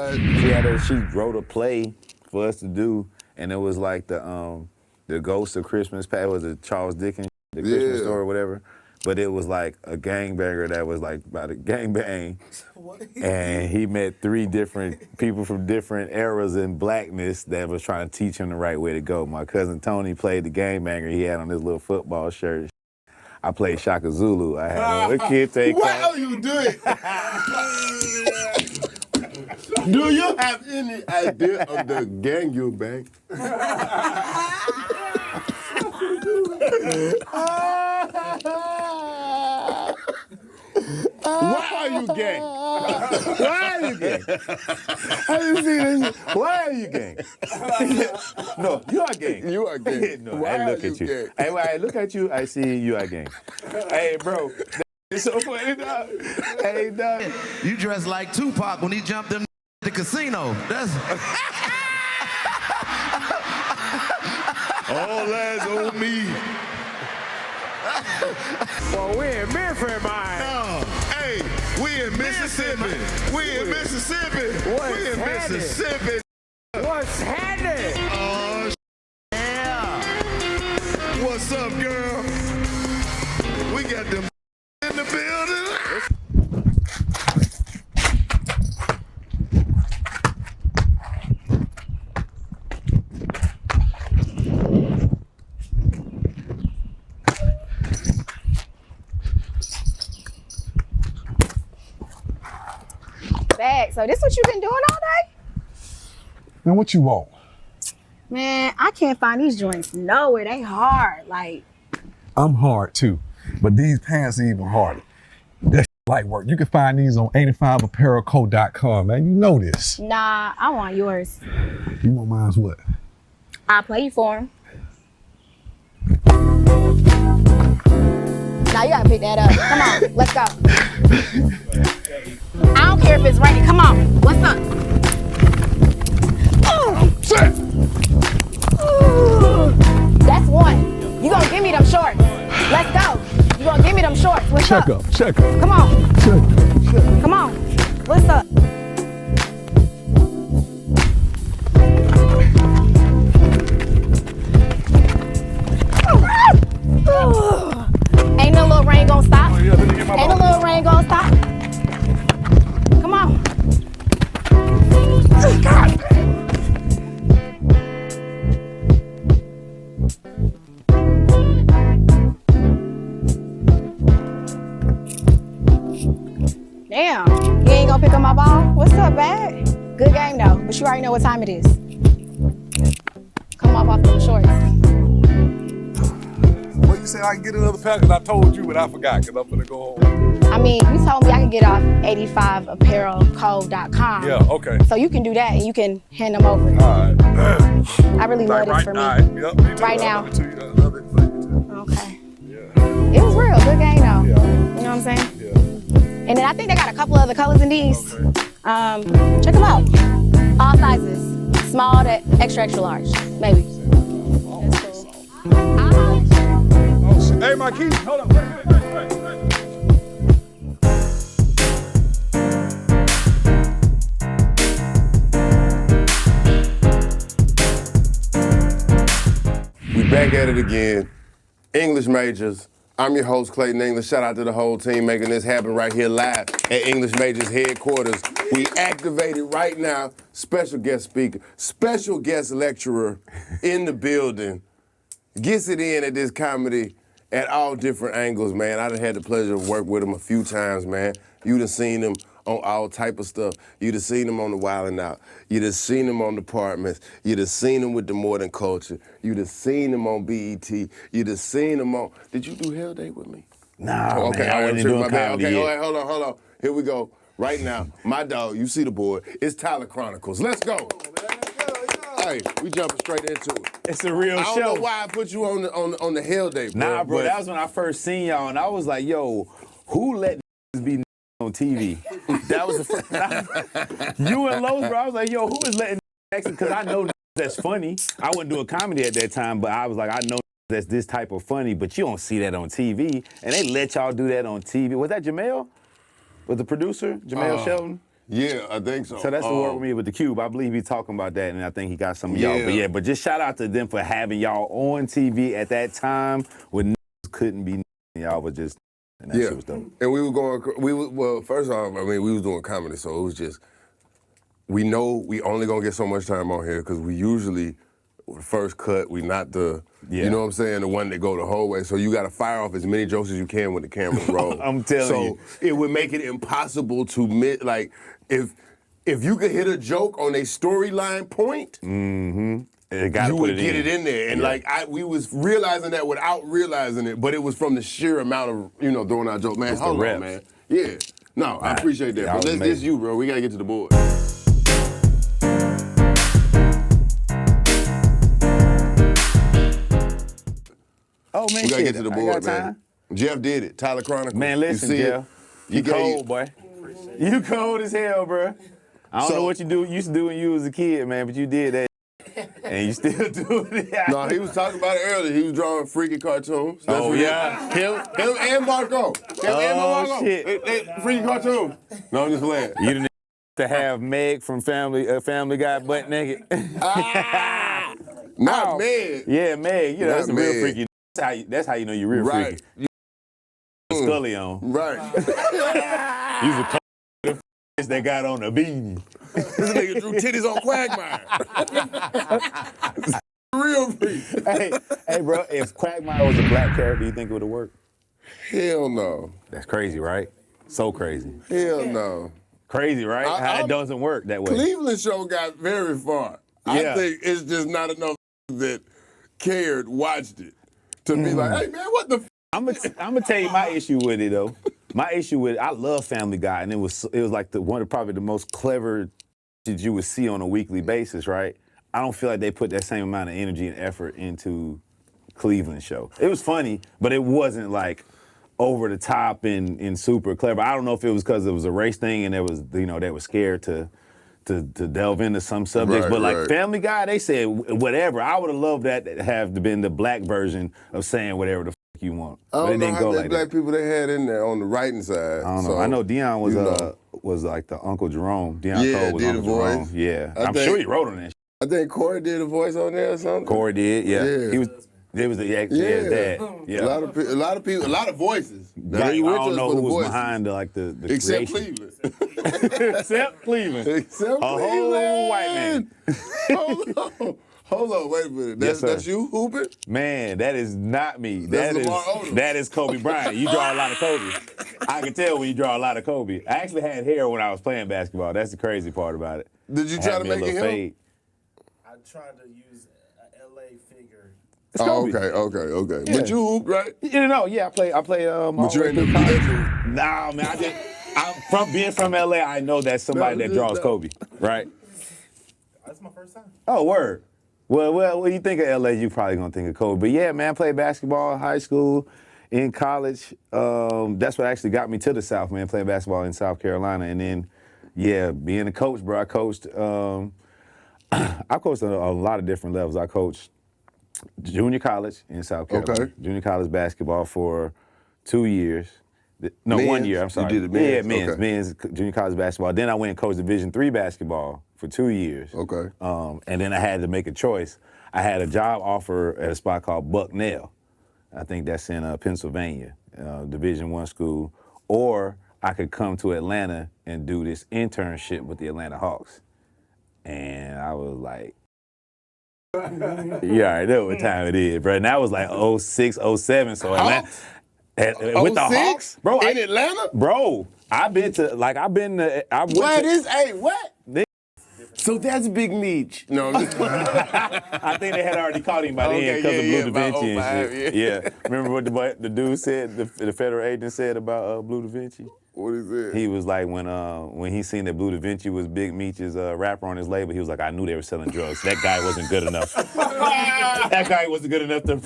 She wrote a play for us to do, and it was like the Ghost of Christmas Past. Was it Charles Dickens, the Christmas story or whatever? But it was like a gangbanger that was like about a gangbang. And he met 3 different people from different eras in blackness that was trying to teach him the right way to go. My cousin Tony played the gangbanger he had on his little football shirt. I played Shaka Zulu. I had a kid take What are you doing? Do you have any idea of the gang you bang? Why are you gang? Why are you gang? I didn't see this. Why are you gang? No, you are gang. You are gang. No, Why I look are you at you. gang? Hey, when I look at you, I see you are gang. Hey, bro, it's so funny, dog. Hey, dog. You dressed like Tupac when he jumped in the casino. That's all eyes on me. Well, we in Memphis, man. No. Hey, we in Mississippi. We in Mississippi. We in Mississippi. What's happening? Oh, yeah. what's up, girl? We got them in the building. So this what you been doing all day? Man, what you want? Man, I can't find these joints nowhere. They hard. Like, I'm hard too, but these pants are even harder. That's light work. You can find these on 85apparelco.com, man. You know this. nah, I want yours. You want mine's what? I'll play you for them. Now you gotta pick that up. Come on, let's go. I don't care if it's raining. Come on, what's up? Shit! That's one. You gonna give me them shorts? Let's go. You gonna give me them shorts? What's up? Check up. Come on. Come on. What's up? Ain't no little rain gonna stop. Ain't no little rain gonna stop. Come on. God. Damn, you ain't gonna pick up my ball? What's up, bag? Good game though, but you already know what time it is. Come off them shorts. Well, you said I can get another pack, cause I told you, but I forgot, cause I'm gonna go home. I mean, you told me I could get off 85apparelco.com. Yeah, okay. So you can do that and you can hand them over. All right. I really love this for me. Yep, me too. Right I now. love it too. I love it for you too. Okay. Yeah. It was real, good game though. Yeah. You know what I'm saying? Yeah. And then I think they got a couple other colors in these. Okay. Check them out. All sizes, small to extra, extra large, maybe. That's cool. Oh, shit. Hey, my keys. Hold up. Wait. We back at it again. English majors. I'm your host, Clayton English. Shout out to the whole team making this happen right here live at English Majors headquarters. We activated right now. Special guest speaker, special guest lecturer in the building. Gets it in at this comedy at all different angles, man. I done had the pleasure of work with him a few times, man. You done seen him on all type of stuff. You done seen him on the Wildin' Out. You done seen him on Departments. You done seen him with the More Than Culture. You done seen him on BET. You done seen him on, did you do Hell Day with me? Nah, Oh, okay, man, I wasn't doing comedy Okay, yet. hold on. Here we go. Right now, my dog, you see the board, it's Tyler Chronicles. Let's go. Hey, we jumping straight into it. It's a real I don't show. know why I put you on the Hell Day, bro. Nah, bro, but that was when I first seen y'all, and I was like, yo, who let be on TV? That was the first you and Lowe's, bro. I was like, yo, who is letting because I know that's funny. I wasn't doing comedy at that time, but I was like, I know that's this type of funny, but you don't see that on TV. And they let y'all do that on TV. Was that Jamel? Was the producer, Jamel Shelton? Yeah, I think so. So that's the word with me with the Cube. I believe he's talking about that, and I think he got some of y'all. But yeah, but just shout out to them for having y'all on TV at that time when couldn't be. Y'all was just, and that shit was dope. And we were going. Well, first off, I mean, we was doing comedy, so it was just. We know we only gonna get so much time on here because we usually. The first cut, we not the, you know what I'm saying, the one that go the whole way. So you got to fire off as many jokes as you can when the cameras roll. I'm telling you. So it would make it impossible to like, if you could hit a joke on a storyline point, you would get it in there. And like, we was realizing that without realizing it, but it was from the sheer amount of, throwing out jokes. Man, hold on, man. Yeah. No, I appreciate that. But this you, bro. We got to get to the board. Oh, man, we gotta get to the board, man. Jeff did it. Tyler Chronicles. Man, listen, Jeff. You cold, boy. You cold as hell, bro. I don't know what you used to do when you was a kid, man, but you did that. And you still doing it. No, he was talking about it earlier. He was drawing freaky cartoons. That's him and Marco. Shit. Freaky cartoons. No, I'm just playing. You didn't to have Meg from Family Guy butt naked. Not Meg. Yeah, Meg. You know, that's a real freaky. That's how you know you're real freaky. Scully on. Right. You was a that got on a beanie. This nigga drew titties on Quagmire. Real freak. Hey, bro, if Quagmire was a black character, you think it would have worked? Hell no. That's crazy, right? So crazy. Hell no. Crazy, right? How it doesn't work that way. Cleveland show got very far. I think it's just not enough that cared, watched it. To be like, hey man, what the I'm gonna tell you my issue with it though. My issue with it, I love Family Guy, and it was like probably the most clever shit you would see on a weekly basis, right? I don't feel like they put that same amount of energy and effort into Cleveland show. It was funny, but it wasn't like over the top and super clever. I don't know if it was because it was a race thing and they were scared to delve into some subjects, but like Family Guy, they said whatever. I would have loved that to have been the black version of saying whatever the fuck you want. I don't know how many black people they had in there on the writing side. I don't know. I know Deion was like the Uncle Jerome. Deion Cole was Uncle Jerome. Yeah, I'm sure he wrote on that. I think Corey did a voice on there or something. Corey did, yeah. He was. It was the dad. Yeah. A lot of people, a lot of voices. I don't know who was behind the Except creation. Cleveland. Except Cleveland. Except a whole white man. Hold on, wait a minute. That's you hooping? Man, that is not me. That's that is Kobe Bryant. You draw a lot of Kobe. I can tell when you draw a lot Kobe. I actually had hair when I was playing basketball. That's the crazy part about it. Did you try to make it him? Fade. I tried to use a LA figure. Oh, okay. Yeah. But you hooped, right? I play. But you ain't never do that. Nah, man. I'm being from LA. I know that's somebody that draws Kobe, right? That's my first time. Oh, word. Well, when you think of LA, you probably gonna think of Kobe. But yeah, man, I played basketball in high school, in college. That's what actually got me to the South, man. Playing basketball in South Carolina, and then, being a coach, bro. I coached. I coached on a lot of different levels. I coached junior college in South Carolina. Okay. Junior college basketball for 2 years. No, men's? 1 year. I'm sorry. You did it men's? Yeah, men's junior college basketball. Then I went and coached Division III basketball for 2 years. Okay. And then I had to make a choice. I had a job offer at a spot called Bucknell. I think that's in Pennsylvania, Division I school. Or I could come to Atlanta and do this internship with the Atlanta Hawks. And I was like, you already know what time it is, bro. And that was like 06, 07. So Atlanta, with the Hawks, bro. In Atlanta? Bro, what? So that's Big Meech. No, I think they had already caught him by then because of Blue Da Vinci and shit. Yeah. Remember what the dude said, the federal agent said about Blue Da Vinci? What is it? He was like, when he seen that Blue Da Vinci was Big Meech's rapper on his label, he was like, I knew they were selling drugs. That guy wasn't good enough. That guy wasn't good enough to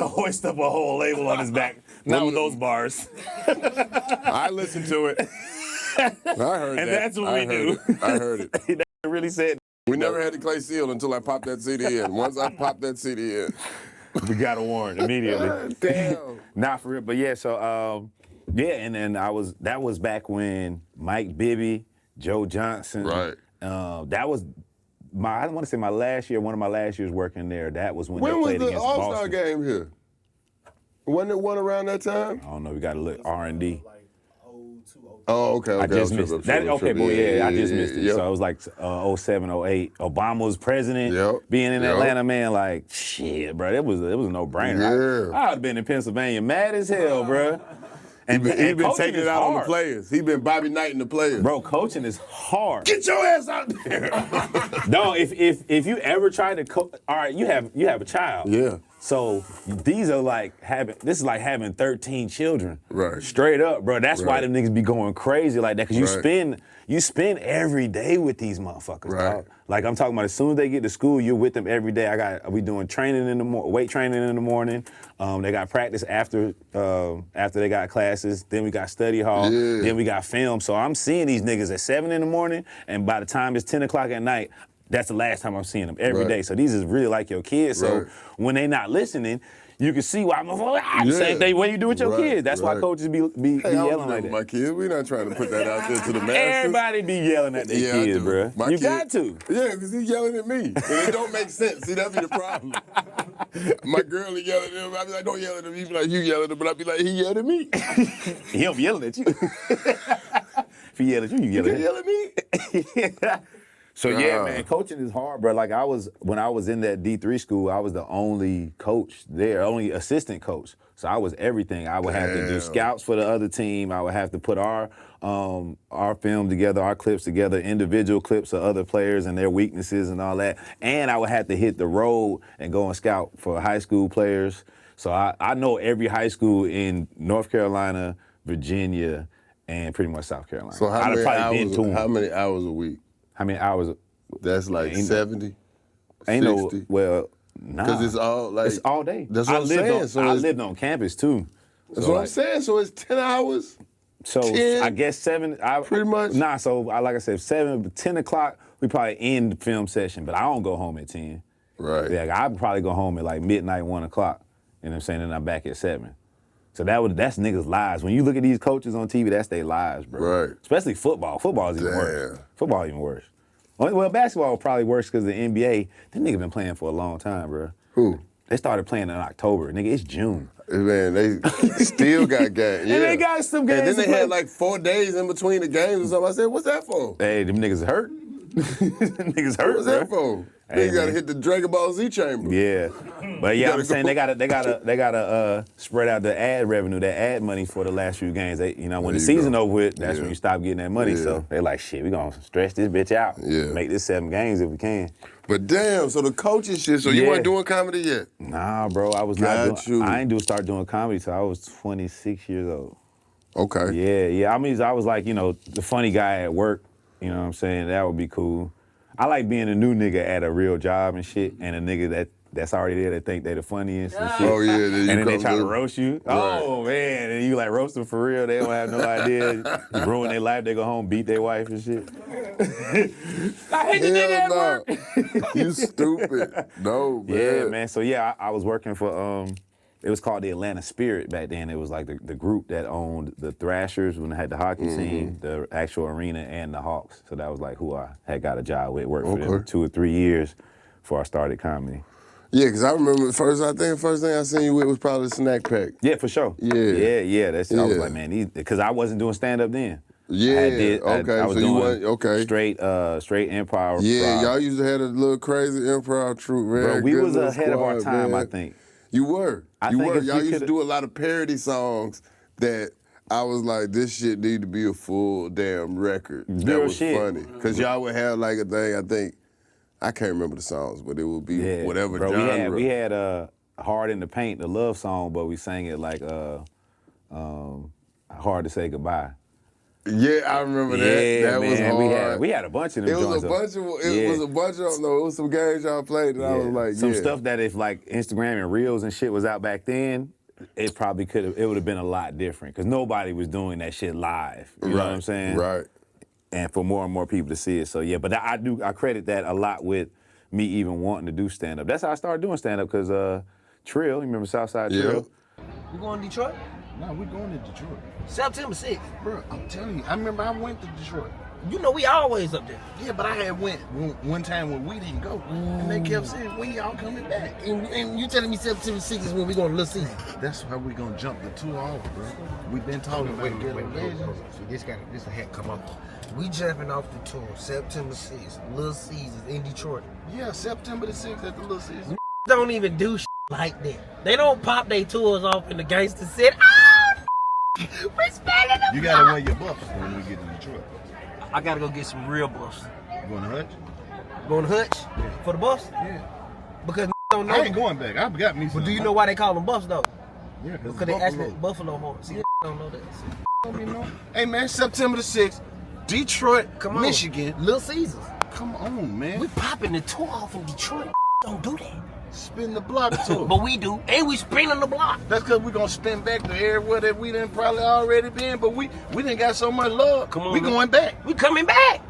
hoist up a whole label on his back. Not with those bars. I listened to it. I heard and that. That's what we do. I heard it. That really said. We never had the Clay Seal until I popped that CD in. Once I popped that CD in. We got a warrant immediately. Damn. Not for real, but yeah, so, and then that was back when Mike Bibby, Joe Johnson. Right. That was I want to say my last year, one of my last years working there. That was when When they was played the against All-Star Boston. game here? Wasn't it one around that time? I don't know. We got to look R&D. Like 02, 03. Oh, okay. I just missed it. Okay, boy, yeah, I just missed it. Yep. So it was like 07, 08. Obama was president. Yep. Being in Yep. Atlanta, man, like, shit, bro. It was a no-brainer. Yeah. I would have been in Pennsylvania mad as hell, bro. He been coaching taking is it out on the hard. players. He been Bobby Knighting the players. Bro, coaching is hard. Get your ass out there. No, if you ever try to coach, all right, you have a child. Yeah. So these are like this is like having 13 children. Right. Straight up, bro. That's why Right. them niggas be going crazy like that. Cause Right. you spend every day with these motherfuckers, Right. dog. Like I'm talking about as soon as they get to school, you're with them every day. We doing training in the weight training in the morning. They got practice after they got classes. Then we got study hall. Yeah. Then we got film. So I'm seeing these niggas at 7 in the morning, and by the time it's 10 o'clock at night, that's the last time I'm seeing them every Right. day. So these is really like your kids. So Right. when they not listening, you can see why Yeah. same thing way you do with your Right, kids. That's why right. coaches be Hey, I yelling was like with that. my kids. We're not trying to put that out there to the masses. Everybody be yelling at their Yeah, I kids, do. bro. My You kid- got to. Yeah, because he's yelling at me. And it don't make sense. See, that be the problem. My girl is yelling at him. I be like, don't yell at him. He be like, you yelling at him. But I be like, he yelled at me. He don't be yelling at you. If he yell at you, you yell You at him. yell at me? So yeah, Nah. man, coaching is hard, bro. Like when I was in that D3 school, I was the only coach there, only assistant coach. So I was everything. I would have to do Damn. scouts for the other team. I would have to put our film together, our clips together, individual clips of other players and their weaknesses and all that. And I would have to hit the road and go and scout for high school players. So I know every high school in North Carolina, Virginia, and pretty much South Carolina. So I'd have probably been to 'em. how many hours a week? How many hours? That's like Ain't- 70, Ain't 60? Nah. Because it's all like... It's all day. That's what I'm saying. I lived on campus too. That's So, what I'm like, saying. So it's 10 hours? So 10? I guess 7. Pretty much? Nah. So like I said, 7, 10 o'clock. We probably end the film session, but I don't go home at 10. Right. Yeah, I probably go home at like midnight, 1 o'clock. You know what I'm saying? And I'm back at 7. So that's niggas' lives. When you look at these coaches on TV, that's their lives, bro. Right. Especially football. Football is even worse. Damn. Football even worse. Well, basketball probably worse because the NBA. Them niggas been playing for a long time, bro. Who? They started playing in October. Nigga, it's June. Man, they still got games. Yeah. And they got some games And then to they play. had like 4 days in between the games or something. I said, what's that for? Hey, them niggas hurt. Niggas hurt, What's that bro. for? Hey, They gotta man. hit the Dragon Ball Z chamber. Yeah, but yeah, gotta I'm saying go. they gotta spread out the ad revenue, that ad money for the last few games. When There the you season go. over with, that's Yeah. when you stop getting that money. Yeah. So they like, shit, we gonna stretch this bitch out. Yeah. Make this 7 games if we can. But damn, so the coaching shit, so you Yeah. weren't doing comedy yet? Nah, bro, I was Got not you. doing. I ain't start doing comedy till I was 26 years old. Okay. Yeah. I mean, I was like, the funny guy at work. You know what I'm saying? That would be cool. I like being a new nigga at a real job and shit, and a nigga that's already there that think they the funniest and shit. Oh, yeah, then you And then they come try to through. roast you. Oh, man. And you like roast them for real. They don't have no idea. You ruin their life. They go home, beat their wife and shit. I hate the nigga at Hell work. no. You stupid. No, man. Yeah, man. So, yeah, I was working for, it was called the Atlanta Spirit back then. It was like the group that owned the Thrashers when they had the hockey team, the actual arena, and the Hawks. So that was like who I had got a job with, worked for them Okay. 2 or 3 years before I started comedy. Yeah, because I remember the first thing I seen you with was probably the snack pack. Yeah, for sure. Yeah. Yeah. That's I was Yeah. like, man, because I wasn't doing stand up then. Yeah, I was so you doing went- okay. straight improv. Yeah, y'all used to have a little crazy improv troupe, man. Bro, we Good was little ahead of our squad, time, man. I think. You were. I you think were. if Y'all we used to coulda- do a lot of parody songs that I was like, this shit need to be a full damn record. That Real was shit. funny. Because y'all would have like a thing, I think, I can't remember the songs, but it would be Yeah, whatever bro, genre. We had Hard in the Paint, the love song, but we sang it like Hard to Say Goodbye. Yeah, I remember that. Yeah, That was man, hard. we had a bunch of them It was joints. a bunch of, Yeah. it was some games y'all played that I was like, Some yeah. stuff that if like Instagram and Reels and shit was out back then, it would have been a lot different because nobody was doing that shit live. You know what I'm saying? Right. And for more and more people to see it. So yeah, but I credit that a lot with me even wanting to do stand up. That's how I started doing stand up because Trill, you remember Southside Yeah. Trill? You going to Detroit? No, we're going to Detroit. September 6th. Bro, I'm telling you, I remember I went to Detroit. You know we always up there. Yeah, but I had went one time when we didn't go, and they kept saying, when y'all coming back? And you telling me September 6th is when we going to Little Caesar. That's how we gonna jump the tour off, bro. We've been talking about getting legends. See, this a hat come up. We jumping off the tour September 6th, Little Caesars in Detroit. Yeah, September the 6th at the Little Caesars. Don't even do like that. They don't pop their tours off in the gangster city. Oh, we're spelling them. You gotta wear your buffs when we get to Detroit. I gotta go get some real buffs. You going to Hutch? Going to Hutch? Yeah. For the buffs? Yeah. Because don't know. I ain't going back. I've got me some. But do you know why they call them buffs though? Yeah, because they actually Buffalo horns. See, don't know that. Hey man, September the 6th, Detroit, Come on. Michigan. Little Caesars. Come on, man. We popping the tour off in Detroit. Don't do that. Spin the block tour. But we do. And we spinning the block. That's because we're going to spin back to everywhere that we done probably already been, but we done got so much love. Come on, we man. going back. We coming back.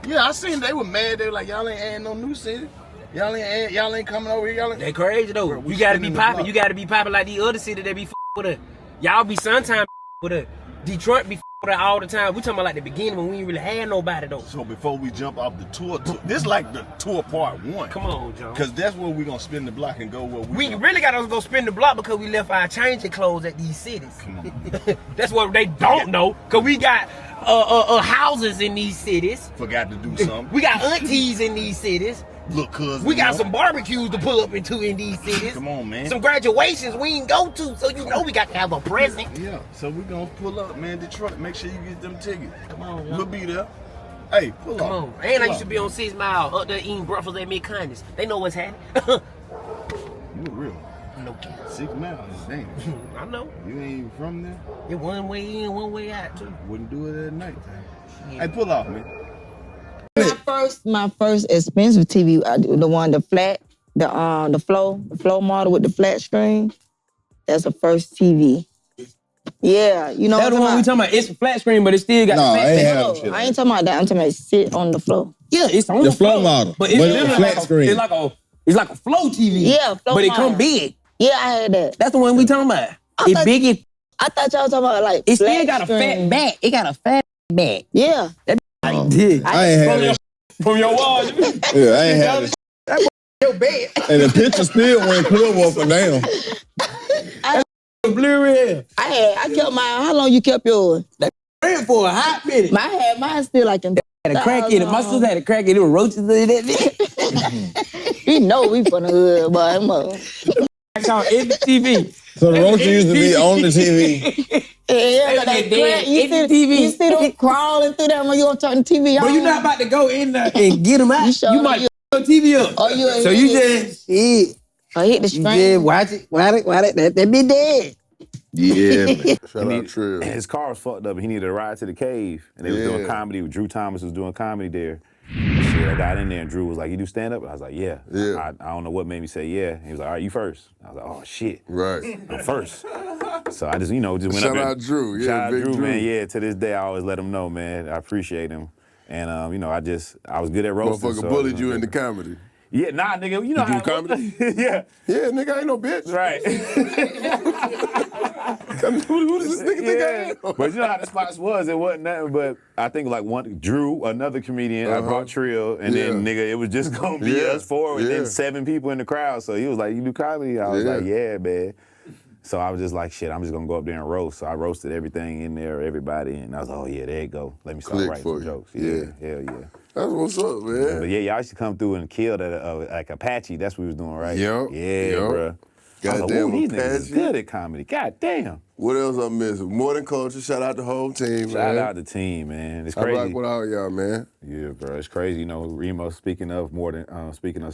Yeah, I seen they were mad. They were like, y'all ain't adding no new city. Y'all ain't coming over here. Y'all ain't. They crazy though. Bro, You gotta be spinning the popping. block. You gotta be popping like the other city that be with us. Y'all be sometime with us. Detroit be with us all the time. We talking about like the beginning when we ain't really had nobody though. So before we jump off the tour, this like the tour part 1. Come on, John. Because that's where we going to spin the block and go where We want. really gotta go spin the block because we left our changing clothes at these cities. Come on. That's what they don't know. Cause we got houses in these cities. Forgot to do something. We got aunties in these cities. Look, cuz. We got some barbecues to pull up into in these cities. Come on, man. Some graduations we ain't go to, so you know we got to have a present. Yeah, so we gonna pull up, man. Detroit, make sure you get them tickets. Come on, yo. We'll be there. Hey, pull Come up. on. And I Pull used to up. be on 6 Mile up there eating breakfast at Mid-Kindness. They know what's happening. You real. No cap. 6 miles is dangerous. I know. You ain't even from there. It one way in, one way out too. Wouldn't do it at night. Yeah. Hey, pull off, man. My first expensive TV, the one, the flat, the flow model with the flat screen. That's the first TV. Yeah, you know That's the what one we I'm talking talking about. It's a flat screen, but it still got No, the I ain't flat have about? them shit. I ain't talking about that. I'm talking about sit on the floor. Yeah, it's on The the flow model, But it's but it's literally a flat like screen. It's like a flow TV. Yeah, flow But it model. come big. Yeah, I had that. That's the one we talking about. It thought- big. I thought y'all was talking about like It still flat got a fat screen. back. It got a fat back. Yeah. I did. I ain't had that. From your wall. Yeah, I ain't had it. Your bed. And the picture still went clear up and down. Blue I kept mine. How long you kept yours? red for a hot minute. Mine still like in. Had a crack in it. My sister had a crack in it. There were roaches in that bitch. You know we from the hood, boy. I'm up. I saw MTV. So the roaches used to be on the TV. Yeah, They but they dead. crack. You In see, TV. you see them crawling through there when you on turn the TV on. But you're not about to go in there and get them out. You sure You might you- put your TV up. Oh, you ain't So you hit it. just shit. I hit the You string. just watch it. That be dead. Yeah, man. Shout out Trill. His car was fucked up and he needed a ride to the cave. And they was doing Yeah. comedy. Drew Thomas was doing comedy there. Shit, I got in there and Drew was like, you do stand up? I was like, yeah. Yeah. I don't know what made me say yeah. He was like, all right, you first. I was like, oh shit. Right. I'm first. So I just, just went up Shout there. out Drew. Yeah, Shout out big Drew, Drew. man. Yeah, to this day, I always let him know, man. I appreciate him. And, I was good at roasting. Motherfucker so bullied you into comedy. Yeah, nah, nigga. You know You how do comedy? Yeah, Yeah, nigga, I ain't no bitch. right. Who does this nigga think I am? But you know how the spots was. It wasn't nothing but I think like Drew, another comedian. I brought Trill, and then Yeah. nigga, it was just gonna be Yeah. us four, and Yeah. then 7 people in the crowd. So he was like, "You do comedy?" I was Yeah. like, "Yeah, man." So I was just like, "Shit, I'm just gonna go up there and roast." So I roasted everything in there, everybody, and I was like, "Oh yeah, there you go. Let me start Click writing for some you. jokes." Yeah. Hell yeah. That's what's up, man. But yeah, y'all used to come through and kill that like Apache. That's what we was doing, right? Yup, Yeah, yup. bro. Goddamn these niggas is Apache. good at comedy. God damn. What else I'm missing? More than culture. Shout out the whole team, Shout man. out the team, man. It's I crazy. rock with all y'all, man. Yeah, bro, it's crazy. You know, Remo, speaking of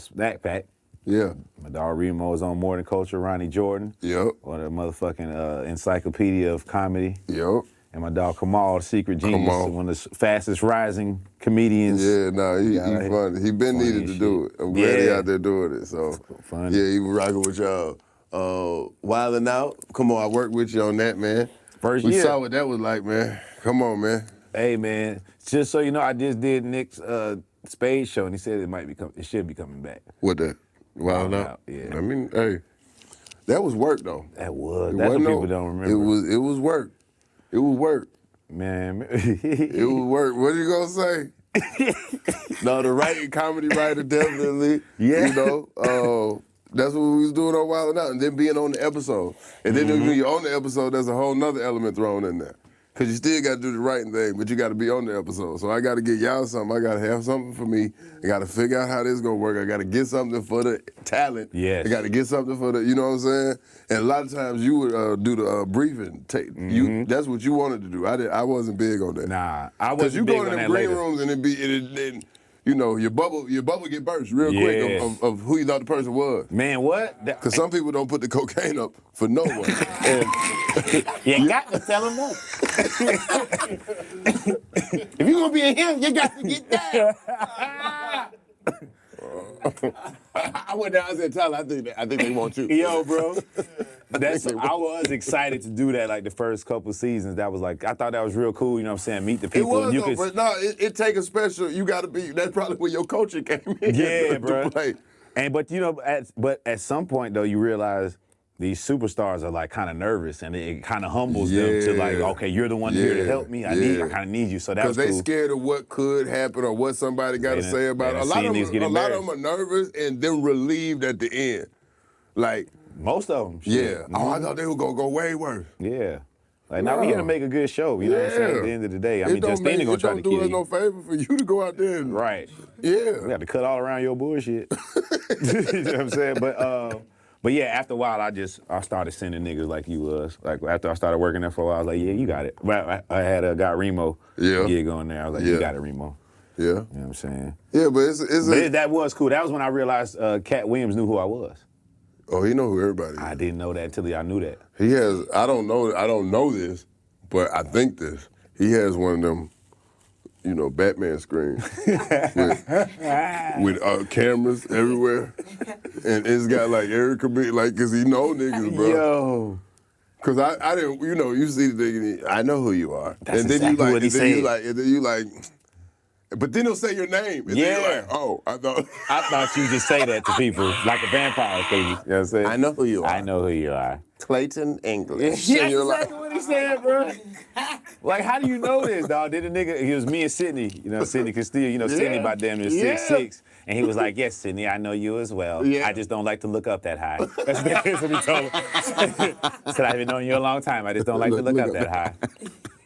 Snack Pack, Yeah. my dog Remo is on More Than Culture, Ronnie Jordan, Yep. or the motherfucking encyclopedia of comedy. Yep. And my dog Kamal, the secret genius, Kamal. one of the fastest rising comedians. Yeah, nah, he funny. He been Funny needed as to do shit. it. I'm glad he Yeah. out there doing it. So Funny. yeah, he was rocking with y'all. Wildin' Out. Come on, I worked with you on that, man. First We year. saw what that was like, man. Come on, man. Hey, man, just so you know, I just did Nick's Spade show, and he said it should be coming back. What that? Wildin' Wildin' Out. Out, yeah. I mean, hey, that was work though. That was. It That's what wasn't people no- don't remember. It was work. It was work. Man. It would work. What you gonna say? No, the writing comedy writer definitely. Yeah. You know, that's what we was doing on Wildin' Out, and then being on the episode. And then when you're on the episode, there's a whole nother element thrown in there. Because you still got to do the writing thing, but you got to be on the episode. So I got to get y'all something. I got to have something for me. I got to figure out how this going to work. I got to get something for the talent. Yes. I got to get something for the, you know what I'm saying? And a lot of times you would do the briefing. That's what you wanted to do. I wasn't big on that. Nah, I Because you wasn't big go on in that them green later. rooms and it you know, your bubble get burst real quick of who you thought the person was. Man, what? Because some people don't put the cocaine up for no one. And you got to tell them no. if you're going to be in him, you got to get that. I went down and said, Tyler, I think they want you. Yo, bro. I was excited to do that like the first couple seasons. That was like, I thought that was real cool, you know what I'm saying? Meet the people. It was, but no, it take a special, you got to be, that's probably where your coaching came in. Yeah, bro. Play. But you know, at some point though, you realize these superstars are like kind of nervous, and it kind of humbles them to like, okay, you're the one here to help me. I kind of need you. So that was cool. Because they scared of what could happen or what somebody got to say about it. A lot of them are nervous and then relieved at the end. Like most of them. Yeah. Oh, I thought they were gonna go way worse. Yeah. Like now we here to make a good show. You know what I'm saying? At the end of the day, I mean, Justina gonna try to kill you. It don't do us no favor for you to go out there and we got to cut all around your bullshit. You know what I'm saying? But yeah, after a while, I started sending niggas like you was. Like after I started working there for a while, I was like, yeah, you got it. But I had got Remo gig on there. I was like, you got it, Remo. Yeah. You know what I'm saying? Yeah, but that was cool. That was when I realized Cat Williams knew who I was. Oh, he know who everybody is. I didn't know that until I knew that. He has, I don't know this, but I think this. He has one of them, you know, Batman screens with cameras everywhere. And it's got like Eric could be like, cause he know niggas, bro. Yo. Cause I didn't, you know, you see the thing, I know who you are. That's and then exactly you like, what he and then said. you like, and then you like, but then he'll say your name. And then you're like, oh, I thought you just say that to people like a vampire thing. You know what I'm saying? I know who you are. I know who you are. Clayton English. Yeah, exactly what he said, bro. Like, how do you know this, dog? Did a nigga, it was me and Sydney, you know, Sydney Castillo, you know, Sydney about damn near 6'6". And he was like, yes, Sydney, I know you as well. Yeah. I just don't like to look up that high. That's what he told me. Said, I've been knowing you a long time. I just don't like to look up that high.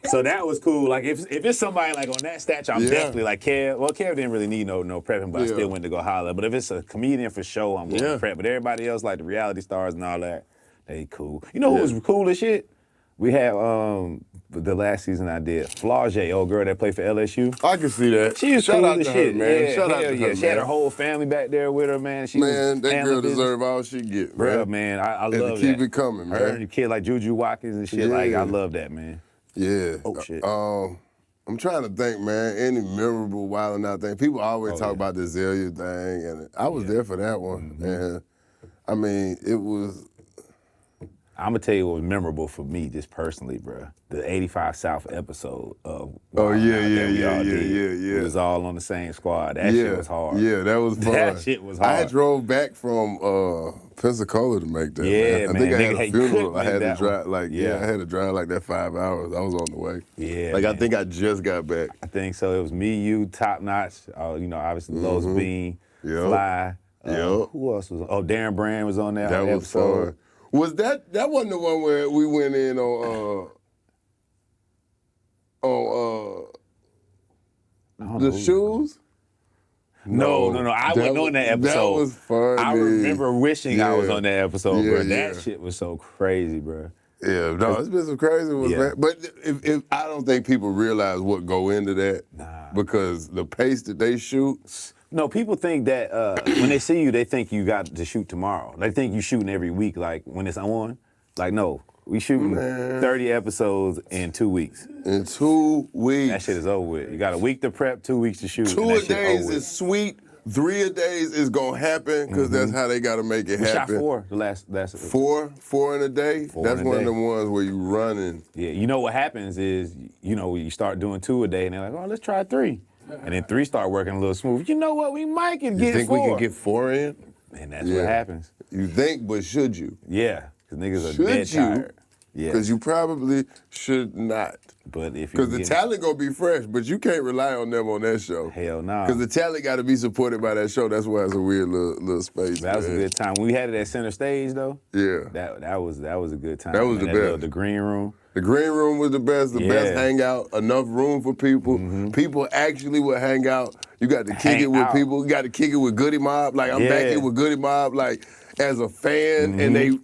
So that was cool. Like, if it's somebody like on that stature, I'm definitely like Kev. Well, Kev didn't really need no prepping, but I still went to go holler. But if it's a comedian for show, I'm going to prep. But everybody else, like the reality stars and all that, they cool. You know who was cool as shit? We had the last season I did, Flauge, old girl that played for LSU. I can see that. She was Shout cool out as to shit, her, man. Yeah, Shout out to her, She had man. her whole family back there with her, man. She Man, that girl business. deserve all she get, Bruh, man. man, I And love to keep that. it coming, man. Her and the kid like Juju Watkins and shit, like, I love that, man. Yeah. Oh, shit. I'm trying to think, man, any memorable Wildin' Out thing. People always talk about the Azalea thing, and I was there for that one. And, I mean, it was... I'm gonna tell you what was memorable for me, just personally, bro. The 85 South episode of yeah. It was all on the same squad. That shit was hard. Yeah, that was fun. That shit was hard. I had drove back from Pensacola to make that. Yeah, man. I think I had a Nigga, funeral. I had to that drive one. I had to drive like that 5 hours. I was on the way. Yeah, like man. I think I just got back. I think so. It was me, you, Top Notch. You know, obviously Lowe's Bean, Fly. Who else was? Oh, Darren Brand was on there. That was fun. Was that wasn't the one where we went in on the shoes? No. I wasn't on that episode. That was funny. I remember wishing I was on that episode, bro. Yeah. That shit was so crazy, bro. Yeah, no, it's been some crazy ones, man. But if I don't think people realize what go into that, because the pace that they shoot. No, people think that when they see you, they think you got to shoot tomorrow. They think you shooting every week, like when it's on. Like, no, we shooting 30 episodes in 2 weeks. In 2 weeks. That shit is over with. You got a week to prep, 2 weeks to shoot. 2 a days is sweet. 3 a days is gonna happen because that's how they gotta make it happen. We shot 4 the last. Four in a day. That's one of the ones where you running. Yeah, you know what happens is, you know, you start doing 2 a day, and they're like, oh, let's try 3. And then 3 start working a little smooth. You know what? We might get 4. You think we can get 4 in? And that's what happens. You think, but should you? Yeah, because niggas are dead tired. Yeah. Because you probably should not. But if you Because the talent gonna be fresh, but you can't rely on them on that show. Hell no. Because the talent got to be supported by that show. That's why it's a weird little space. That was a good time. When we had it at center stage though. Yeah. That was a good time. That was the best. The green room. The green room was the best. The best hangout. Enough room for people. People actually would hang out. You got to kick it with people. You got to kick it with Goody Mob. Like I'm back here with Goody Mob. Like as a fan, and they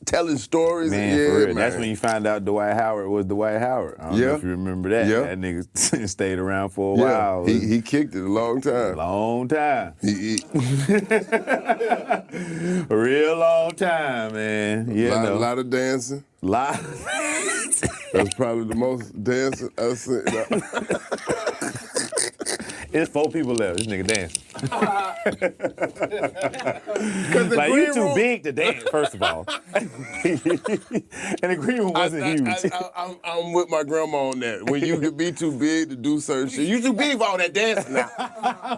telling stories. Man, for real. That's when you found out Dwight Howard was Dwight Howard. I don't know if you remember that. Yeah. That nigga stayed around for a while. He kicked it a long time. Long time. He a real long time, man. Yeah, a lot of dancing. That's probably the most dancing I've seen. It's 4 people left. This nigga dancing. Like you too big to dance, first of all. And the green room wasn't huge. I'm with my grandma on that. When you could be too big to do certain shit, you too big for all that dancing now.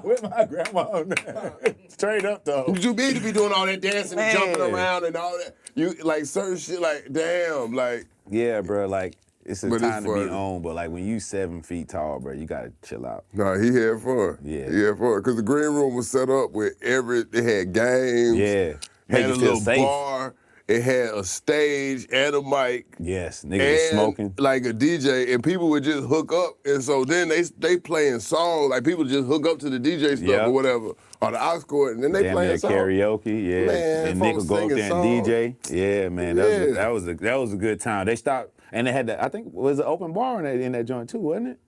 With my grandma on that. Straight up though. You too big to be doing all that dancing and jumping around and all that. You like certain shit like damn like. Yeah, bro. Like. It's a time to be on, but like when you 7 feet tall, bro, you gotta chill out. Nah, he had fun. Yeah. He had fun. Because the green room was set up with it had games. Yeah. Had a little safe. bar. It had a stage and a mic. Yes, niggas was smoking. Like a DJ, and people would just hook up. And so then they playing songs, like people just hook up to the DJ stuff or whatever, or the aux chord, and then they playing songs. Karaoke, yeah. Man, and Nick would go up there and DJ. Yeah, man, that was a good time. They stopped, and they had that, I think, was an open bar in that joint too, wasn't it?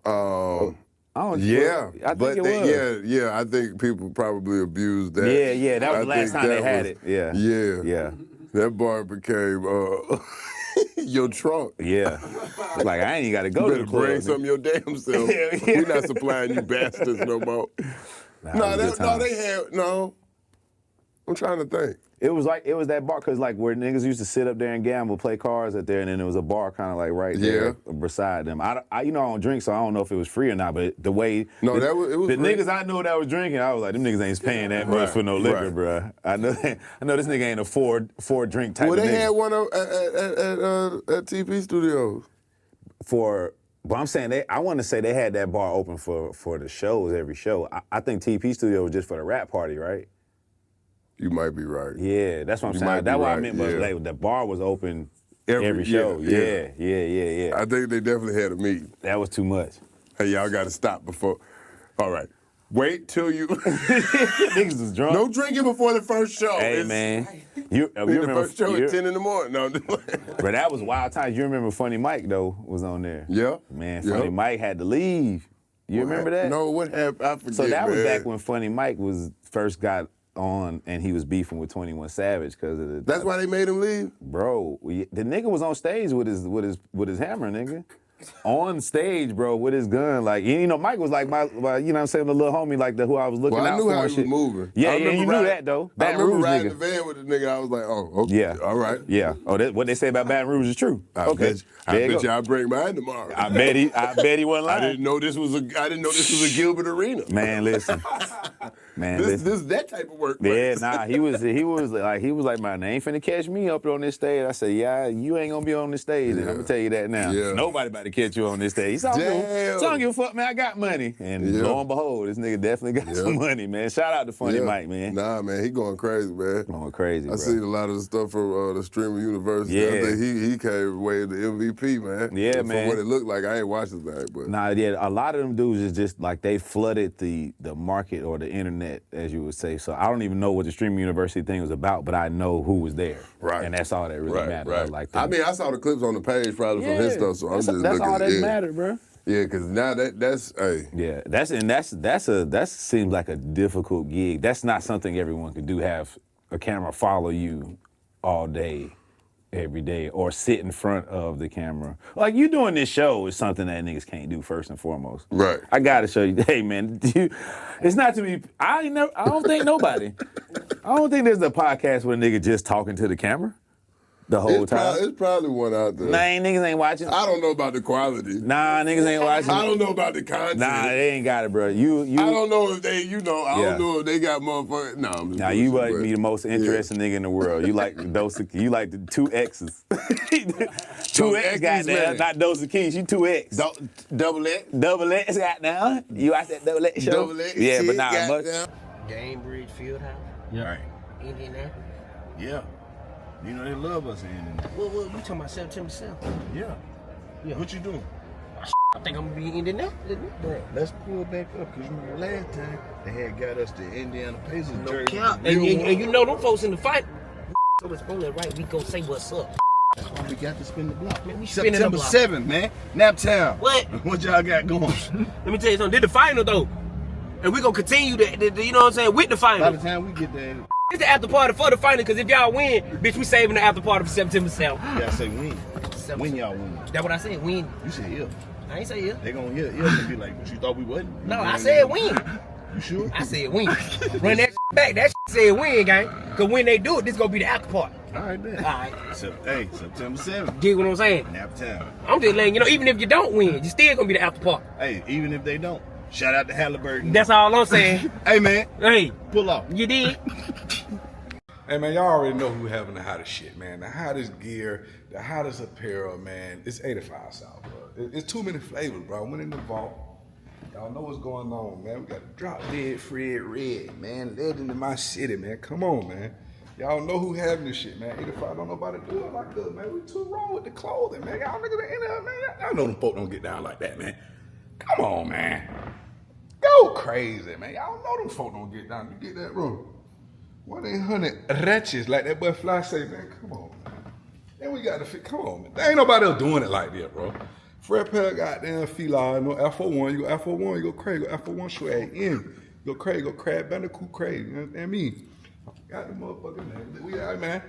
I think it was. Yeah, I think people probably abused that. Yeah, that was the last time they had it. Yeah. That bar became your trunk. Yeah. Like, I ain't even got to go to the club. Bring some of your damn self. We're not supplying you bastards no more. No. I'm trying to think. It was that bar, because like where niggas used to sit up there and gamble, play cards up there, and then there was a bar kind of like right there beside them. I don't drink, so I don't know if it was free or not, but the way it was the free. niggas I knew that was drinking, I was like, them niggas ain't paying that much for no liquor, bro. I know this nigga ain't a four drink type of nigga. Well, they had one at TP Studios. But I'm saying I want to say they had that bar open for the shows, every show. I think TP Studio was just for the rap party, right? You might be right. Yeah, that's what I'm saying. That's what I meant, but like the bar was open every show. Yeah. I think they definitely had a meeting. That was too much. Hey, y'all got to stop before. All right. Wait till you. Niggas was drunk. No drinking before the first show. Hey, man. You remember the first show at 10 in the morning. No. But that was wild times. You remember Funny Mike, though, was on there. Yeah. Man, Funny Mike had to leave. You remember that? No, what happened? I forget, So that was back when Funny Mike first got on and he was beefing with 21 Savage because of the. That's why they made him leave? Bro, the nigga was on stage with his hammer, nigga. On stage, bro, with his gun. Like, you know, Mike was like my you know what I'm saying, the little homie, like who I was looking out for. I knew how and he shit. was moving. Yeah, you knew that, though. I remember riding the van with the nigga. I was like, oh, okay. Yeah. All right. Yeah. Oh, what they say about Baton Rouge is true. I bet you I'll bring mine tomorrow. I bet he wasn't lying. I didn't know this was a Gilbert Arena. Man, listen. This is that type of work. Yeah, nah, he was like, man, they ain't finna catch me up on this stage. I said, yeah, you ain't gonna be on this stage, and I'm gonna tell you that now. Yeah. Nobody about to catch you on this stage. So I don't give a fuck, man. I got money, and lo and behold, this nigga definitely got some money, man. Shout out to Funny Mike, man. Nah, man, he going crazy, man. Going crazy, bro. I seen a lot of the stuff from the Streamer University. Yeah. I think he came away the MVP, man. Yeah, man. From what it looked like, I ain't watched his thing, but nah, yeah, a lot of them dudes is just like they flooded the market or the internet, as you would say. So I don't even know what the Streamer University thing was about, but I know who was there. Right. And that's all that really mattered. Right. Like I mean, I saw the clips on the page probably from his stuff, so I'm just looking. That's all that mattered, bro. Yeah, because now that's hey. Yeah, that seems like a difficult gig. That's not something everyone could do. Have a camera follow you all day, every day, or sit in front of the camera. Like you doing this show is something that niggas can't do first and foremost. Right. I gotta show you. Hey man, it's not to be. I don't think nobody. I don't think there's a podcast with a nigga just talking to the camera. the whole time. It's probably one out there. Nah, niggas ain't watching. I don't know about the quality. Nah, niggas ain't watching. I don't know about the content. Nah, they ain't got it, bro. You. I don't know if they, I don't know if they got motherfuckers. Nah, I'm just Nah, you bullshit, might be the most interesting nigga in the world. You like you like the 2 X's. 2X goddamn, not Dosa Keys. You 2X. Double X. Double X goddamn. You watch that Double X show? Double X. Yeah, but shit, nah, goddamn. Gamebridge Fieldhouse. Yeah. Right. Indianapolis. Yeah. You know they love us in Indianapolis. What you talking about September 7th? Yeah. What you doing? I think I'm gonna be in Indianapolis. Bro, let's pull back up, because remember last time they had got us the Indiana Pacers No jersey. cap. And you know them folks in the fight. So it's only right we gonna say what's up. That's why we got to spin the block. Man, we spinning the September block. 7th, man. Naptown. What? What y'all got going? Let me tell you something. Did the final though, and we gonna continue you know what I'm saying, with the final. By the time we get there, It's the after party for the final, because if y'all win, bitch, we saving the after party for September 7th. you gotta say win. When y'all win. That's what I said, win. You said if. I ain't say yeah. They gonna hear and be like, but you thought we wasn't? No, I said win. You sure? I said win. Run that back. That said win, gang. Because when they do it, this gonna be the after party. All right, then. All right. September 7th. Get what I'm saying? Naptown. I'm just letting you know, even if you don't win, you still gonna be the after party. Hey, even if they don't, shout out to Halliburton. That's all I'm saying. Hey, man. Hey, Pull off. you did. Hey man, y'all already know who having the hottest shit, man. The hottest gear, the hottest apparel, man. It's 85 South, bro. It's too many flavors, bro. I went in the vault. Y'all know what's going on, man. We got the Drop Dead Fred Red, man. Legend in my city, man. Come on, man. Y'all know who having this shit, man. 85 don't nobody do it like us, man. We too wrong with the clothing, man. Y'all niggas in there, man. Y'all know them folk don't get down like that, man. Come on, man. Go crazy, man. Y'all know them folk don't get down. You get that wrong. 1-800-WRETCHES, like that boy Fly say, man, come on, man. Then we got to fit, come on, man. There ain't nobody else doing it like that, bro. Fred Pell goddamn Fila, no F01, you go F01, you go crazy, you go F01 swag in. You go crazy, go crab, bandicoot crazy, you know what I mean? Got the motherfucking name. We out, man.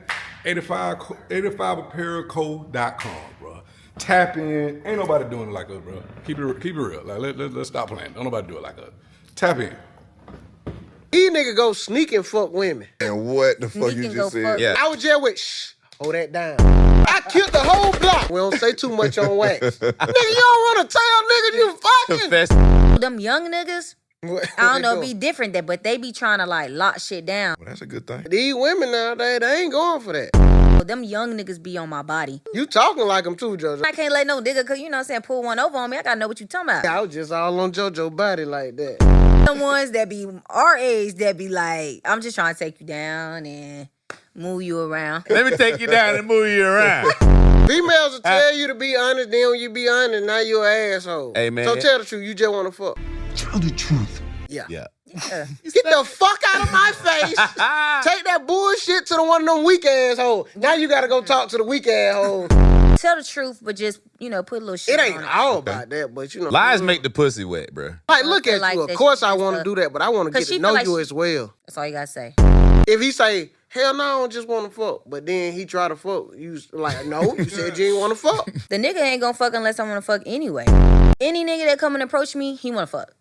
85apparelco.com, bro. Tap in. Ain't nobody doing it like us, bro. Keep it real. Like, let's stop playing. Don't nobody do it like us. Tap in. These niggas go sneak and fuck women. And what the fuck you just said? Yeah. I was just with, hold that down. I killed the whole block. We don't say too much on wax. Nigga, you don't want to tell niggas you fucking. Them young niggas, I don't know, be different, but they be trying to like lock shit down. Well, that's a good thing. These women nowadays, they ain't going for that. Them young niggas be on my body. You talking like them too, JoJo. I can't let no nigga, cause you know what I'm saying, pull one over on me. I gotta know what you talking about. I was just all on JoJo body like that. The ones that be our age that be like, I'm just trying to take you down and move you around. Let me take you down and move you around. Females will tell you to be honest, then when you be honest, now you an asshole. Hey, man. So tell the truth, you just want to fuck. Tell the truth. Yeah. Yeah. Get the fuck out of my face. Take that bullshit to the one of them weak assholes. Now you gotta go talk to the weak assholes. Tell the truth, but just, you know, put a little shit It ain't on all about that, but you know. Lies make the pussy wet, bro. Like, look at like you. Of that course she I just, want to do that, but I want to 'cause get she to know feel like you she- as well. That's all you gotta say. If he say, hell no, I don't just want to fuck, but then he try to fuck, you like, no, you said you ain't want to fuck. The nigga ain't gonna fuck unless I wanna fuck anyway. Any nigga that come and approach me, he wanna fuck.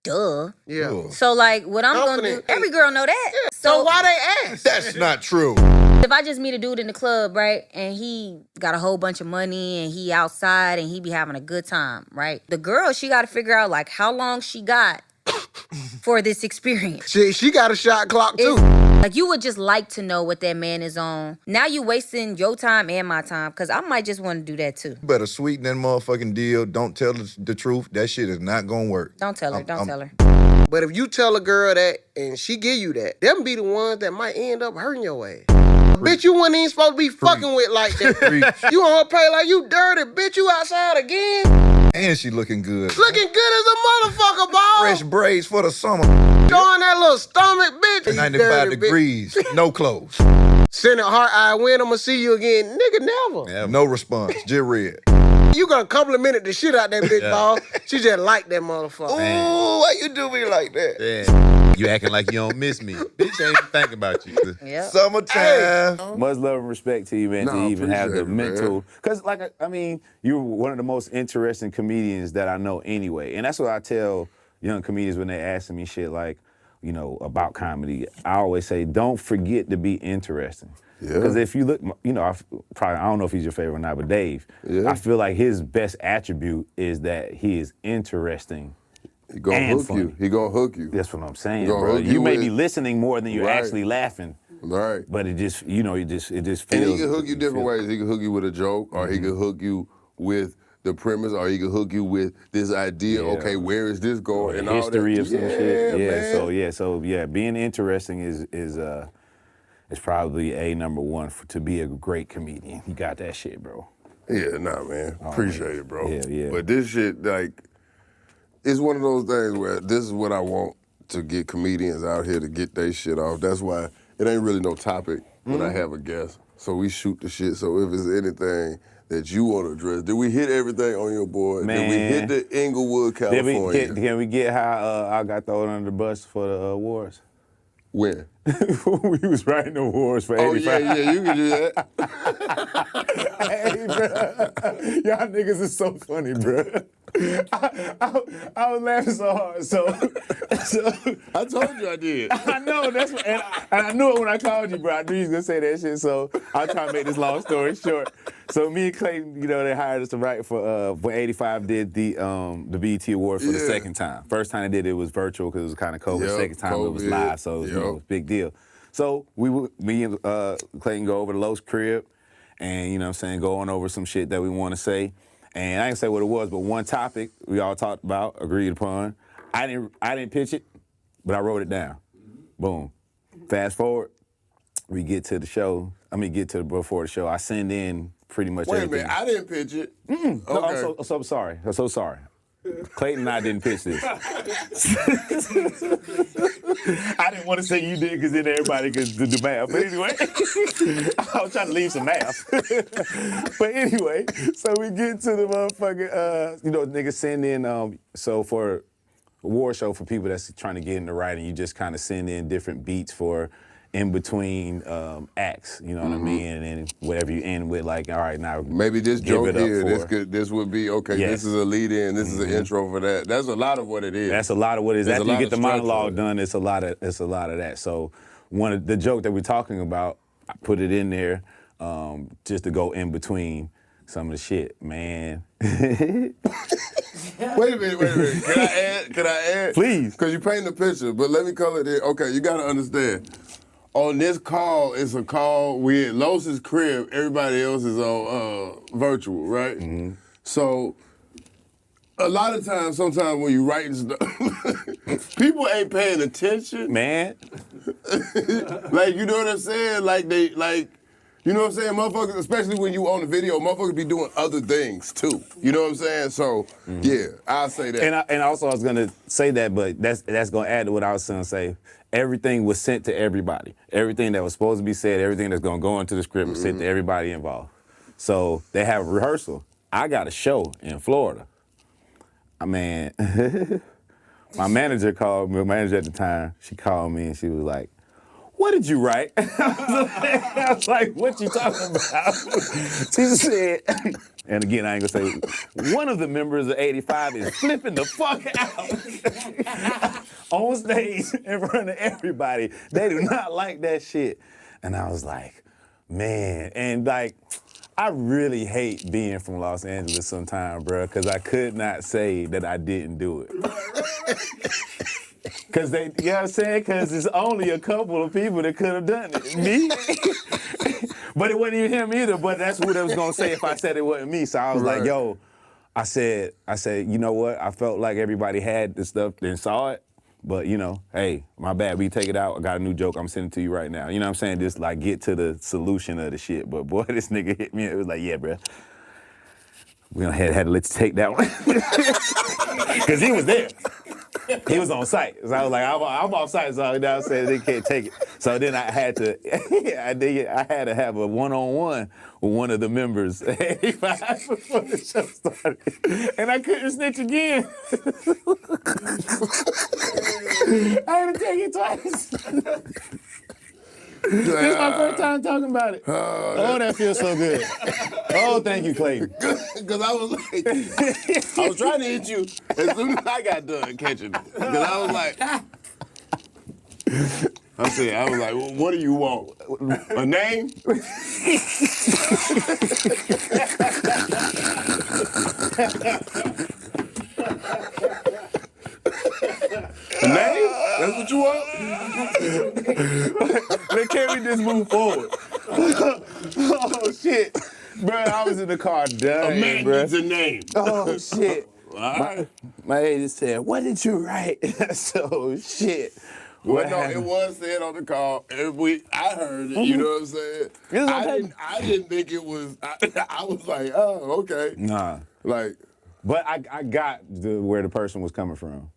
Duh. Yeah. So like, what I'm gonna Confident. do, every girl know that. Yeah. So why they ask? That's not true. If I just meet a dude in the club, right, and he got a whole bunch of money and he outside and he be having a good time, right? The girl, she got to figure out like how long she got for this experience. She got a shot clock too. Like you would just like to know what that man is on. Now you wasting your time and my time because I might just want to do that too. You better sweeten that motherfucking deal. Don't tell the truth. That shit is not gonna work. Don't tell her. Don't tell her. But if you tell a girl that and she give you that, them be the ones that might end up hurting your ass. Bitch, you wasn't even supposed to be fucking with like that. You on her pay like you dirty, bitch. You outside again. And she looking good. Looking good as a motherfucker, ball. Fresh braids for the summer. Showing that little stomach, bitch. You 95 dirty, degrees. No clothes. Send it heart eye when I'ma see you again. Nigga, never. No response. Just red. You gonna compliment the shit out that bitch, ball. She just like that motherfucker. Ooh, why you do me like that? Yeah. You acting like you don't miss me. Bitch ain't even thinking about you. Yep. Summertime. Much love and respect to you, man, to even have the mental. Because, like, I mean, you're one of the most interesting comedians that I know anyway. And that's what I tell young comedians when they asking me shit like, you know, about comedy, I always say, don't forget to be interesting. Yeah. Because if you look, you know, I don't know if he's your favorite or not, but Dave, I feel like his best attribute is that he is interesting. He gonna hook you. He gonna hook you. That's what I'm saying, bro. You may be listening more than you're Right. actually laughing. Right. But it just, you know, it just feels. And he can hook you different ways. He can hook you with a joke, or he can hook you with the premise, or he can hook you with this idea. Okay, where is this going? And history all that. of some shit. Man. So being interesting is probably number one to be a great comedian. You got that shit, bro. Yeah, nah, man. Appreciate it, bro. Yeah. But this shit, like, it's one of those things where this is what I want to get comedians out here to get their shit off. That's why it ain't really no topic when I have a guest. So we shoot the shit. So if it's anything that you want to address, did we hit everything on your board? Man. Did we hit the Inglewood, California? Can we get how I got thrown under the bus for the awards? When? We was writing awards for 85. Yeah, you can do that. Hey, bro. Y'all niggas is so funny, bro. I was laughing so hard. So I told you I did. I know, that's what, and I knew it when I called you, bro. I knew you was gonna say that shit. So I'll try to make this long story short. So me and Clayton, you know, they hired us to write for 85 did the BET Awards for the second time. First time they did it was virtual because it was kind of COVID. Second time it was live, so it was, you know, it was a big deal. So me and Clayton go over to Lowe's crib, and you know what I'm saying, go on over some shit that we want to say. And I didn't say what it was, but one topic we all talked about, agreed upon. I didn't pitch it, but I wrote it down. Boom. Fast forward, we get to the show. Get to before the show. I send in pretty much everything. Wait a minute, I didn't pitch it. No, Okay. I'm so sorry. I'm so sorry. Clayton and I didn't pitch this. I didn't want to say you did because then everybody could do the math. But anyway, I was trying to leave some math. But anyway, so we get to the motherfucking, you know, niggas send in, so for award show for people that's trying to get into writing, you just kind of send in different beats for in between acts, you know what I mean? And then whatever you end with, like, all right, now maybe this give joke it up here, this would be, okay, this is a lead in, this is an intro for that. That's a lot of what it is. That's a lot of what it is. There's After you get the structure. monologue done, it's a lot of that. So one of the joke that we're talking about, I put it in there just to go in between some of the shit, man. Wait a minute. Can I add? Please. Because you paint the picture, but let me color it in. Okay, you got to understand. On this call, it's a call. We at Los's crib. Everybody else is on virtual, right? Mm-hmm. So a lot of times, sometimes when you writing stuff, people ain't paying attention. Man. Like, you know what I'm saying? You know what I'm saying? Motherfuckers, especially when you on the video, motherfuckers be doing other things too. You know what I'm saying? So, yeah, I'll say that. And also I was gonna say that, but that's gonna add to what I was gonna say. Everything was sent to everybody. Everything that was supposed to be said, everything that's gonna go into the script was sent to everybody involved. So they have a rehearsal. I got a show in Florida. My manager called me, my manager at the time, she called me and she was like, "What did you write?" I was like, "What you talking about?" She said, and again, I ain't gonna say, one of the members of 85 is flipping the fuck out on stage in front of everybody. They do not like that shit. And I was like, man, and like, I really hate being from Los Angeles sometimes, bro, because I could not say that I didn't do it. Cause you know what I'm saying? Cause there's only a couple of people that could have done it. Me? But it wasn't even him either, but that's who they was gonna say if I said it wasn't me. So I was like, yo, I said, you know what? I felt like everybody had this stuff and saw it, but you know, hey, my bad, we take it out. I got a new joke, I'm sending it to you right now. You know what I'm saying? Just like get to the solution of the shit. But boy, this nigga hit me, it was like, yeah, bro. We gonna had to let you take that one. Cause he was there. He was on site. So I was like, I'm off site, so now I said they can't take it. So then I had to, I had to have a one-on-one with one of the members before the show started. And I couldn't snitch again. I had to take it twice. This is my first time talking about it. Oh, that feels so good. Oh, thank you, Clayton. Because I was like, I was trying to hit you as soon as I got done catching it. Because I was like, I said, I was like, well, what do you want? A name? A name? That's what you want? Can we just move forward? Oh, shit. Bro, I was in the car dying, A man bro. needs a name. Oh, shit. All right. My agent said, what did you write? So, shit. Well, no, it was said on the call. I heard it, you know what I'm saying? I didn't think it was, I was like, oh, okay. Nah. Like. But I got where the person was coming from.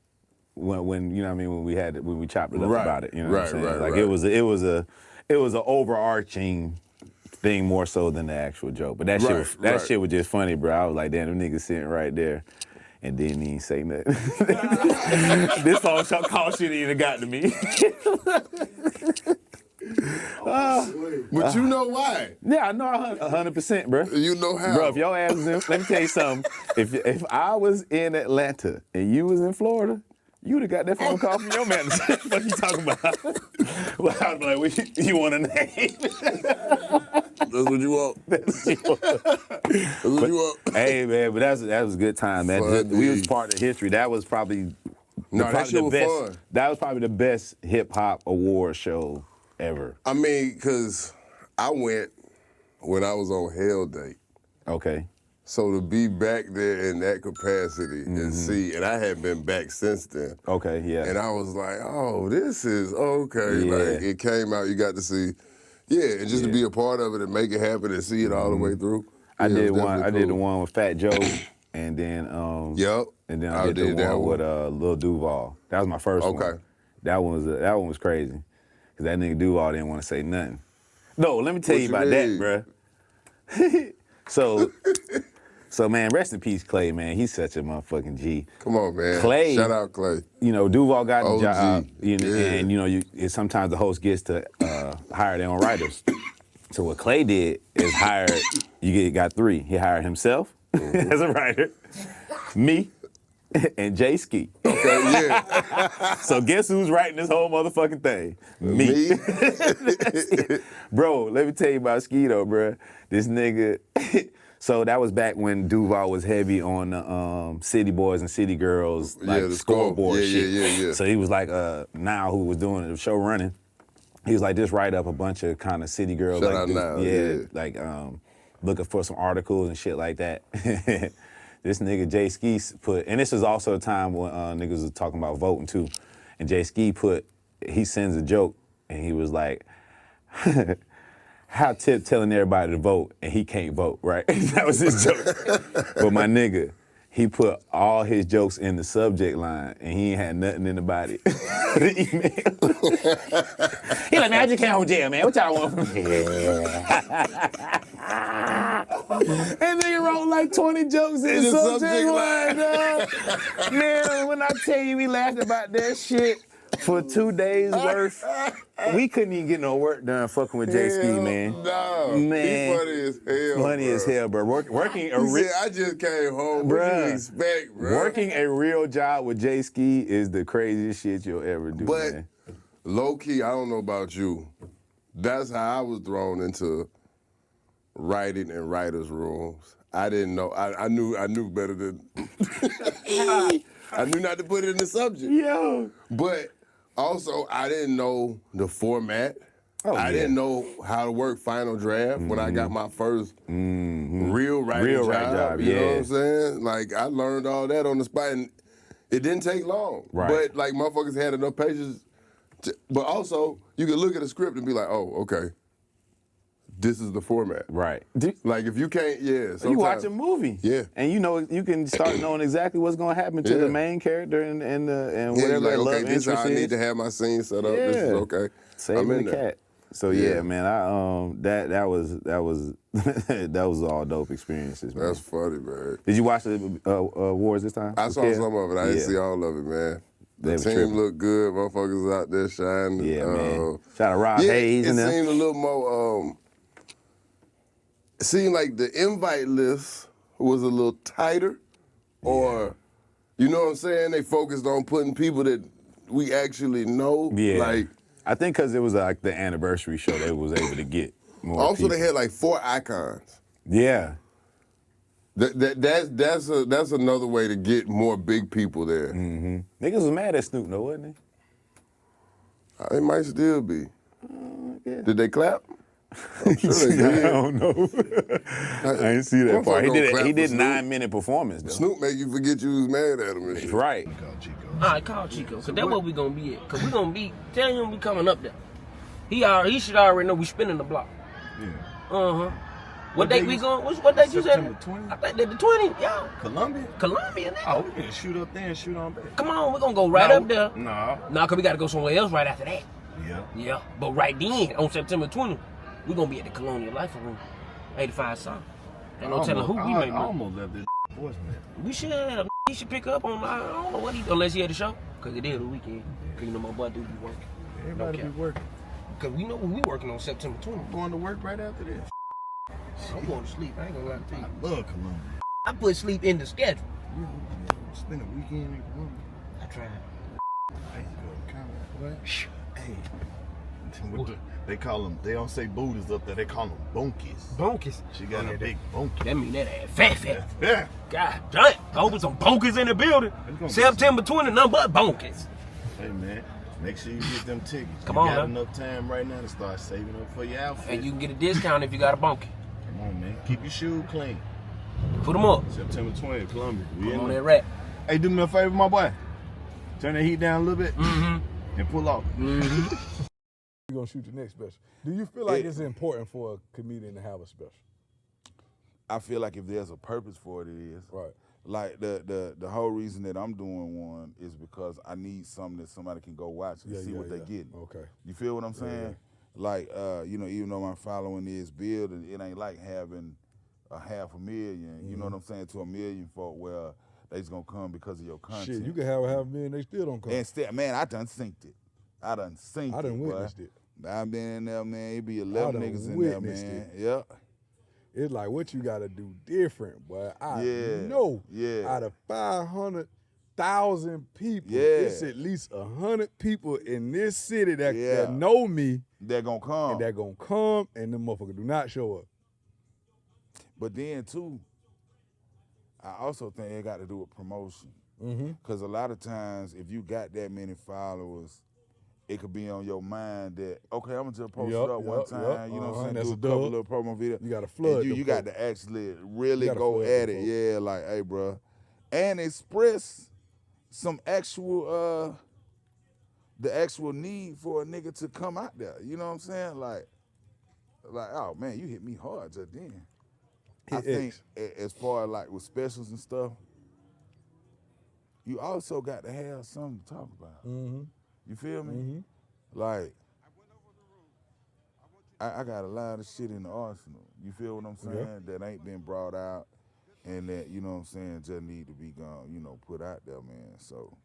When you know what I mean, when we chopped it up about it, you know what I'm saying? Like it was an overarching thing more so than the actual joke. But that shit was just funny, bro. I was like, damn, them niggas sitting right there and didn't even say nothing. This whole call shit even got to me. But you know why? Yeah, I know 100%, bro. You know how? Bro, if your ass was in, let me tell you something. If I was in Atlanta and you was in Florida, you would have got that phone call from your manager. What you talking about? Well, I'd be like, you want a name? That's what you want. That's what you want. Hey, man, but that was a good time, man. We was part of history. That was probably that shit was fun. That was probably the best hip-hop award show ever. I mean, because I went when I was on Hell Date. Okay. So to be back there in that capacity and see, and I hadn't been back since then. Okay, yeah. And I was like, oh, this is okay. Yeah. Like, it came out, you got to see, and just to be a part of it and make it happen and see it all the way through. I did the one with Fat Joe, and then and then I did the one with Lil Duval. That was my first one. Okay. That one was crazy, cause that nigga Duval didn't want to say nothing. No, let me tell you about that, bruh. So man, rest in peace, Clay, man. He's such a motherfucking G. Come on, man. Clay. Shout out Clay. You know, Duval got the OG. job, and you know, sometimes the host gets to hire their own writers. So what Clay did is got 3. He hired himself as a writer, me, and Jay Ski. Okay, yeah. So guess who's writing this whole motherfucking thing? Me. Bro, let me tell you about Ski though, bro. This nigga. So that was back when Duval was heavy on the City Boys and City Girls, like the scoreboard shit. Yeah. So he was like, Now who was doing the show running, he was like, just write up a bunch of kind of City Girls. Shout like out this, Now, like looking for some articles and shit like that. This nigga Jay Ski put, and this is also a time when niggas was talking about voting too, and Jay Ski he sends a joke, and he was like, how Tip telling everybody to vote and he can't vote, right? That was his joke. But my nigga, he put all his jokes in the subject line and he ain't had nothing in the body. The email. He like, man, I just came home jail, man. What y'all want from me? And nigga wrote like 20 jokes in the subject line, dog. Man, when I tell you we laughed about that shit for 2 days worth, we couldn't even get no work done fucking with Jay Ski, man. No, man, he funny as hell. Funny as hell, bro. Working a he said, I just came home. What do you expect, bro? Working a real job with Jay Ski is the craziest shit you'll ever do, man. Low key, I don't know about you. That's how I was thrown into writing in writers' rooms. I didn't know. I knew better than. I knew not to put it in the subject. Yo. But also, I didn't know the format. I didn't know how to work Final Draft when I got my first real writing job. You know what I'm saying? Like, I learned all that on the spot, and it didn't take long. Right. But, like, motherfuckers had enough patience. But also, you can look at a script and be like, oh, okay. This is the format. Right. Like, if you can't, you watch a movie. Yeah. And you know, you can start knowing exactly what's going to happen to the main character and whatever like, their love okay, this is interest how I is. need to have my scene set up. This is okay. Saving the cat. So yeah, man, that was all dope experiences, man. That's funny, man. Did you watch the awards this time? I saw some of it. I didn't see all of it, man. The team looked good. Motherfuckers out there shining. Yeah, man. Shout out Rob Hayes and them. It seemed a little more. It seemed like the invite list was a little tighter, or you know what I'm saying? They focused on putting people that we actually know. Yeah. Like I think because it was like the anniversary show, they was able to get more Also, people. they had like 4 icons. Yeah. That's another way to get more big people there. Mm-hmm. Niggas was mad at Snoop, though, wasn't They might still be. Yeah. Did they clap? I'm sure they did. I don't know. I didn't see that part. He did 9-minute performance, though. Snoop make you forget you was mad at him and shit. Right. All right, call Chico, because that's where we going to be at. Because we going to be, tell him we coming up there. He should already know we spinning the block. Yeah. Uh-huh. What date we going? What date you said? September 20th. I think that the 20th, yeah. Columbia? Columbia, nigga. Oh, we can shoot up there and shoot on back. Come on, we're going to go right up there. No. Nah, because we got to go somewhere else right after that. Yeah. Yeah. But right then, on September 20th, we're going to be at the Colonial Life Room, 85 South. Ain't no telling who we may I be. almost left this voicemail. We should have. He should pick up on, I don't know what unless he had a show. Because it is the weekend. Because you know my boy do be working. Everybody be working. Because we know when we working on September 20th. Going to work right after this. I'm going to sleep. I ain't gonna lie to you. I love Columbia. I put sleep in the schedule. Spend a weekend in Columbia. I tried. I used to go to Conway. Hey. They call them, they don't say booties up there, they call them bonkies. Bonkies? She got a big bonky. That mean that ass fat. Yeah. God damn. I hope it's some bonkies in the building. September 20th, nothing but bonkies. Hey man, make sure you get them tickets. Come you on, got man. enough time right now to start saving up for your outfit. And you can get a discount if you got a bonky. Come on, man. Keep your shoes clean. Put them up. September 20th, Columbia. Put them on that rack. Hey, do me a favor, my boy. Turn the heat down a little bit and pull off. We're going to shoot the next special. Do you feel like it's important for a comedian to have a special? I feel like if there's a purpose for it, it is. Right. Like the whole reason that I'm doing one is because I need something that somebody can go watch and see what they're getting. Okay. You feel what I'm saying? Like, even though my following is building, it ain't like having a 500,000, you know what I'm saying, to 1 million folk where they just gonna come because of your content. Shit, you can have a 500,000, they still don't come. And still, man, I done synced it. I done witnessed it. I've been in there, man. It be 11 niggas in there, man. Yep. It's like what you gotta do different, boy. I know out of 500,000 people, it's at least 100 people in this city that know me. They're gonna come. And they're gonna come, and them motherfuckers do not show up. But then, too, I also think it got to do with promotion. Because a lot of times, if you got that many followers, it could be on your mind that, okay, I'm going to just post it up one time, you know what I'm saying, do a couple little promo videos. You got to flood You got to actually really go at it. Yeah, like, hey, bro. And express some actual, the actual need for a nigga to come out there. You know what I'm saying? Like, oh, man, you hit me hard just then. I think as far as like with specials and stuff, you also got to have something to talk about. You feel me? Like, I got a lot of shit in the arsenal. You feel what I'm saying? That ain't been brought out and that, you know what I'm saying, just need to be gone, put out there, man. So,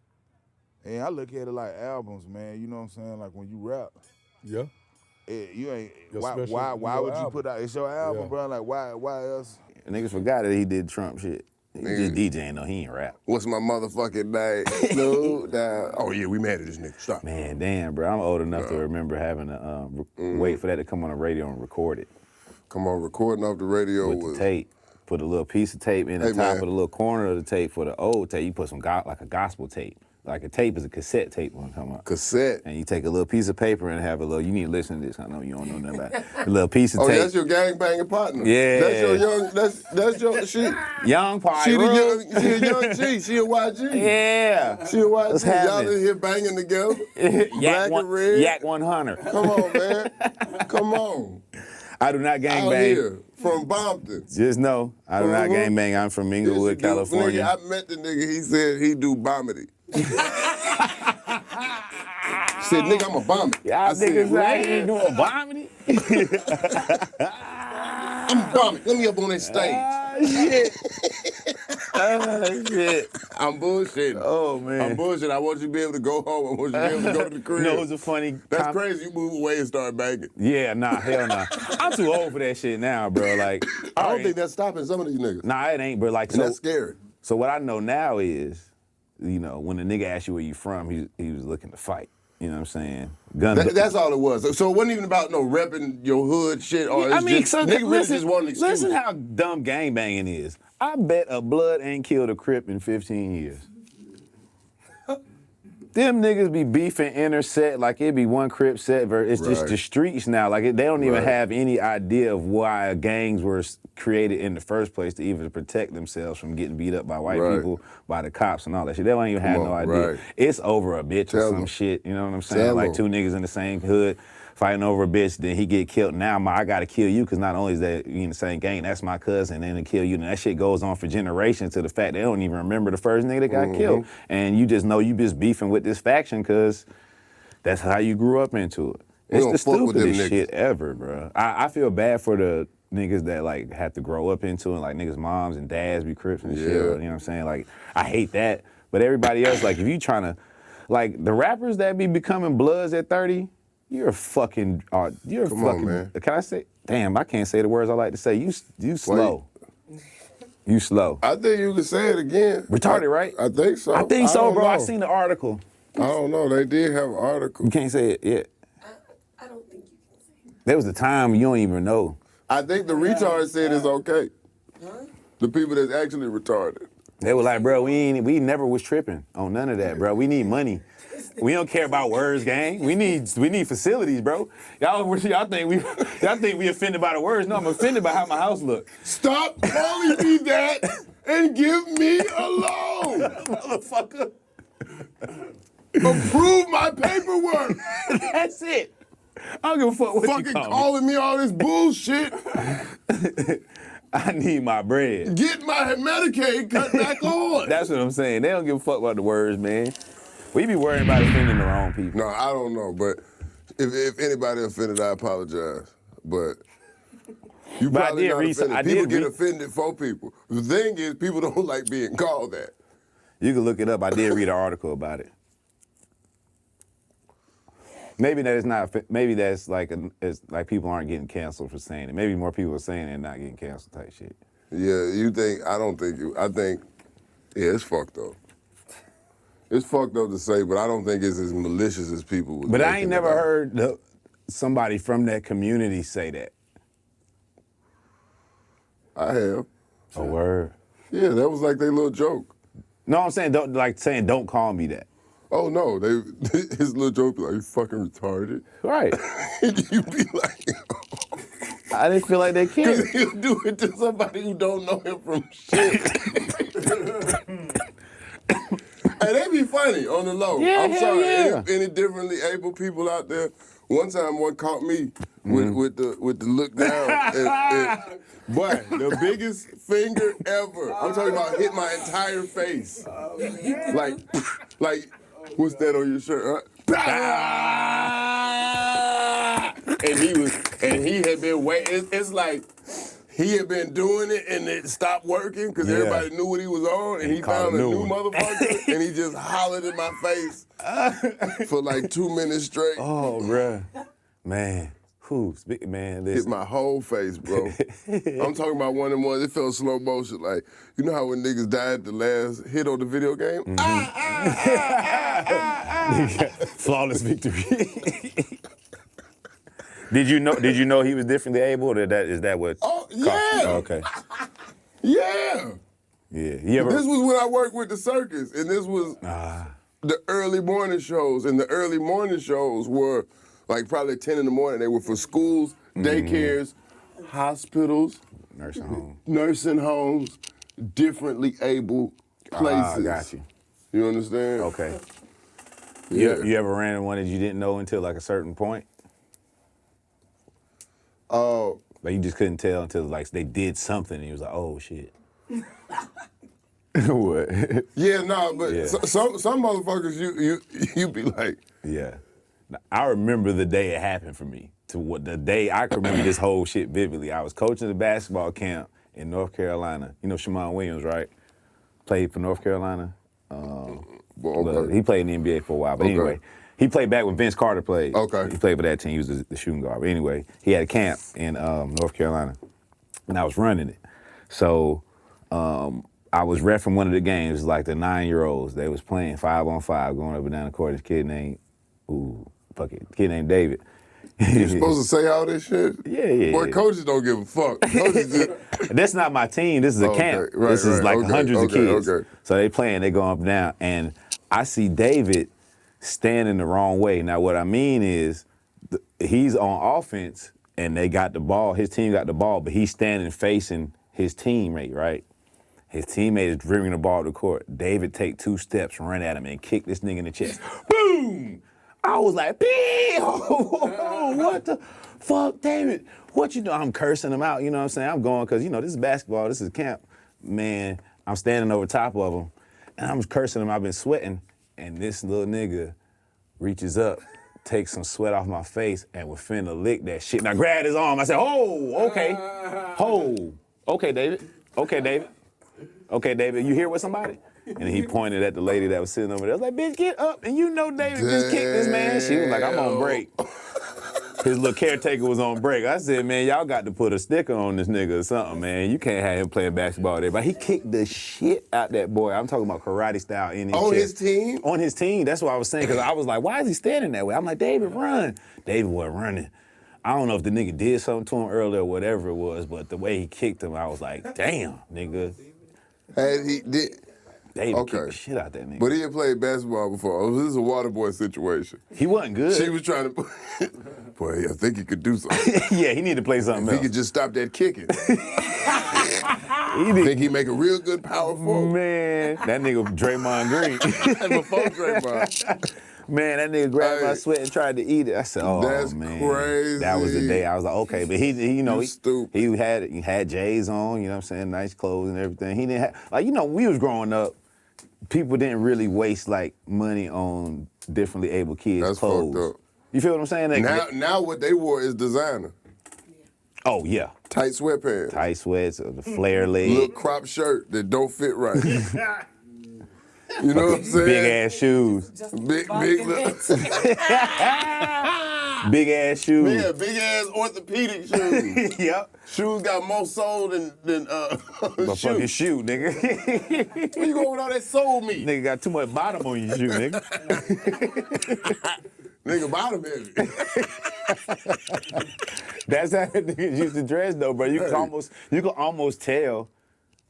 and I look at it like albums, man. You know what I'm saying? Like when you rap. Yeah. You ain't, Your why special, would your you album. put out, it's your album, bro. Like why else? Niggas forgot that he did Trump shit. He just DJing though, he ain't rap. What's my motherfucking name? No, nah. Oh yeah, we mad at this nigga. Stop. Man, damn, bro. I'm old enough to remember having to wait for that to come on the radio and record it. Come on, recording off the radio with the tape. Put a little piece of tape in the top of the little corner of the tape for the old tape. You put some like a gospel tape. Like a tape is a cassette tape when it come out. Cassette. And you take a little piece of paper and have a little, you need to listen to this. I know you don't know nothing about it. A little piece of tape. Oh, that's your gangbanging partner. Yeah. That's your young, that's your, she. Young partner. She a young G. She a YG. Yeah. She a YG. What's Y'all happening? in here banging together. Yak Black and red. Yak 100. Come on, man. Come on. I do not gangbang. Out here, from Bompton. Just know, I do not gangbang. I'm from Inglewood, California. Nigga, I met the nigga, he said he do bomity. Said, nigga, I'm a bomber. Y'all niggas like you doing bomity? I'm a bomber. Let me up on that stage. Shit. Shit. I'm bullshitting. Oh, man. I'm bullshitting. I want you to be able to go home. I want you to be able to go to the crib. You know, it was a funny... That's crazy. You move away and start banging. Yeah, nah, hell nah. I'm too old for that shit now, bro. Like, I don't think that's stopping some of these niggas. Nah, it ain't, but like... And that's scary. So what I know now is, when the nigga asks you where you from, he was looking to fight. You know what I'm saying? That's all it was. So it wasn't even about no repping your hood shit, or it's just nigga really just wanted an excuse. Listen how dumb gangbanging is. I bet a blood ain't killed a Crip in 15 years. Them niggas be beefing interset like it be one Crip set. It's just the streets now. Like they don't even have any idea of why gangs were created in the first place to even protect themselves from getting beat up by white people, by the cops and all that shit. They don't even have no idea. It's over a bitch or some shit. You know what I'm saying? Like two niggas in the same hood fighting over a bitch, then he get killed. Now I gotta kill you because not only is that you in the same gang, that's my cousin, and then kill you. And that shit goes on for generations to the fact they don't even remember the first nigga that got killed. And you just know you just beefing with this faction because that's how you grew up into it. It's the stupidest shit ever, bro. I feel bad for the niggas that like have to grow up into it, like niggas' moms and dads be Crips and shit. You know what I'm saying? Like I hate that. But everybody else, like if you trying to, like the rappers that be becoming Bloods at 30, you're a fucking, Come on, man. Can I say, damn, I can't say the words I like to say. You slow. You slow. I think you can say it again. Retarded, right? I think so. I think so, bro. Know. I seen the article. I don't know. They did have an article. You can't say it yet. I don't think you can say it. There was a time you don't even know. I think the retards said it's okay. Huh? The people that's actually retarded. They were like, bro, we never was tripping on none of that, bro. We need money. We don't care about words, gang. We need facilities, bro. Y'all think we offended by the words? No, I'm offended by how my house look. Stop calling me that and give me alone, motherfucker. Approve my paperwork. That's it. I don't give a fuck what fucking you call calling me all this bullshit. I need my bread. Get my Medicaid cut back on. That's what I'm saying. They don't give a fuck about the words, man. We be worrying about offending the wrong people. No, I don't know, but if anybody offended, I apologize. But you probably not offended. People get offended for people. The thing is, people don't like being called that. You can look it up. I did read an article about it. Maybe that is not. Maybe that's like it's like people aren't getting canceled for saying it. Maybe more people are saying it and not getting canceled type shit. Yeah, you think? I don't think you. I think, yeah, it's fucked up. It's fucked up to say, but I don't think it's as malicious as people would. But I ain't never heard somebody from that community say that. I have. A word. Yeah, that was like their little joke. No, I'm saying don't call me that. Oh no, his little joke be like, you fucking retarded. Right. You be like, I didn't feel like they cared. Because he'll do it to somebody who don't know him from shit. Hey, they be funny on the low. Yeah, I'm sorry. Yeah. Any differently able people out there? One time, one caught me with the look down. But the biggest finger ever. I'm talking about hit my entire face. Like, what's that on your shirt? And he had been waiting. It's like he had been doing it and it stopped working because everybody knew what he was on, and he found a new motherfucker and he just hollered in my face for like 2 minutes straight. Oh, bruh. Man. Man, hit my whole face, bro. I'm talking about one of them ones, it felt slow motion. Like, you know how when niggas died the last hit on the video game? Flawless victory. Did you know he was differently able, or is that what? Oh, yeah. Okay. Yeah. Yeah. This was when I worked with the circus, and this was the early morning shows, and the early morning shows were like probably 10 in the morning. They were for schools, daycares, hospitals, nursing homes, differently able places. Got you. You understand? Okay. Yeah. You ever ran in one that you didn't know until like a certain point? Like you just couldn't tell until like they did something and you was like, oh shit. What? Yeah, no, but some motherfuckers you be like. Yeah. I remember the day it happened for me. The day I can remember this whole shit vividly. I was coaching the basketball camp in North Carolina. You know Shamon Williams, right? Played for North Carolina. He played in the NBA for a while. But anyway, he played back when Vince Carter played. Okay. He played for that team. He was the shooting guard. But anyway, he had a camp in North Carolina, and I was running it. So I was reffing one of the games, like the 9-year-olds. They was playing 5-on-5, going up and down the court. This kid named who fucking kid named David. You supposed to say all this shit? Yeah. Boy, coaches don't give a fuck. Coaches just... That's not my team. This is a camp. Right, this is like okay, hundreds of kids. Okay. So they playing, they go up and down, and I see David standing the wrong way. Now what I mean is, he's on offense and they got the ball. His team got the ball, but he's standing facing his teammate, right? His teammate is dribbling the ball to the court. David take 2 steps, run at him, and kick this nigga in the chest. Boom! I was like, what the fuck, David? What you doing? I'm cursing him out, you know what I'm saying? I'm going, because, you know, this is basketball, this is camp. Man, I'm standing over top of him, and I'm cursing him. I've been sweating, and this little nigga reaches up, takes some sweat off my face, and was finna lick that shit. And I grabbed his arm. I said, oh, okay. Oh, okay, David. Okay, David. Okay, David, you here with somebody? And he pointed at the lady that was sitting over there. I was like, bitch, get up. And you know David just kicked this man. She was like, I'm on break. His little caretaker was on break. I said, man, y'all got to put a sticker on this nigga or something, man. You can't have him playing basketball there. But he kicked the shit out that boy. I'm talking about karate style in his chest. On his team? On his team. That's what I was saying, because I was like, why is he standing that way? I'm like, David, run. David wasn't running. I don't know if the nigga did something to him earlier or whatever it was, but the way he kicked him, I was like, damn, nigga. And he did. David kicked the shit out that nigga. But he had played basketball before. Oh, this is a water boy situation. He wasn't good. She was trying to... Boy, I think he could do something. Yeah, he need to play something else. He could just stop that kicking. Think he make a real good power forward. Man, that nigga Draymond Green. Before Draymond. Man, that nigga grabbed my sweat and tried to eat it. I said, oh, That's man. crazy. That was the day I was like, okay. But he you know, stupid. he had J's on, you know what I'm saying, nice clothes and everything. He didn't have, like, you know, when we was growing up, people didn't really waste, like, money on differently able kids' That's clothes. fucked up. You feel what I'm saying? Now what they wore is designer. Oh, yeah. Tight sweatpants. Tight sweats, the flare leg. Little crop shirt that don't fit right. You know what I'm saying? Big ass shoes. Big Big ass shoes. Yeah, big ass orthopedic shoes. Yep. Shoes got more soul than But fucking shoe, nigga. Where you going with all that soul meat? Nigga got too much bottom on your shoe, nigga. Nigga bottom heavy. That's how niggas used to dress though, bro. You can almost tell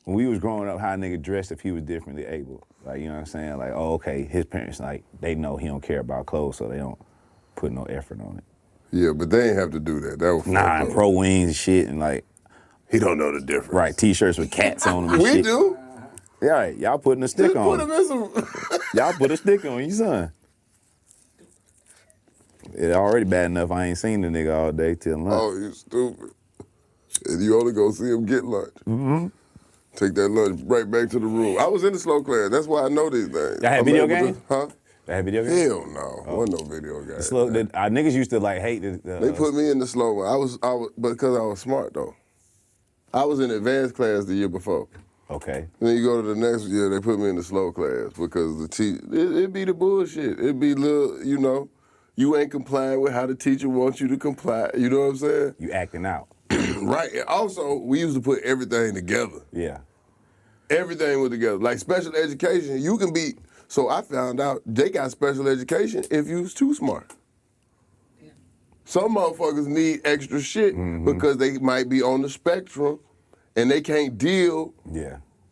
when we was growing up how a nigga dressed if he was differently able. Like, you know what I'm saying? Like, oh, okay, his parents, like, they know he don't care about clothes, so they don't put no effort on it. Yeah, but they ain't have to do that. That was Nah, pro wings and shit, and like, he don't know the difference. Right, t-shirts with cats on them and We shit. do. Yeah, right, y'all putting a stick on Put him. him in some... Y'all put a stick on your son. It already bad enough I ain't seen the nigga all day till lunch. Oh, you stupid. And you only go see him get lunch. Mm-hmm. Take that lunch right back to the room. I was in the slow class. That's why I know these things. Y'all had video games? Huh? Y'all had video games? Hell no. Wasn't no video games. Our niggas used to like hate the... They put me in the slow one. I was because I was smart though. I was in advanced class the year before. Okay. And then you go to the next year, they put me in the slow class because it'd be the bullshit. It'd be little, you know, you ain't complying with how the teacher wants you to comply. You know what I'm saying? You acting out. Right. And also, we used to put everything together. Yeah. Everything was together. Like special education, you can be, so I found out they got special education if you was too smart. Yeah. Some motherfuckers need extra shit because they might be on the spectrum and they can't deal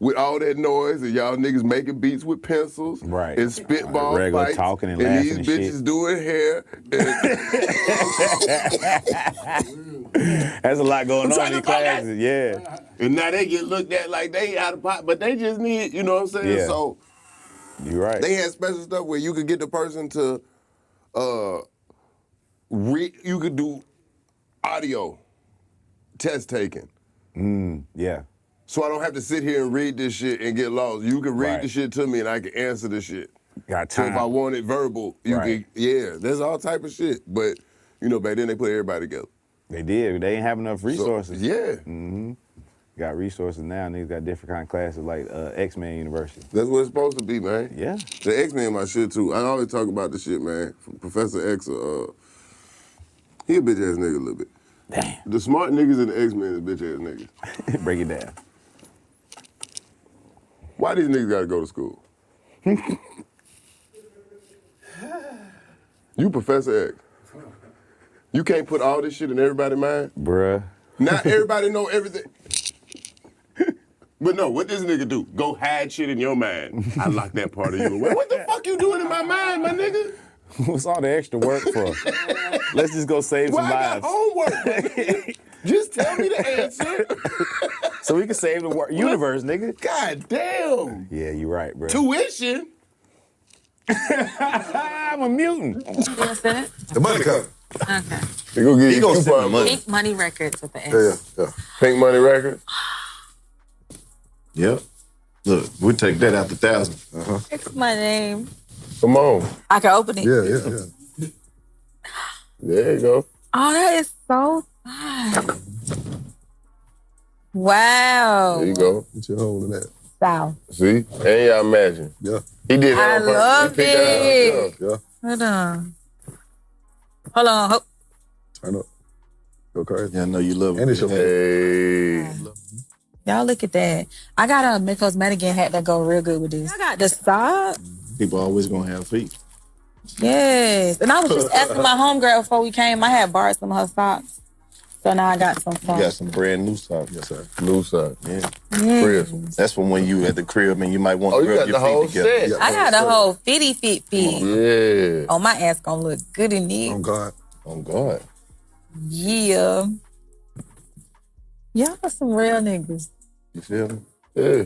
with all that noise and y'all niggas making beats with pencils and spitball regular fights talking and and laughing these and bitches shit. doing hair. There's a lot going on in these classes, yeah. And now they get looked at like they out of pot, but they just need, you know what I'm saying? Yeah. So you're right. They had special stuff where you could get the person to you could do audio test taking. Yeah. So I don't have to sit here and read this shit and get lost. You can read the shit to me and I can answer the shit. Got So time. if I want it verbal, you can, there's all type of shit. But, you know, back then they put everybody together. They did. They ain't have enough resources. So, Got resources now. Niggas got different kind of classes like X-Men University. That's what it's supposed to be, man. Yeah. The X-Men my shit too. I always talk about the shit, man. Professor X, he a bitch ass nigga a little bit. Damn. The smart niggas in the X-Men is bitch ass niggas. Break it down. Why these niggas gotta go to school? You Professor X. You can't put all this shit in everybody's mind? Bruh. Not everybody know everything. But no, what this nigga do? Go hide shit in your mind. I lock that part of you away. What the fuck you doing in my mind, my nigga? What's all the extra work for? Let's just go save some I lives. got homework, nigga. Just tell me the answer. So we can save the universe, nigga. God damn. Yeah, you're right, bro. Tuition? I'm a mutant. The money cup. Okay. He gonna give He you gonna two send the part money. Pink Money Records with the S. Yeah. Pink Money Record? Yep. Look, we'll take that out the 1,000. It's my name. Come on. I can open it. Yeah. There you go. Oh, that is so nice. Wow. There you go. What you holding that? Wow. See? And y'all imagine. Yeah. He did that I on purpose. love He picked that out it. himself. Yeah. Hold on. Hold on. Turn up. Go crazy. Yeah, I know you love it. And it's your hey. Y'all look at that. I got a Mythos Madigan hat that go real good with this. I got the sock. People always gonna have feet. Yes. And I was just asking my homegirl before we came. I had borrowed some of her socks. So now I got some You socks. got some brand new socks. Yes, sir. New socks. Yeah. Yes. That's from when you at the crib and you might want to you rub got your the whole feet together. set. Yeah. I got a whole fitty fit. Yeah. Oh, my ass gonna look good in it. On God. On God. Yeah. Y'all are some real niggas. You feel me? Yeah.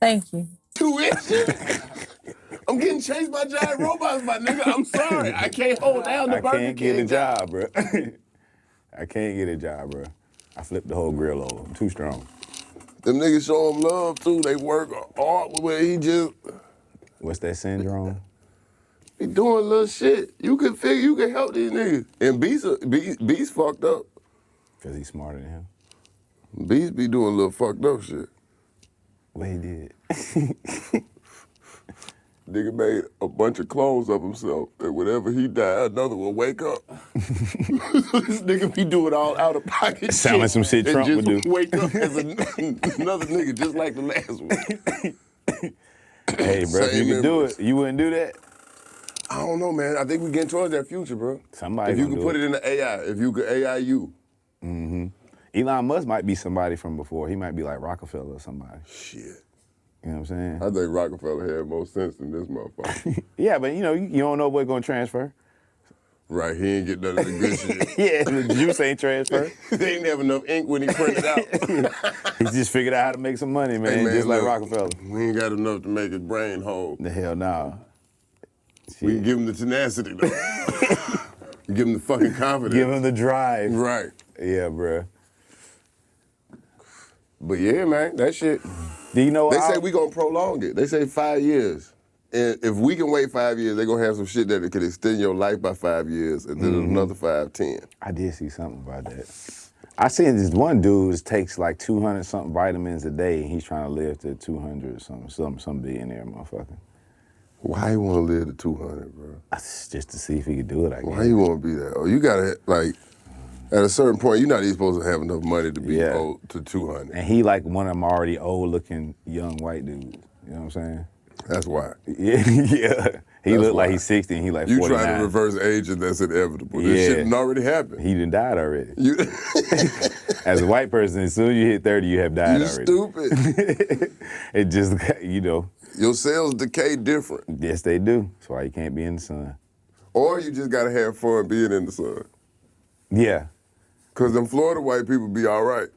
Thank you. Tuition? I'm getting chased by giant robots, my nigga. I'm sorry. I can't hold down the I Burger can't King get a job, bro. I can't get a job, bro. I flipped the whole grill over. I'm too strong. Them niggas show him love, too. They work hard where he just... What's that syndrome? He doing little shit. You can figure, you can help these niggas. And Beast fucked up. Because he's smarter than him. Beast be doing little fucked up shit. What he did? Nigga made a bunch of clones of himself, and whenever he died, another one wake up. This nigga be doing all out of pocket Sound like some shit and Trump just would do. wake up as another nigga, just like the last one. Hey, bro, if you could do it, you wouldn't do that? I don't know, man. I think we're getting towards that future, bro. Somebody if you gonna could do put it in the AI, if you could AI you. Mm-hmm. Elon Musk might be somebody from before. He might be like Rockefeller or somebody. Shit. You know what I'm saying? I think Rockefeller had more sense than this motherfucker. Yeah, but you know, you don't know what's gonna transfer. Right, he ain't get none of the good shit. Yeah, the juice ain't transfer. They ain't have enough ink when he printed out. He just figured out how to make some money, man, Hey, man, just like look, Rockefeller. We ain't got enough to make his brain whole. The hell no. We can give him the tenacity, though. Give him the fucking confidence. Give him the drive. Right. Yeah, bruh. But yeah, man, that shit. Do you know They say we gonna prolong it. They say 5 years. And if we can wait 5 years, they're gonna have some shit that could extend your life by 5 years, and then another 5, 10. I did see something about that. I seen this one dude takes like 200 something vitamins a day, and he's trying to live to 200 or something, some billionaire motherfucker. Why you wanna live to 200, bro? Just to see if he could do it, I guess. Why you wanna be that? Oh, you gotta, like, at a certain point, you're not even supposed to have enough money to be old to 200. And he like one of them already old looking young white dudes. You know what I'm saying? That's why. Yeah, yeah. He looked like he's 60 and he like 49. You trying to reverse aging, that's inevitable. Yeah. This shit done already happened. He done died already. As a white person, as soon as you hit 30, you have died You already. stupid. It just, you know. Your cells decay different. Yes, they do. That's why you can't be in the sun. Or you just gotta have fun being in the sun. Yeah. Cause them Florida white people be all right.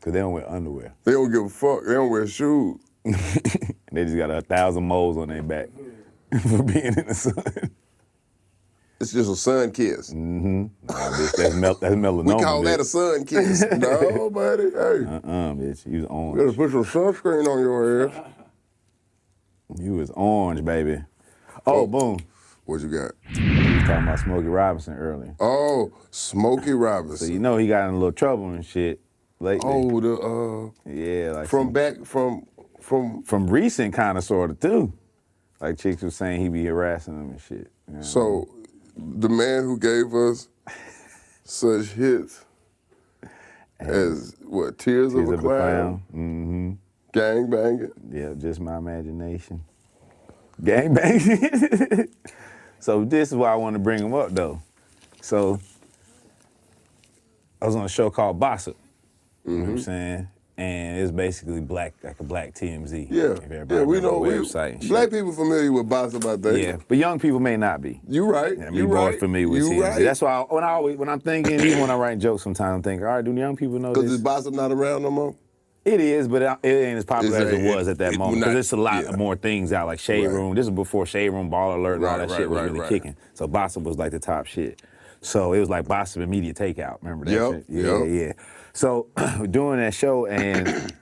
Cause they don't wear underwear. They don't give a fuck. They don't wear shoes. They just got 1,000 moles on their back for being in the sun. It's just a sun kiss. Mm-hmm. Nah, bitch, that's melanoma. We call bitch. that a sun kiss. No, buddy. Hey. Bitch. You was orange. You gotta put some sunscreen on your ass. You was orange, baby. Oh, boom. What you got? We was talking about Smokey Robinson earlier. Oh, Smokey Robinson. So you know he got in a little trouble and shit lately. Oh, yeah, like from recent kind of sort of too. Like chicks was saying he be harassing them and shit. You know? So the man who gave us such hits as what, Tears of a Clown? Mm-hmm. Gang Banging? Yeah, just my imagination. Gang banging. So this is why I want to bring him up though. So I was on a show called Bossip. You know what I'm saying? And it's basically like a black TMZ. Yeah, we know. Website and Black shit. people familiar with Bossip, I think. Yeah, but young people may not be. You right. I mean, more familiar with TMZ. That's why when I'm thinking, even when I write jokes, sometimes I'm thinking, all right, do young people know this? Because is Bossip not around no more? It is, but it ain't as popular as it was at that moment. Because there's a lot more things out, like Shade Room. This is before Shade Room, Baller Alert, and all that shit was really kicking. So Bossip was like the top shit. So it was like Bossip Immediate Takeout. Remember that shit? Yeah. So doing that show, and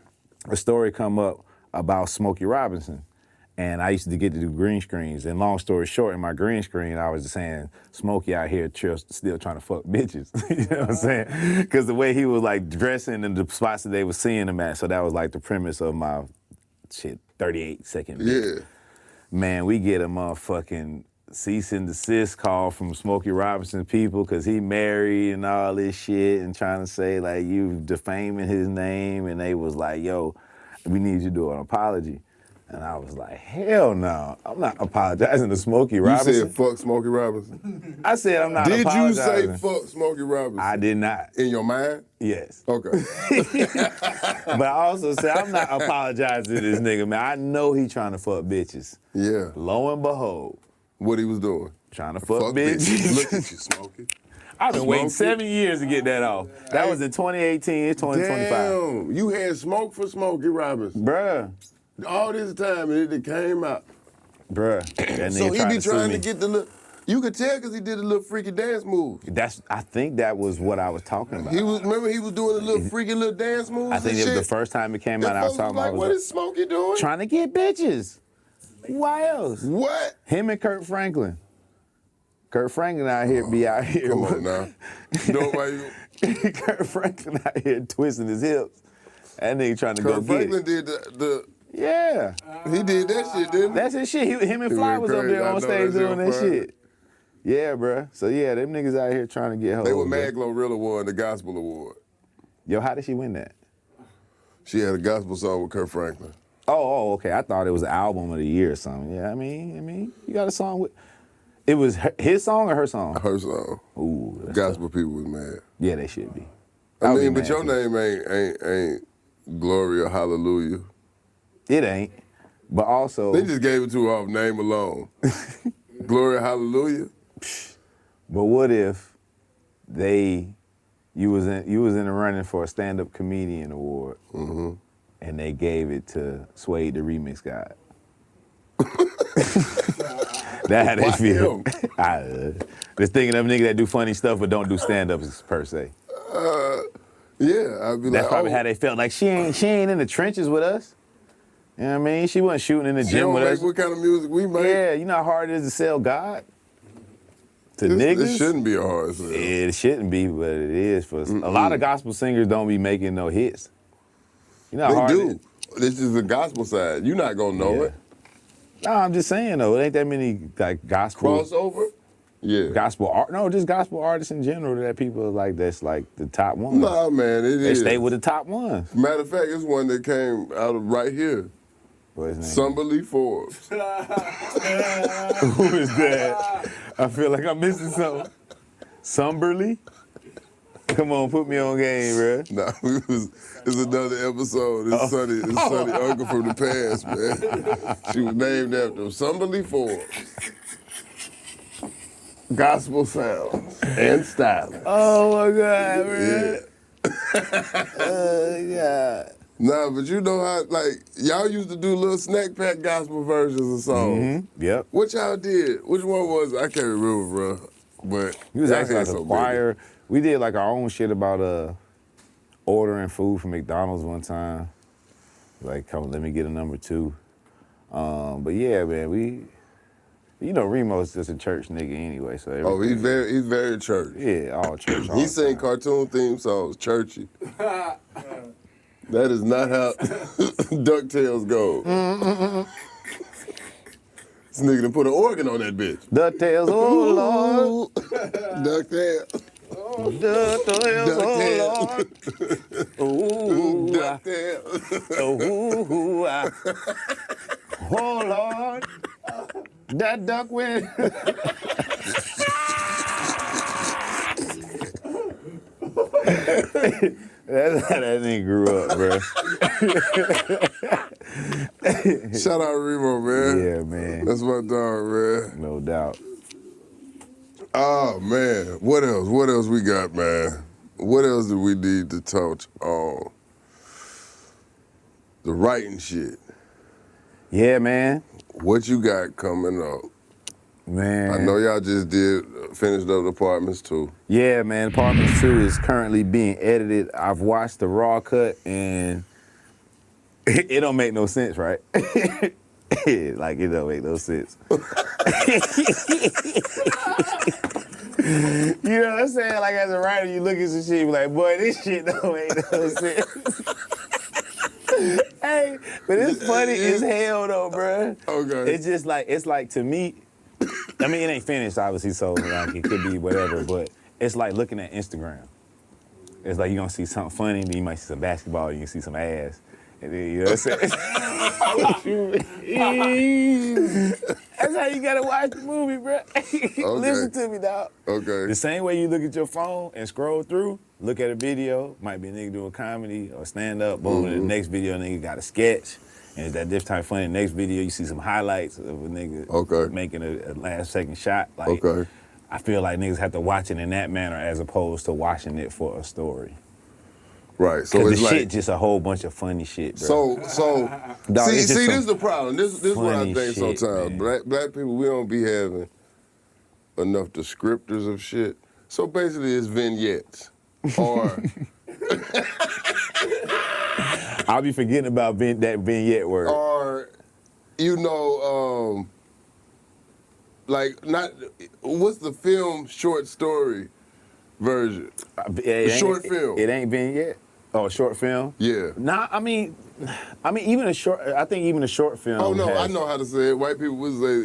a story come up about Smokey Robinson. And I used to get to do green screens. And long story short, in my green screen, I was just saying, Smokey out here still trying to fuck bitches. You know what I'm saying? Because the way he was like dressing and the spots that they were seeing him at. So that was like the premise of my 38-second bit. Yeah. Man, we get a motherfucking cease and desist call from Smokey Robinson people because he married and all this shit and trying to say like you defaming his name. And they was like, yo, we need you to do an apology. And I was like, hell no, I'm not apologizing to Smokey Robinson. You said fuck Smokey Robinson? I said I'm not apologizing. Did you say fuck Smokey Robinson? I did not. In your mind? Yes. Okay. But I also said I'm not apologizing to this nigga, man. I know he trying to fuck bitches. Yeah. Lo and behold. What he was doing? Trying to fuck bitches. Look at you, Smokey. I've been waiting 7 years to get that off. That was in 2018, it's 2025. Damn, you had smoke for Smokey Robinson. Bruh. All this time and it came out. Bruh, that nigga So he be trying to get the little, you could tell because he did a little freaky dance move. I think that was what I was talking about. Remember he was doing a little freaky little dance moves. I think it was the first time it came out. I was talking about. What is Smokey doing? Trying to get bitches. Why else? What? Him and Kurt Franklin. Kurt Franklin out here be out here. Come on now. Nobody. Kurt Franklin out here twisting his hips. That nigga trying to go get it. Kurt Franklin did the yeah. He did that shit, didn't he? That's his shit. Him and Fly was up there on stage doing that shit. Yeah, bruh. So yeah, them niggas out here trying to get hoes. They were Mad Glorilla won the Gospel Award. Yo, how did she win that? She had a gospel song with Kurt Franklin. Oh, okay. I thought it was an album of the year or something. Yeah, I mean, you got a song with. It was his song or her song? Her song. Ooh. Gospel people was mad. Yeah, they should be. I mean, but your name ain't Gloria Hallelujah. It ain't. But also they just gave it to her off name alone. Gloria Hallelujah. But what if you was in the running for a stand-up comedian award, and they gave it to Suede the remix guy? That how they feel. Just thinking of a nigga that do funny stuff but don't do stand-ups per se. Yeah, I'd be That's like, probably how they felt. Like she ain't in the trenches with us. You know what I mean? She wasn't shooting in the gym with us. What kind of music we make? Yeah, you know how hard it is to sell God to niggas. This shouldn't be a hard sell. It shouldn't be, but it is for a lot of gospel singers. Don't be making no hits. You know how hard they it do. This is the gospel side. You're not gonna know it. No, I'm just saying though, it ain't that many like gospel crossover. Yeah, gospel art. No, just gospel artists in general that people like. That's like the top ones. Nah, man, They stay with the top ones. Matter of fact, it's one that came out of right here. What's his name? Somebody Forbes. Who is that? I feel like I'm missing something. Somberly? Come on, put me on game, bro. Nah, it's another episode. It's Sonny Uncle from the past, man. She was named after him. Somebody Forbes. Gospel sounds and style. Oh my God, man. Oh God. Nah, but you know how, like, y'all used to do little snack pack gospel versions of songs. Yep. What y'all did? Which one was it? I can't remember, bro. But we was y'all actually had like a so choir. We did like our own shit about ordering food from McDonald's one time. Like, come, let me get a number 2. But yeah, man, you know, Remo's just a church nigga anyway, so. Oh, he's very church. Yeah, all church. He sang cartoon theme songs, churchy. That is not how DuckTales go. This nigga done put an organ on that bitch. DuckTales, oh Lord. DuckTales. DuckTales, oh Lord. DuckTales. Oh Lord. That duck went. That's how that nigga grew up, bro. Shout out Remo, man. Yeah, man. That's my dog, man. No doubt. Oh, man. What else? What else we got, man? What else do we need to touch on? The writing shit. Yeah, man. What you got coming up? Man. I know y'all just finished up Apartments 2. Yeah, man. Apartments 2 is currently being edited. I've watched the raw cut and it don't make no sense, right? Like, it don't make no sense. You know what I'm saying? Like, as a writer, you look at some shit, you be like, boy, this shit don't make no sense. Hey, but it's funny as hell, though, bruh. Okay. It's just like, to me, I mean, it ain't finished, obviously, so like, it could be whatever, but it's like looking at Instagram. It's like you're gonna see something funny, then you might see some basketball, you can see some ass. And then, you know what I'm saying? That's how you gotta watch the movie, bro. Listen to me, dog. Okay. The same way you look at your phone and scroll through, look at a video, might be a nigga doing comedy or stand-up, boom, and the next video, a nigga got a sketch. And it's that different type of funny. The next video, you see some highlights of a nigga making a last-second shot. Like, I feel like niggas have to watch it in that manner as opposed to watching it for a story. Right. So Cause it's the like, shit just a whole bunch of funny shit, bro. Dog, see, this is the problem. This is what I think shit, sometimes. Black people, we don't be having enough descriptors of shit. So basically, it's vignettes. Or I'll be forgetting about that vignette word. Or, you know, like what's the film short story version? The short film. It ain't vignette. Oh, a short film? Yeah. Nah, I mean, even a short. I think even a short film. Oh no, has, I know how to say it. White people would say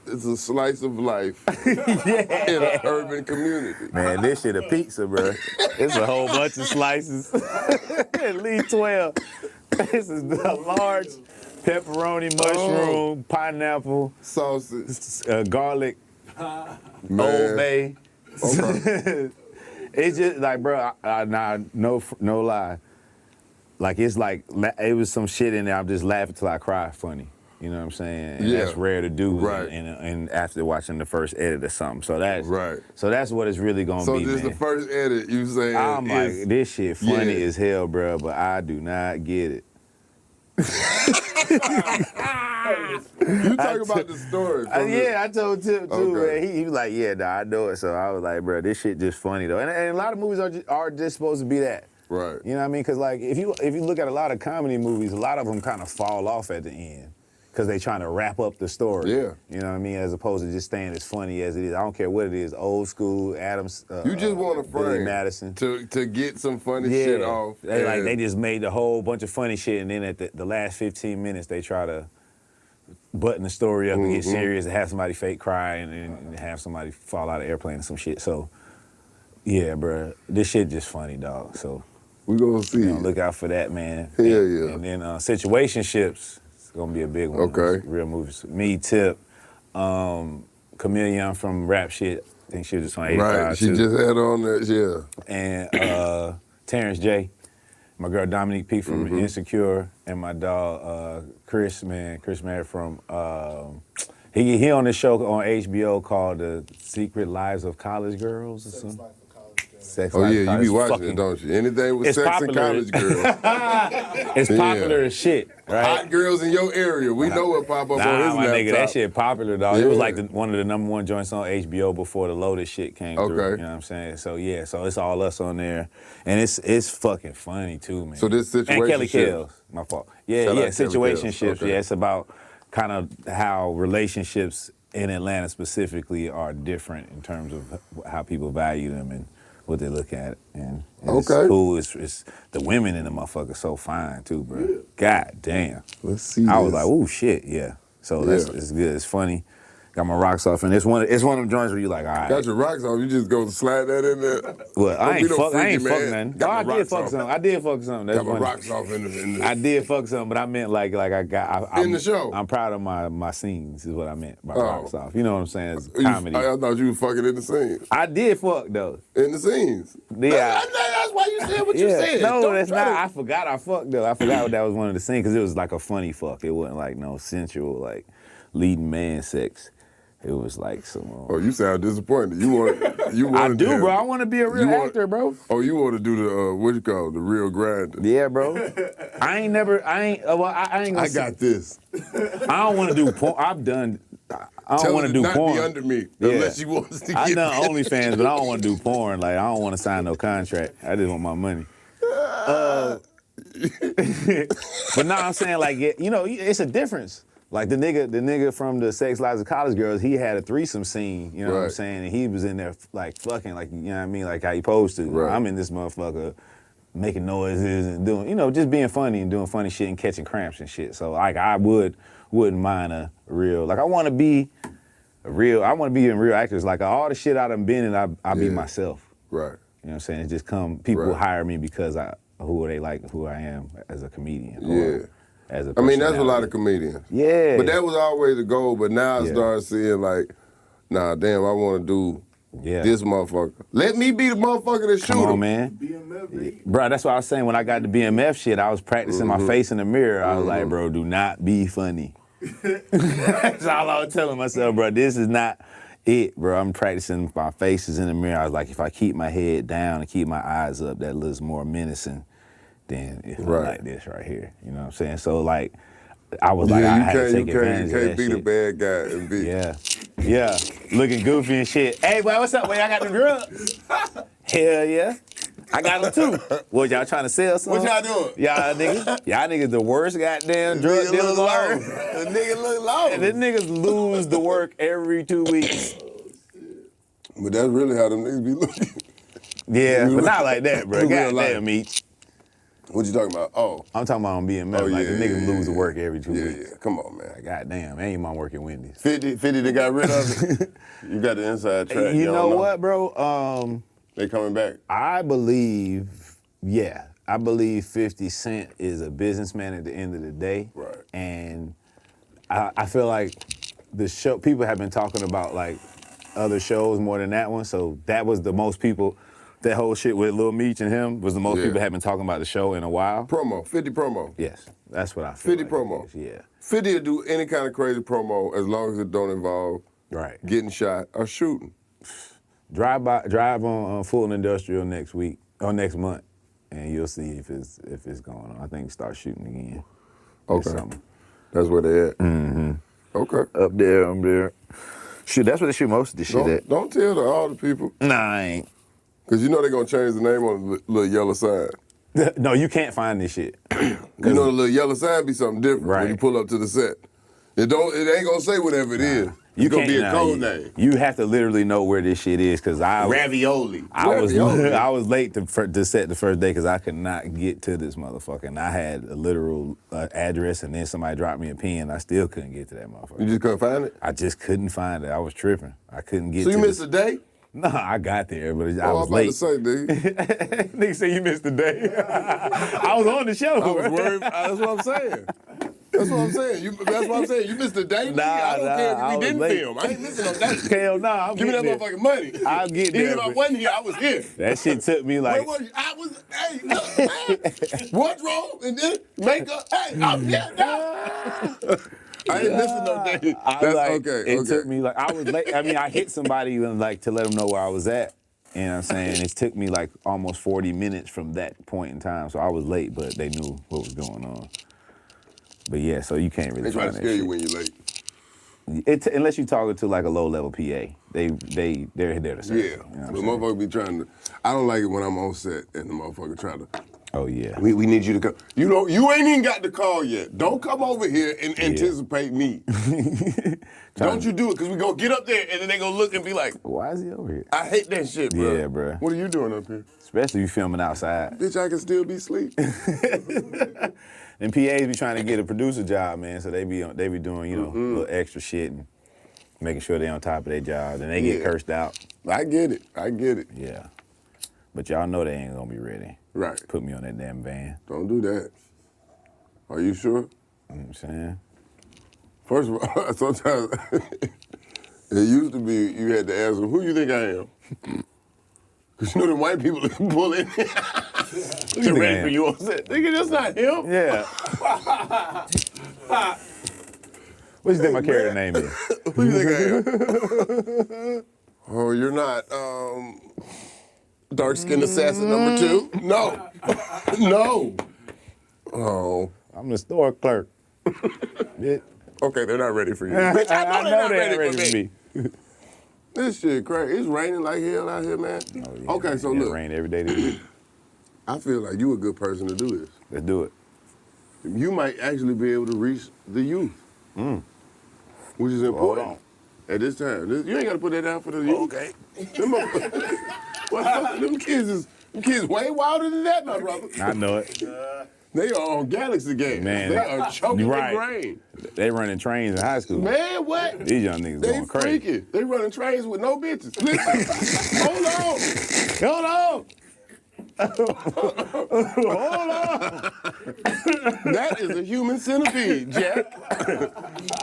it's a slice of life in an urban community. Man, this shit a pizza, bro. It's a whole bunch of slices. At least 12. This is a large pepperoni, mushroom, pineapple, sausage, garlic, Old Bay. Okay. It's just like, bro, no lie. Like, it's like, it was some shit in there, I'm just laughing till I cry funny. You know what I'm saying? And that's rare to do and after watching the first edit or something. So that's So that's what it's really gonna be, So this the first edit you saying I'm like, this shit funny as hell, bro, but I do not get it. You talk about the story. I told Tip too, man. He was like, yeah, nah, I know it. So I was like, bro, this shit just funny though. And a lot of movies are just supposed to be that. Right. You know what I mean? Because like, if you look at a lot of comedy movies, a lot of them kind of fall off at the end. Because they trying to wrap up the story. Yeah. You know what I mean? As opposed to just staying as funny as it is. I don't care what it is, old school, Adams. You just want a frame Madison. to get some funny shit off. They just made a whole bunch of funny shit, and then at the last 15 minutes, they try to button the story up and get serious and have somebody fake cry and have somebody fall out of airplane and some shit. So, yeah, bro, this shit just funny, dog. So we gonna see. Look out for that, man. Yeah. And then situationships. Gonna be a big one. Okay. Real movies. Me, Tip, Chameleon from Rap Shit. I think she was just on 85 Right, she just had on that, And Terrence J. My girl Dominique P from Insecure, and my dog Chris Mayer from he on this show on HBO called The Secret Lives of College Girls or something. Sex Life you be watching fucking, it, don't you? Anything with sex and college girls. It's popular as shit, right? Hot girls in your area. We know what pop up on his my laptop. nigga, that shit popular, dog. It was like one of the #1 joints on HBO before the Lotus shit came through. You know what I'm saying? So yeah, so it's all us on there, and it's fucking funny too, man. So this situation. And Kelly Kells, my fault. Yeah, situationships. Okay. Yeah, it's about kind of how relationships in Atlanta specifically are different in terms of how people value them and what they look at, and it's cool. It's the women in the motherfucker so fine too, bro. Yeah. God damn. Let's see. I was like, oh shit, yeah. So it's good. It's funny. Got my rocks off, and it's one of them joints where you like, all right. Got your rocks off. You just go slide that in there. Well, I ain't fuck man. nothing. Got I did fuck something. I did fuck something. That's got my funny. rocks off in the I did fuck something, but I meant like I got in the show. I'm proud of my scenes is what I meant by rocks off. You know what I'm saying? It's You- comedy. I thought you was fucking in the scenes. I did fuck though. In the scenes. Yeah. That's why you said what you said. No, Don't that's try not. to- I forgot I fucked though. I forgot that was one of the scenes because it was like a funny fuck. It wasn't like no sensual like leading man sex. It was like some. Oh, you sound disappointed. You want? I do, bro. I want to be a real actor, bro. Oh, you want to do the what you call it, the real grinder? Yeah, bro. I ain't. Well, I ain't. I got this. I don't want to do porn. I've done. I don't want to do not porn. Be under me unless you want us to get I done paid. OnlyFans, but I don't want to do porn. Like I don't want to sign no contract. I just want my money. But now I'm saying like it's a difference. Like the nigga from the Sex Lives of College Girls, he had a threesome scene, you know what I'm saying? And he was in there like fucking, like, you know what I mean? Like how he supposed to. Right. I'm in this motherfucker making noises and doing, just being funny and doing funny shit and catching cramps and shit. So like I wouldn't mind a real, like I want to be in real actors. Like all the shit I done been in, I be myself. Right. You know what I'm saying? It just people hire me because who I am as a comedian. Yeah. As a I mean, that's a personality. lot of comedians. Yeah. But that was always the goal. But now I start seeing like, nah, damn, I want to do this motherfucker. Let me be the motherfucker that shoot Come on, him. man. Bro, that's what I was saying. When I got the BMF shit, I was practicing my face in the mirror. I was like, bro, do not be funny. That's all I was telling myself, bro. This is not it, bro. I'm practicing my faces in the mirror. I was like, if I keep my head down and keep my eyes up, that looks more menacing than if I'm like this right here. You know what I'm saying? So like, I was like, I had to take advantage of that You can't be the shit. bad guy and be. Yeah, looking goofy and shit. Hey, boy, what's up? Boy, I got the drugs. Hell yeah. I got them too. What, y'all trying to sell something? What y'all doing? Y'all niggas the worst goddamn drug dealers alive. The nigga look low. And them niggas lose the work every 2 weeks. But that's really how them niggas be looking. Yeah, but not like that, bro. Goddamn, Meech. What you talking about? Oh. I'm talking about on BMF. Oh, like, yeah, the niggas yeah, lose the yeah. work every 2 Yeah, weeks. yeah. Come on, man. Like, goddamn, ain't my work at Wendy's. 50 they got rid of it. You got the inside track. You know what, bro? They coming back. I believe 50 Cent is a businessman at the end of the day. Right. And I feel like the show, people have been talking about like other shows more than that one. So that was the most people, that whole shit with Lil Meech and him was the most people have been talking about the show in a while. 50 promo. Yes, that's what I feel 50 like promo. it is, yeah. 50 will do any kind of crazy promo as long as it don't involve getting shot or shooting. Drive on Fulton Industrial next month, and you'll see if it's going on. I think start shooting again. Okay. That's where they at. Mm-hmm. Okay. Up there. Shoot, that's where they shoot most of this shit at. Don't tell all the people. Nah, I ain't. Because you know they're going to change the name on the little yellow sign. No, you can't find this shit. You know the little yellow sign be something different when you pull up to the set. It ain't going to say whatever it is. It's going to be a code name. You have to literally know where this shit is, because Ravioli. I was late to set the first day because I could not get to this motherfucker. And I had a literal address, and then somebody dropped me a pin. I still couldn't get to that motherfucker. You just couldn't find it? I just couldn't find it. I was tripping. I couldn't get So to you missed a day? No, I got there, but I I was was about late. to say, dude. Nigga say you missed the day. I was on the show. I was worried. That's what I'm saying. That's what I'm saying. That's what I'm saying. You missed the day? I don't care if we didn't film. I ain't missing no day. Hell no. I'm Give me that getting motherfucking money. I'll get there. Even if I wasn't here, I was here. That shit took me like. Where were you? I was, hey, look, man. Wardrobe and then makeup. Hey, I'm here now. I ain't missing no day. It took me like, I was late. I mean, I hit somebody like to let them know where I was at. You know what I'm saying? It took me like almost 40 minutes from that point in time. So I was late, but they knew what was going on. But yeah, so you can't really They try to find scare that you shit. when you're late. Unless you're talking to like a low-level PA. They're there to serve. Yeah, You know what I'm but saying? motherfucker be trying to. I don't like it when I'm on set and the motherfucker try to. Oh yeah. We need you to come. You know, you ain't even got the call yet. Don't come over here and anticipate me. Don't you do it, because we gonna get up there and then they gonna look and be like, why is he over here? I hate that shit, bro. Yeah, bro. What are you doing up here? Especially if you filming outside. Bitch, I can still be asleep. And PAs be trying to get a producer job, man. So they be doing, little extra shit. And Making sure they on top of their job, and they get cursed out. I get it. Yeah. But y'all know they ain't gonna be ready. Right. Put me on that damn van. Don't do that. Are you sure? You know what I'm saying? First of all, sometimes it used to be you had to ask them, who you think I am? Because you know them white people that pull in. They're ready for you on set. Nigga, that's not him. Yeah. What do you think my character name is? Who you think I am? Oh, you're not dark-skinned assassin number 2? No. No. Oh. I'm the store clerk. Okay, they're not ready for you. I Bitch, I know they're not ready ready for me. This shit crazy. It's raining like hell out here, man. Oh, yeah, Okay, so it look. rain every day this week. I feel like you a good person to do this. Let's do it. You might actually be able to reach the youth, which is important. Hold on. At this time. You ain't got to put that down for the youth. Okay. Them kids way wilder than that, my brother. I know it. They are on Galaxy games. Man, they are choking the brain. They running trains in high school. Man, what? These young niggas They going crazy. freaking. They running trains with no bitches. Listen, hold on. Hold on. That is a human centipede, Jack.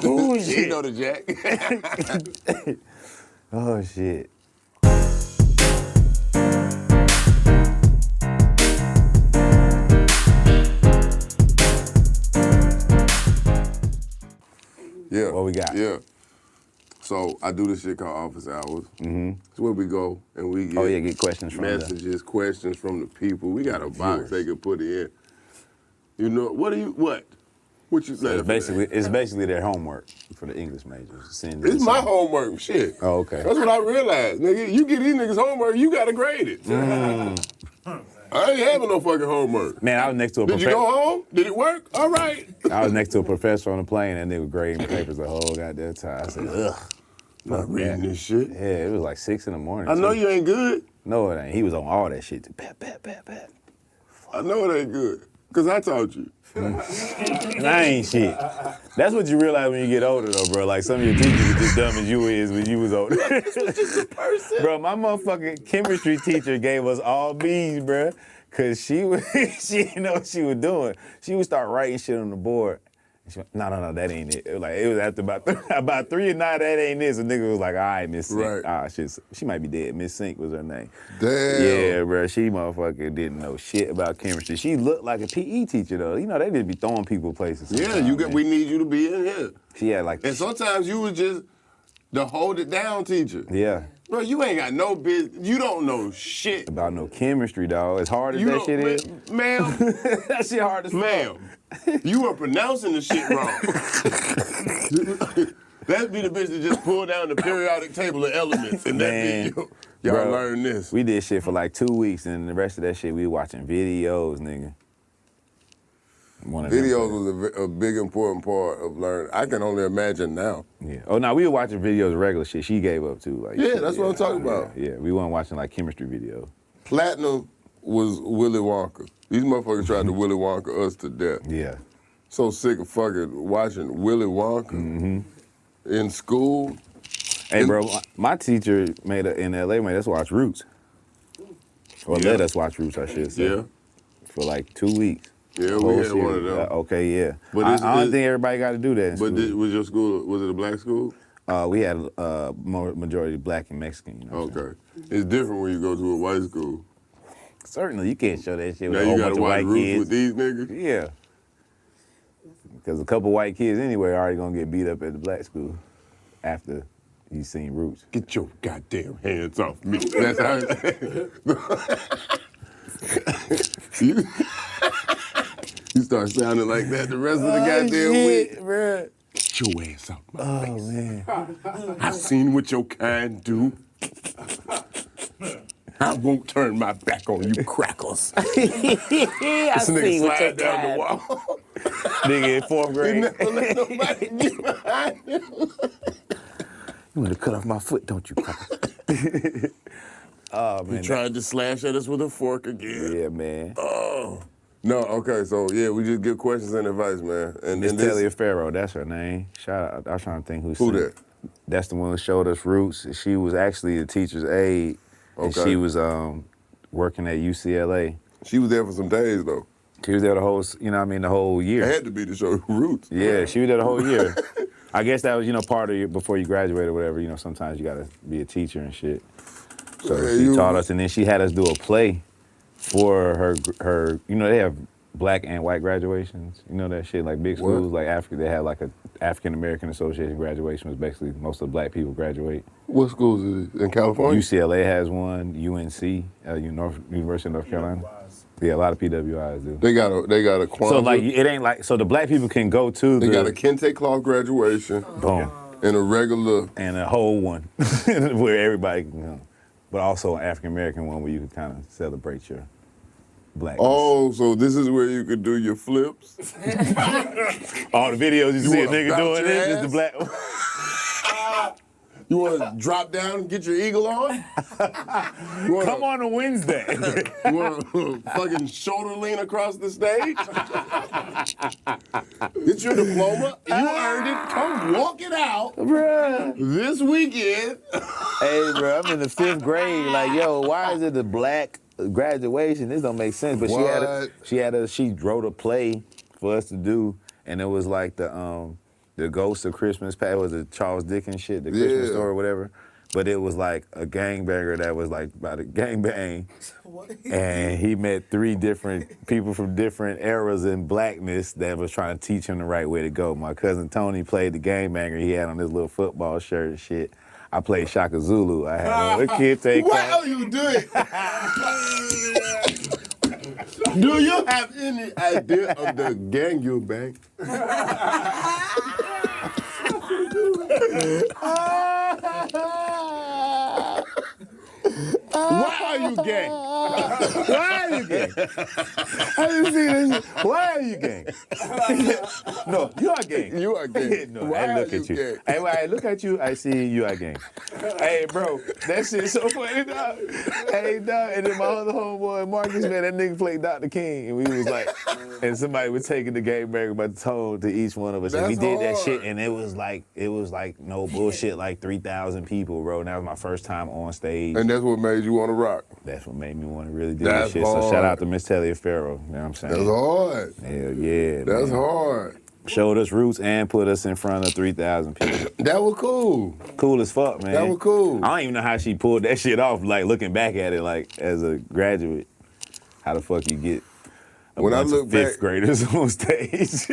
Oh, You shit. know the Jack. Oh, shit. Yeah. What we got? Yeah. So I do this shit called office hours. Mm-hmm. It's where we go and we get, get questions from messages, questions from the people. We got a box they can put in. You know, what you So it's basically their homework for the English majors. It's my homework, shit. Oh, okay. That's what I realized. Nigga, you get these niggas homework, you gotta grade it. I ain't having no fucking homework. Man, I was next to a Did professor. you go home? Did it work? All right. I was next to a professor on the plane, and they were grading papers the whole goddamn time. I said, ugh. Not reading this shit. Yeah, it was like 6 in the morning. I know too. you ain't good. No, it ain't. He was on all that shit. Pat. I know it ain't good. Because I taught you. And I ain't shit. That's what you realize when you get older, though, bro. Like, some of your teachers are just dumb as you is when you was older. This was just a person. Bro, my motherfucking chemistry teacher gave us all B's, bro. Because she didn't know what she was doing. She would start writing shit on the board. She went, no, that ain't it. It was after about 3 and 9, that ain't it. So nigga was like, all right, Miss Sink. Right. Ah, shit. She might be dead. Miss Sink was her name. Damn. Yeah, bro. She motherfucker didn't know shit about chemistry. She looked like a PE teacher, though. You know, they just be throwing people places. Yeah, we need you to be in here. She had like... And sometimes you was just the hold it down teacher. Yeah. Bro, you ain't got no business. You don't know shit. About no chemistry, dog. As hard as that shit is. Ma'am. That shit hard as fuck. Ma'am, you are pronouncing the shit wrong. That'd be the bitch that just pull down the periodic table of elements and that be y'all learn this. We did shit for like 2 weeks, and the rest of that shit we watching videos, nigga. Videos was a big important part of learning. I can only imagine now. Yeah. Oh no, we were watching videos of regular shit. She gave up too. Like, Yeah, that's what I'm talking about. Yeah, we weren't watching like chemistry videos. Platinum was Willy Wonka. These motherfuckers tried to Willy Wonka us to death. Yeah. So sick of fucking watching Willy Wonka in school. Hey, bro, my teacher in LA made us watch Roots. Or let us watch Roots, I should say. Yeah. For like 2 weeks. Yeah, we had one of them. Okay, yeah. But I don't think everybody got to do that in But school. was your school, was it a black school? We had majority black and Mexican. You know what I'm Okay. It's different when you go to a white school. Certainly, you can't show that shit with Now a whole you bunch gotta of watch white Roots kids. with these niggas? Yeah. Because a couple white kids anyway are already going to get beat up at the black school after you seen Roots. Get your goddamn hands off me. That's how you start sounding like that the rest of the goddamn week. Bruh. Get your ass out my face. Man. I've seen what your kind do. I won't turn my back on you crackers. This nigga slide down the wall. Nigga in 4th grade. He never let nobody get behind him. You want to cut off my foot, don't you, cracker? Oh, man. He tried to slash at us with a fork again. Yeah, man. Oh. No, okay, so yeah, we just give questions and advice, man. And Miss this, Talia Farrow, that's her name. Shout out. I was trying to think who sent that? That's the one who showed us roots. She was actually a teacher's aide, and Okay. she was working at UCLA. She was there for some days though. She was there the whole, the whole year. It had to be to show roots. Yeah, she was there the whole year. I guess that was, part of your, before you graduate or whatever, sometimes you gotta be a teacher and shit. So Yeah, she taught us, and then she had us do a play for her, they have black and white graduations. You know that shit, like big schools, like Africa, they have like a African American Association graduation, which basically most of the black people graduate. What schools is it? In California? UCLA has one, UNC, University of North Carolina. Yeah, a lot of PWIs do. They got a Kwanzaa. So like it ain't like, so the black people can go to They got a kente cloth graduation. Boom. And a regular. And a whole one where everybody can come. But also an African American one where you can kind of celebrate your blackness. Oh, so this is where you could do your flips? All the videos you see a wanna nigga bounce doing your this is the ass? black. You want to drop down and get your eagle on? Come on a Wednesday. You want to fucking shoulder lean across the stage? Get your diploma. You earned it. Come walk it out. Bruh. This weekend. Hey, bro, I'm in the 5th grade. Like, yo, why is it the black graduation? This don't make sense. But she wrote a play for us to do, and it was like the Ghost of Christmas Past. Was it Charles Dickens shit, the Christmas story or whatever? But it was like a gangbanger that was like about a gangbang. And he met 3 different people from different eras in blackness that was trying to teach him the right way to go. My cousin Tony played the gangbanger he had on his little football shirt and shit. I played Shaka Zulu. I had a kid take What are you doing? Do you have any idea of the gang you bang? Why are you gay? Why are you gay? I didn't see this. Why are you gay? No, you are gay. You are gay. No, Why I look are at you you. gay? Hey, when I look at you, I see you are gay. Hey, bro, that shit's so funny, dog. Hey, dog, and then my other homeboy, Marcus, man, that nigga played Dr. King, and we was like, and somebody was taking the game back by the tone to each one of us, and we did that shit, and it was like no bullshit, like 3,000 people, bro, and that was my first time on stage. And that's what made you want to rock. That's what made me want to really do That's this shit. hard. So shout out to Miss Talia Farrow. You know what I'm saying? That's hard. Hell yeah. That's man. hard. Showed us roots and put us in front of 3,000 people. That was cool. Cool as fuck, man. That was cool. I don't even know how she pulled that shit off, like looking back at it, like as a graduate. How the fuck you get a bunch of 5th graders on stage?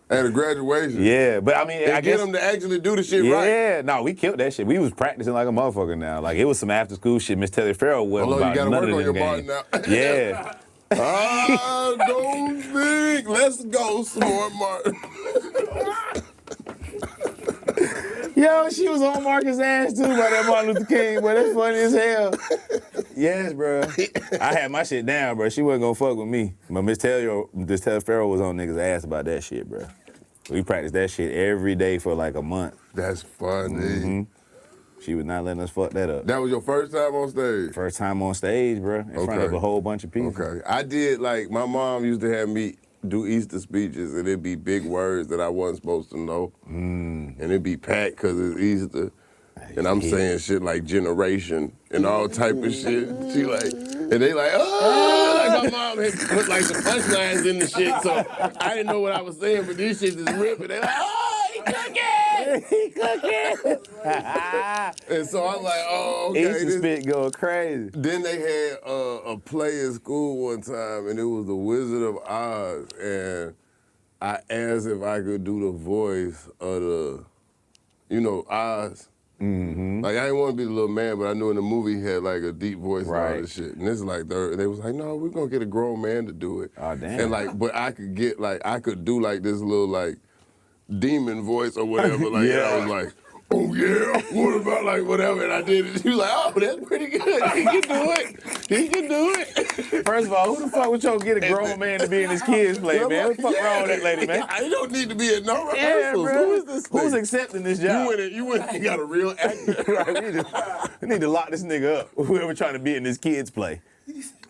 At a graduation. Yeah, but I mean, and I guess get them to actually do the shit yeah, right. Yeah, no, we killed that shit. We was practicing like a motherfucker now. Like it was some after school shit. Miss Taylor Farrell wasn't Although about you gotta none work of them on your part games. now. Yeah. I don't think. Let's go, Smart Martin. Yo, she was on Marcus' ass too by that Martin Luther King, but that's funny as hell. Yes, bro. I had my shit down, bro. She wasn't gonna fuck with me. But Miss Taylor Farrell was on niggas' ass about that shit, bro. We practiced that shit every day for like a month. That's funny. Mm-hmm. She was not letting us fuck that up. That was your first time on stage? First time on stage, bro, in front of a whole bunch of people. Okay. I did, like, my mom used to have me do Easter speeches, and it'd be big words that I wasn't supposed to know. And it'd be packed because it's Easter. And I'm saying shit like generation and all type of shit. She like, and they like, oh, like my mom had put like some punchlines in the shit, so I didn't know what I was saying, but these shit is ripping. They like, oh, he cooking! He cooking! And so I'm like, oh, okay. Easter spit going crazy. Then they had a play in school one time, and it was The Wizard of Oz, and I asked if I could do the voice of the, Oz. Mm-hmm. Like, I didn't want to be the little man, but I knew in the movie he had, like, a deep voice and all this shit. And this is like, they was like, no, we're going to get a grown man to do it. Oh, damn. And, like, but I could get, like, I could do, like, this little, like, demon voice or whatever. Like, Yeah. I was like, oh, yeah, what about, like, whatever? And I did it. She was like, oh, that's pretty good. He can do it. He can do it. First of all, who the fuck would y'all get a grown man to be in his kids' play, man? What the fuck wrong with that lady, man? I don't need to be at no Yeah, rehearsals. bro. Who is this Who's nigga? accepting this job? You went and got a real actor. Right, we need to lock this nigga up. Whoever trying to be in this kid's play.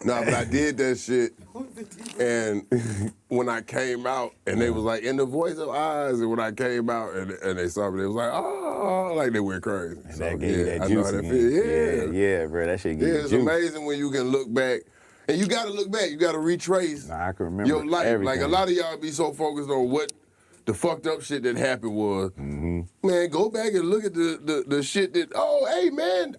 No, but I did that shit, and when I came out, and they was like, in the voice of Oz, and when I came out, and they saw me, they was like, oh. Oh, like they went crazy. And So, that gave you that I know juice how that again. feel. Yeah, bro, that shit gave you it's juice. amazing when you can look back. And you gotta look back. You gotta retrace I can remember your life. everything. Like a lot of y'all be so focused on what the fucked up shit that happened was. Man, go back and look at the shit that, hey man,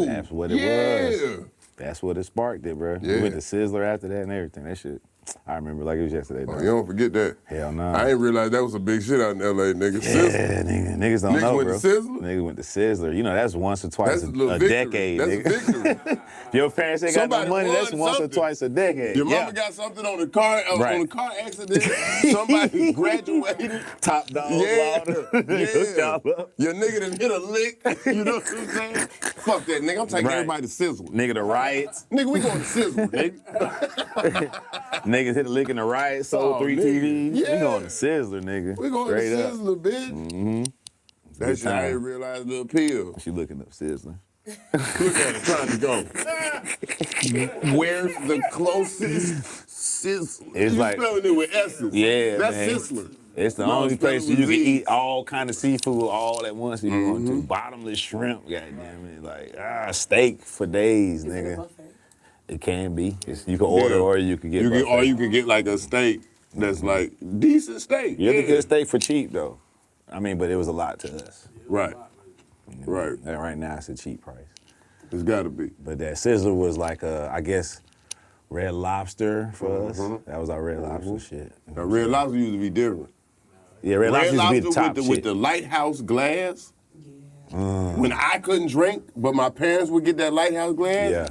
That's what it was. That's what it sparked it, bro. Yeah. We went to Sizzler after that and everything. That shit, I remember like it was yesterday. Oh, you don't forget that. Hell no. I ain't realized that was a big shit out in L.A., nigga. Yeah, niggas don't know, went bro. to Sizzler? Niggas went to Sizzler. You know, that's once or twice That's a a little victory. decade, That's nigga. a victory. If your parents ain't got no Somebody money, won that's once or something. twice a decade. Your Yeah. mama got something on the car, on Right. the car accident. Somebody graduated. Top dog. Yeah, Hooked yeah. y'all up. Your nigga done hit a lick. You know what I'm saying? Fuck that, nigga. I'm taking Right. everybody to Sizzle. Nigga, the riots. Nigga, we going to Sizzle, nigga. Niggas hit a lick in the riot, sold 3 nigga. TVs. Yeah. We going to Sizzler, nigga. We going Straight to up. Sizzler, bitch. That shit, I ain't realized the appeal. She looking up Sizzler. Look at it, trying to go. Where's the closest Sizzler? It's you like- spelling it with S's. Yeah, That's man. Sizzler. It's the No, only spell it place with you can Z's. eat all kind of seafood all at once if you want to. Bottomless shrimp, goddamn it. Like, steak for days, nigga. It can be. You can order or you can get buffet. Or you can get like a steak that's like decent steak. You have to get steak for cheap, though. I mean, but it was a lot to us. Right. Right. And right now, it's a cheap price. It's got to be. But that Sizzler was like, I guess, Red Lobster for us. That was our Red Lobster shit. Now, Red Lobster used to be different. Yeah, Red Lobster used to be the top with shit. the lighthouse glass. When I couldn't drink, but my parents would get that lighthouse glass. Yeah.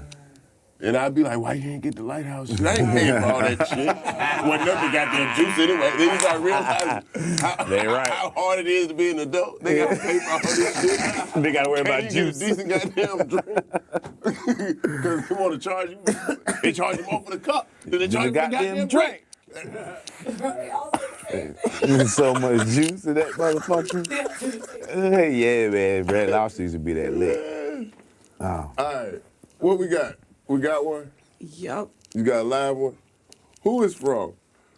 And I'd be like, why you ain't get the lighthouse shit? I ain't paying for all that shit. Wasn't nothing got their juice anyway. Then you start realizing how hard it is to be an adult. They got to pay for all this shit. They got to worry about Can't you juice. get a decent goddamn drink. Because they want to charge you. They charge you more for the cup than they charge you for the goddamn drink. So much juice in that motherfucker. Yeah, man. Red Lobster used to be that lit. Oh. All right. What we got? We got one? Yup. You got a live one? Who is from?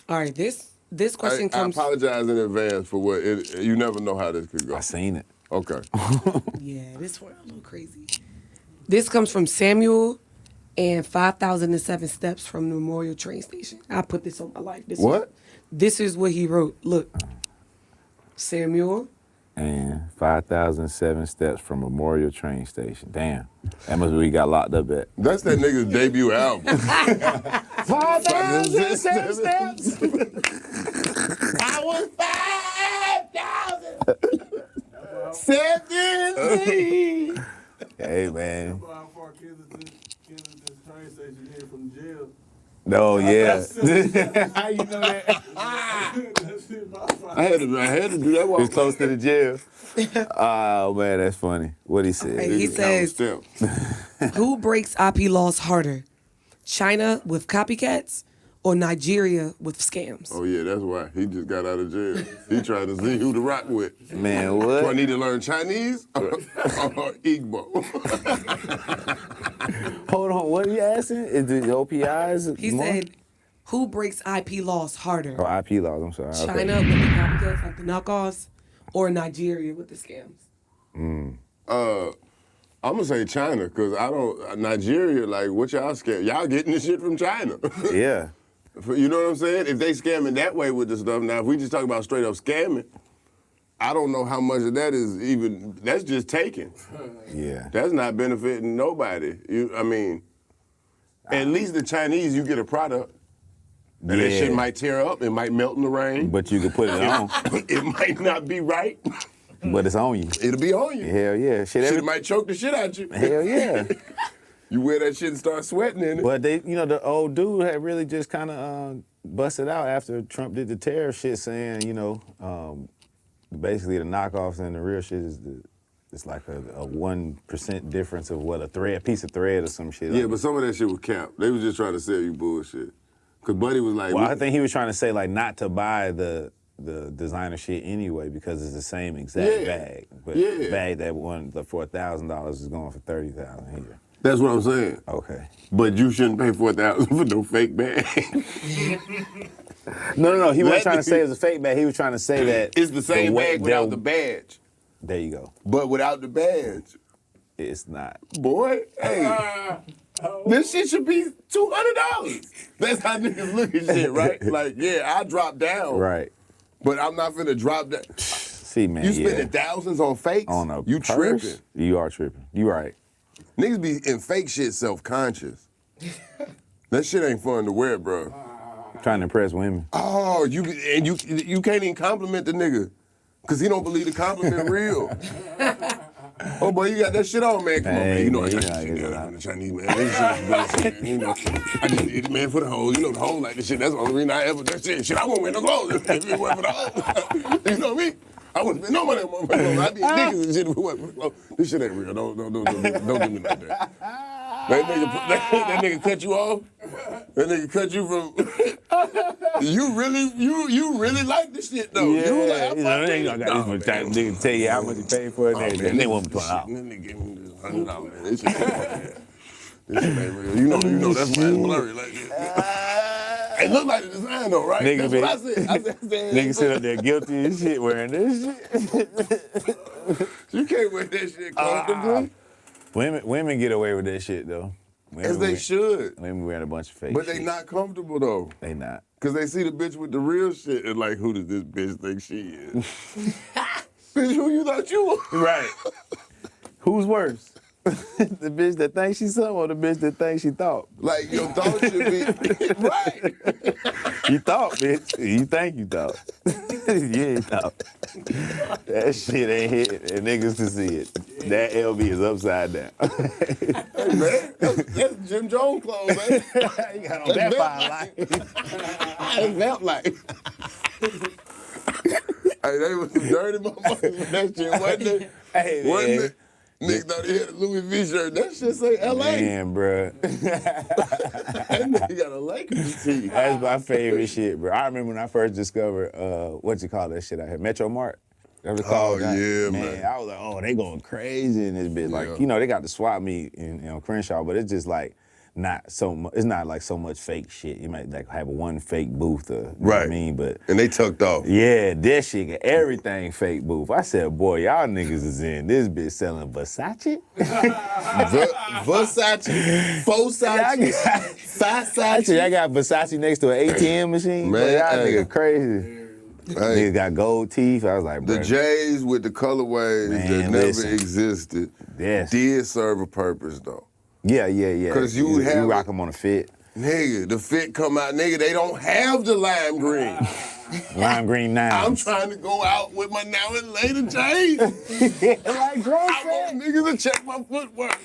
All right, this question comes. I apologize in advance for what you never know how this could go. I seen it. Okay. Yeah, this one a little crazy. This comes from Samuel and 5,007 steps from the Memorial train station. I put this on my life. This is what he wrote. Look, Samuel. And 5,007 steps from Memorial train station. Damn. That must be where he got locked up at. That's that nigga's debut album. 5,007 steps. I was 5,017. Hey, man. How far Kensington train station is from jail? No, yeah. How you know that? I had to do that. He's close to the jail. Oh, man, that's funny. What he said. Okay, he says, who breaks IP laws harder? China with copycats or Nigeria with scams? Oh, yeah, that's why. He just got out of jail. He trying to see who to rock with. Man, what? Do I need to learn Chinese or Igbo? Hold on, what are you asking? Is the OPIs He more? said, who breaks IP laws harder? Oh, IP laws, I'm sorry. China with the copycats, like the knockoffs, or Nigeria with the scams? I'm gonna say China, cause Nigeria, like what y'all scam? Y'all getting this shit from China. Yeah. You know what I'm saying? If they scamming that way with the stuff, now if we just talk about straight up scamming, I don't know how much of that is even, that's just taken. Yeah. That's not benefiting nobody. At least the Chinese, you get a product. And that shit might tear up, it might melt in the rain. But you can put it on. It might not be right. But it's on you. It'll be on you. Hell yeah. Shit might choke the shit out you. Hell yeah. You wear that shit and start sweating in it. But the old dude had really just kind of busted out after Trump did the tariff shit, saying, basically the knockoffs and the real shit is it's like a 1% difference of what a piece of thread or some shit. Yeah, but some of that shit was cap. They was just trying to sell you bullshit. Cause Buddy was like, well, I think he was trying to say like not to buy the designer shit anyway because it's the same exact bag. But the bag that won the $4,000 is going for $30,000 here. That's what I'm saying. Okay. But you shouldn't pay $4,000 for no fake bag. No. He wasn't trying to say it was a fake bag. He was trying to say that it's the same bag without the badge. There you go. But without the badge, it's not. Boy, hey, this shit should be $200. That's how niggas look at shit, right? Like, yeah, I drop down. Right. But I'm not finna drop that. See, man, You spending thousands on fakes? On a you purse? tripping. You are tripping. You right. Niggas be in fake shit self-conscious. That shit ain't fun to wear, bro. Trying to impress women. Oh, you can't even compliment the nigga. Cause he don't believe the compliment real. Oh boy, you got that shit on, man. Come on, man. You know I got that shit down in the Chinese, man. This shit is bullshit, man. You know, I just did it, man, for the hole. You know the hole like this shit. That's the only reason I ever that shit. Shit, I won't wear no clothes if it wasn't for the hole. You know what I mean? I wouldn't spend no money on my clothes. I'd be niggas and shit if it wasn't for the clothes. This shit ain't real. Don't do me like that. That nigga cut you off. That nigga cut you from. You really like this shit though. Yeah, you like, I got this type of nigga tell you how much you paid for it. Man, they want me to put out. This nigga gave me this $100, man. This shit ain't real. You know that's why it's blurry like this. It look like the design though, right? Nigga, that's what I said. Nigga sit up there guilty as shit wearing this shit. You can't wear that shit comfortably. Women get away with that shit though. As they should. Women wearing a bunch of fake But shit. they not comfortable though. They not. Cause they see the bitch with the real shit and like, who does this bitch think she is? Bitch, who you thought you were? Right. Who's worse? The bitch that thinks she's something or the bitch that thinks she thought? Like your thought should be right. You thought, bitch. You think you thought. You ain't thought. That shit ain't hit and niggas to see it. That LB is upside down. Hey man, that's Jim Jones clothes, man. You got on that fine light. That's Vamp life. Hey, they was some dirty motherfuckers with that shit, wasn't it? Hey, wasn't man. it? Nigga thought he had a Louis V shirt. That shit say LA. Man, bruh. That nigga got a Lakers tee. That's my favorite shit, bro. I remember when I first discovered, what you call that shit out here? Metro Mart. Ever called that? Yeah, man. I was like, oh, they going crazy in this bitch. Like, you know, they got the swap meet in Crenshaw, but it's just like, not so much. It's not like so much fake shit. You might like have one fake booth, or, you know what I mean? But and they tucked off. Yeah, that shit got everything fake booth. I said, boy, y'all niggas is in this bitch selling Versace. Versace, Versace. Y'all got Versace next to an ATM machine. Man, Boy, y'all hey. niggas crazy. Hey. Niggas got gold teeth. I was like, bro. The J's with the colorways that never existed did serve a purpose though. Yeah. Because you rock them on a fit. Nigga, the fit come out, nigga, they don't have the lime green. Lime green now. I'm trying to go out with my now and later J's. Like Drake I want niggas to check my footwork.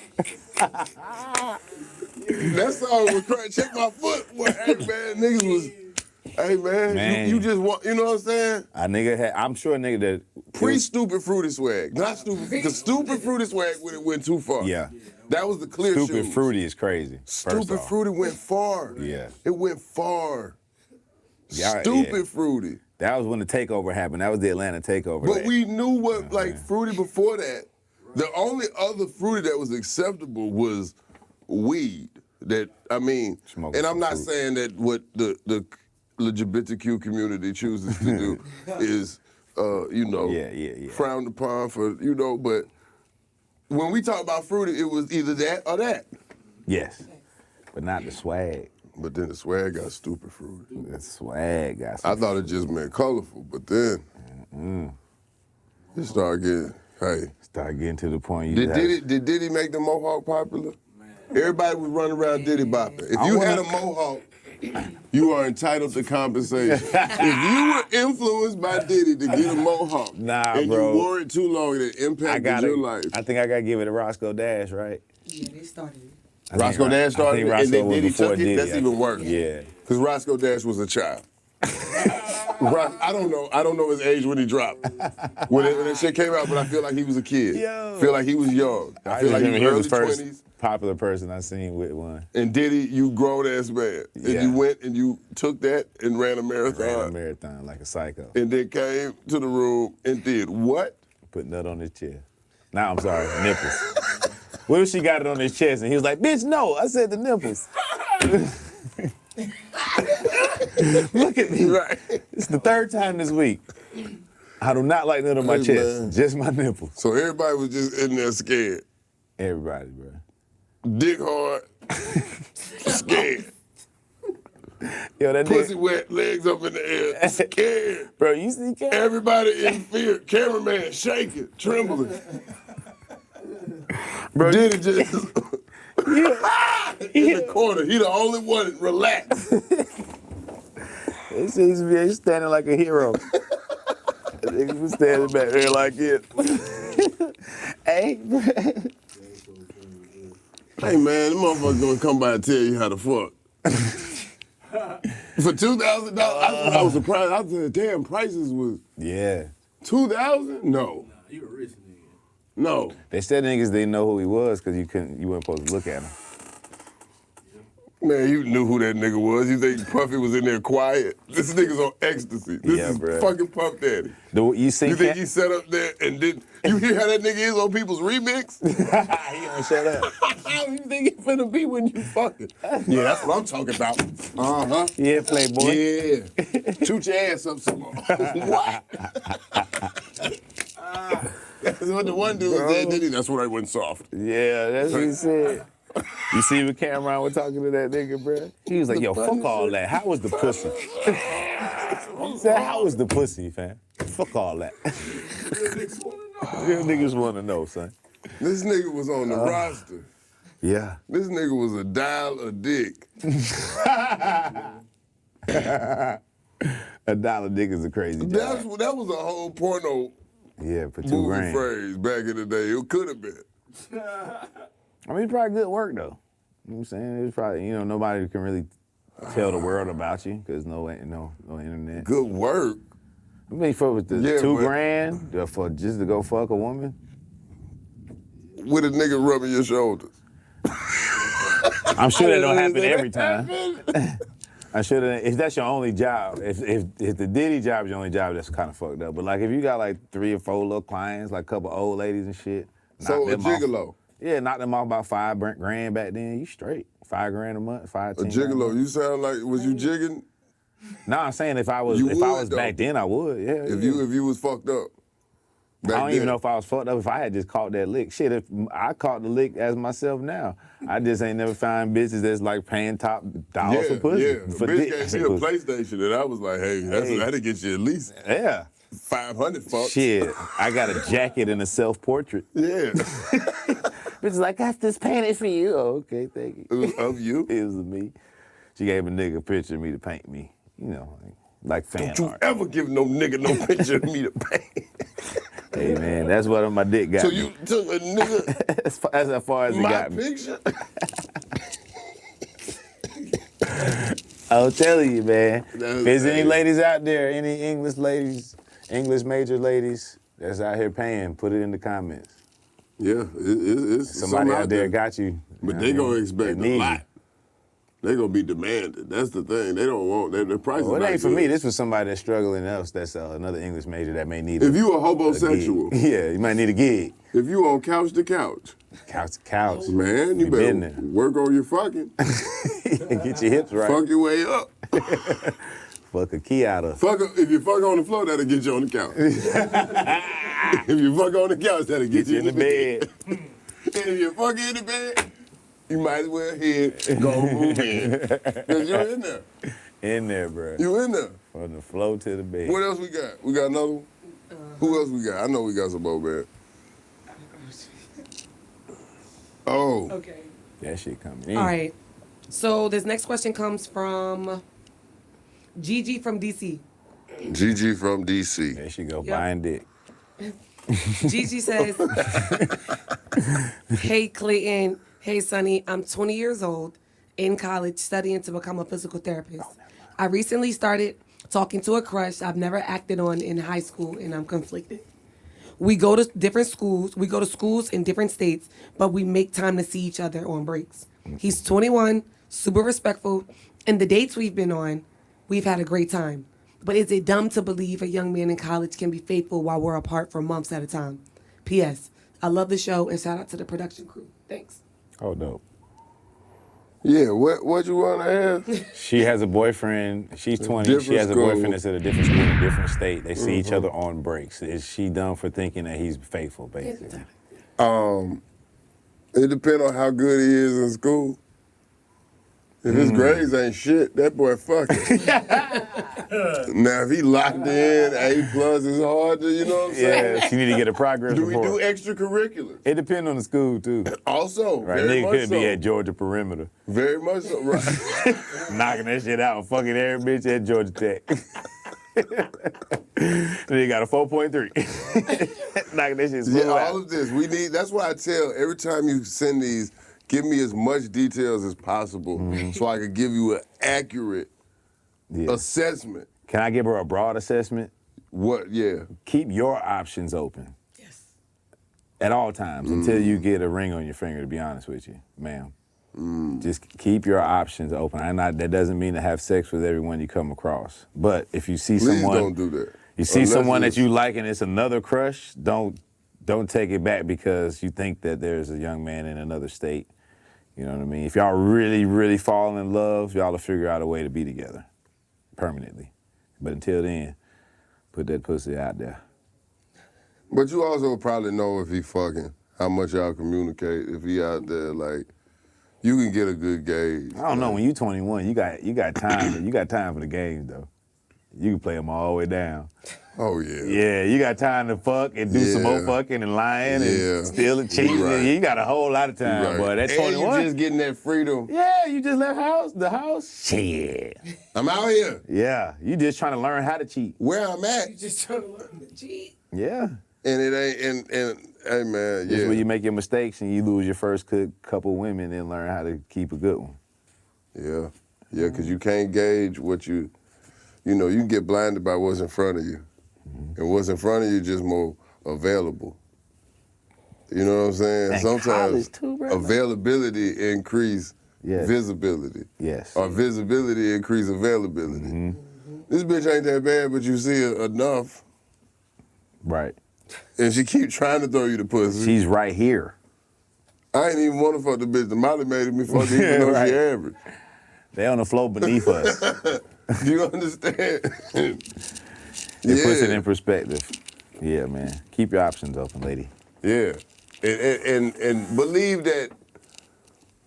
That's all it was crazy. Check my footwork. Hey, man, niggas was, hey, man. You just want, you know what I'm saying? I'm sure a nigga that. Pre-stupid fruity swag. Not stupid, because stupid fruity swag went too far. Yeah. That was the clear Stupid shoes. Fruity is crazy. Stupid Fruity went far. Yeah. It went far. Yeah, Stupid Fruity. That was when the takeover happened. That was the Atlanta takeover. But we knew what, like, Fruity before that. The only other Fruity that was acceptable was weed. That, I mean, and I'm not saying that what the LGBTQ community chooses to do is, frowned upon for, but when we talk about Fruity, it was either that or that. Yes, but not the swag. But then the swag got stupid Fruity. The swag got I thought it just meant colorful, but then it started getting to the point. Did Diddy make the Mohawk popular? Everybody was running around Diddy bopping. If you had a Mohawk, you are entitled to compensation. If you were influenced by Diddy to get a Mohawk, and bro. you wore it too long, it impacted your life. I think I gotta give it to Roscoe Dash, right? Yeah, they started it. Roscoe Dash started it, and then was Diddy before took it. Diddy, That's even worse. Yeah. Because Roscoe Dash was a child. I don't know his age when he dropped. When that shit came out, but I feel like he was a kid. Feel like he was young. I feel like he was early the first 20s. popular person I seen with one. And Diddy, you grown ass man. And you went and you took that and ran a marathon. Ran a marathon like a psycho. And then came to the room and did what? Put nut on his chest. Nah, I'm sorry, nipples. What if she got it on his chest and he was like, bitch, no, I said the nipples. Look at me. Right. It's the third time this week. I do not like none of my Hey, chest, man. just my nipples. So everybody was just in there scared. Everybody, bro. Dick hard, scared. Yo, that Pussy nigga, wet, legs up in the air, scared. bro, you see Cam? Everybody in fear. Cameraman shaking, trembling. Bro, Diddy just in the corner. He the only one relaxed. He seems to be standing like a hero. Niggas was standing back there like it. Hey, bro. Hey man, the motherfucker gonna come by and tell you how to fuck. For $2,000, I was surprised. I said, damn, prices was $2,000? No. You a rich nigga. No. They said niggas didn't know who he was because you weren't supposed to look at him. Man, you knew who that nigga was. You think Puffy was in there quiet? This nigga's on ecstasy. This is bruh. fucking Puff Daddy. You think he sat up there and did? You hear how that nigga is on people's remix? He gonna shut up. How you think he finna be when you fucking? Yeah, that's what I'm talking about. Uh-huh. Yeah, Playboy. Yeah. Shoot your ass up some more. What? That's what the one dude said, didn't he? That's what I went soft. Yeah, that's what he said. You see when Cameron was talking to that nigga, bro? He was like, yo, fuck all that. How was the pussy? He said, how was the pussy, fam? Fuck all that. Real niggas want to know, son. This nigga was on the roster. Yeah. This nigga was a dial a dick. $1 dick is a crazy job. That was a whole porno for $2 movie grand. phrase back in the day. It could have been. I mean, it's probably good work, though. You know what I'm saying? It's probably, nobody can really tell the world about you because no internet. Good work? I mean, for the $2 grand for just to go fuck a woman? With a nigga rubbing your shoulders. I'm sure that don't happen every time. I should have. If that's your only job, if the Diddy job is your only job, that's kind of fucked up. But like if you got like 3 or 4 little clients, like a couple old ladies and shit. So a gigolo. Knock them off about $5 grand back then. You straight. $5 grand a month, 5, 10 A gigolo. grand. You sound like, was you jigging? No, I'm saying if I was back then, I would. Yeah. If you was fucked up. I don't even know if I was fucked up if I had just caught that lick. Shit, if I caught the lick as myself now, I just ain't never find bitches that's like paying top dollars for pussy. Yeah, for bitch dick. gave me a PlayStation and I was like, hey, that'll get you at least 500 fucks. Shit, I got a jacket and a self-portrait. Yeah. Bitch like, got this painted for you. Oh, okay, thank you. It was of you? It was of me. She gave a nigga a picture of me to paint me. Like fan Don't you art. ever give no nigga no picture of me to paint. Hey, man, that's what my dick got So me. you took a nigga That's as far as it got me. picture? I'm telling you, man. That's If there's any crazy. ladies out there, any English ladies, English major ladies that's out here paying, put it in the comments. Yeah, it's Somebody some out there got you. But You they know what I gonna mean? expect They need a you. lot. They gonna be demanded. That's the thing. They don't want the price. Well, is it not ain't for good. me. This was somebody that's struggling else. That's another English major that may need. If you a homosexual, yeah, you might need a gig. If you on couch to couch, couch, man, you You better been there. work on your fucking. Get your hips right. Fuck your way up. Fuck a key out of. If you fuck on the floor, that'll get you on the couch. If you fuck on the couch, that'll get you in the bed. And if you fuck in the bed, you might as well go move in. Cause you're in there. In there, bro. You in there. From the floor to the bed. What else we got? We got another one? Who else we got? I know we got some more, man. Oh. Okay. That shit coming in. All right. So this next question comes from Gigi from DC. Gigi from DC. There she go, Yep. buying dick. Gigi says, hey, Clayton. Hey, Sonny. I'm 20 years old, in college, studying to become a physical therapist. I recently started talking to a crush I've never acted on in high school, and I'm conflicted. We go to different schools. We go to schools in different states, but we make time to see each other on breaks. He's 21, super respectful, and the dates we've been on, we've had a great time. But is it dumb to believe a young man in college can be faithful while we're apart for months at a time? P.S. I love the show, and shout out to the production crew. Thanks. Oh, dope. Yeah, what you want to ask? She has a boyfriend. She's 20. Different She has a school. boyfriend that's at a different school in a different state. They see each other on breaks. Is she done for thinking that he's faithful, basically? It depends on how good he is in school. If his grades ain't shit, that boy fucking. Now, if he locked in, A+ is hard to, you know what I'm saying? Yeah, she need to get a progress Do we report. do extracurriculars? It depends on the school, too. Also, Right, very nigga much could so. be at Georgia Perimeter. Very much so, right. Knocking that shit out and fucking every bitch at Georgia Tech. Then you got a 4.3. Knocking that shit smooth Yeah, out. all of this. We need, that's why I tell every time you send these, give me as much details as possible so I can give you an accurate assessment. Can I give her a broad assessment? What, yeah. Keep your options open. Yes. At all times until you get a ring on your finger, to be honest with you, ma'am. Just keep your options open. That doesn't mean to have sex with everyone you come across. But if you see Please someone, don't do that. you see Unless someone it's- that you like and it's another crush, don't take it back because you think that there's a young man in another state. You know what I mean? If y'all really, really fall in love, y'all will figure out a way to be together permanently. But until then, put that pussy out there. But you also probably know if he fucking, how much y'all communicate, if he out there, like, you can get a good gauge. I don't know. When you 21, you got time. You got time for the games though. You can play them all the way down. Oh yeah. Yeah, you got time to fuck and do some more fucking and lying and stealing, cheating. Right. You got a whole lot of time, Right. but at And 21, you just getting that freedom. yeah, you just left the house. Shit. I'm out here. Yeah, you just trying to learn how to cheat. Where I'm at. You just trying to learn to cheat. Yeah. And it ain't, and hey man, This is yeah. where you make your mistakes and you lose your first couple women and learn how to keep a good one. Yeah, because you can't gauge what you know, you can get blinded by what's in front of you. And what's in front of you just more available. You know what I'm saying? And Sometimes college too, bro. availability increase Yes. visibility. Yes. Or visibility increase availability. This bitch ain't that bad, but you see her enough. Right. And she keep trying to throw you the pussy. She's right here. I ain't even want to fuck the bitch. The Molly made me fuck even though Right. she average. They on the floor beneath us. Do you understand? It puts it in perspective. Yeah, man. Keep your options open, lady. Yeah. And believe that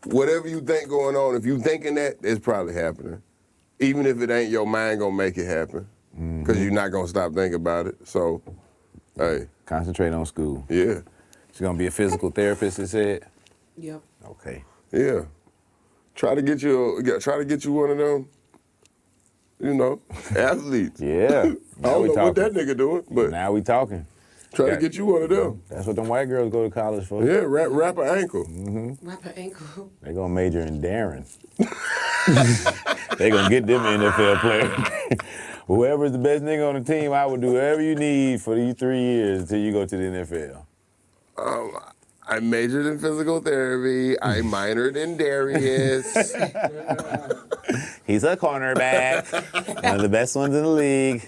whatever you think going on, if you thinking that, it's probably happening. Even if it ain't, your mind gonna make it happen. Because you're not gonna stop thinking about it. So, hey. Concentrate on school. Yeah. She's gonna be a physical therapist, it said? Yep. Okay. Yeah. Try to get you one of them, you know, athletes. Yeah. I don't know what that nigga doing, but now we talking. try to get you one of them. That's what them white girls go to college for. Yeah, wrap an ankle. Wrap her ankle. They gonna major in daring. They gonna get them NFL player. Whoever's the best nigga on the team, I would do whatever you need for these 3 years until you go to the NFL. I majored in physical therapy. I minored in Darius. He's a cornerback. One of the best ones in the league.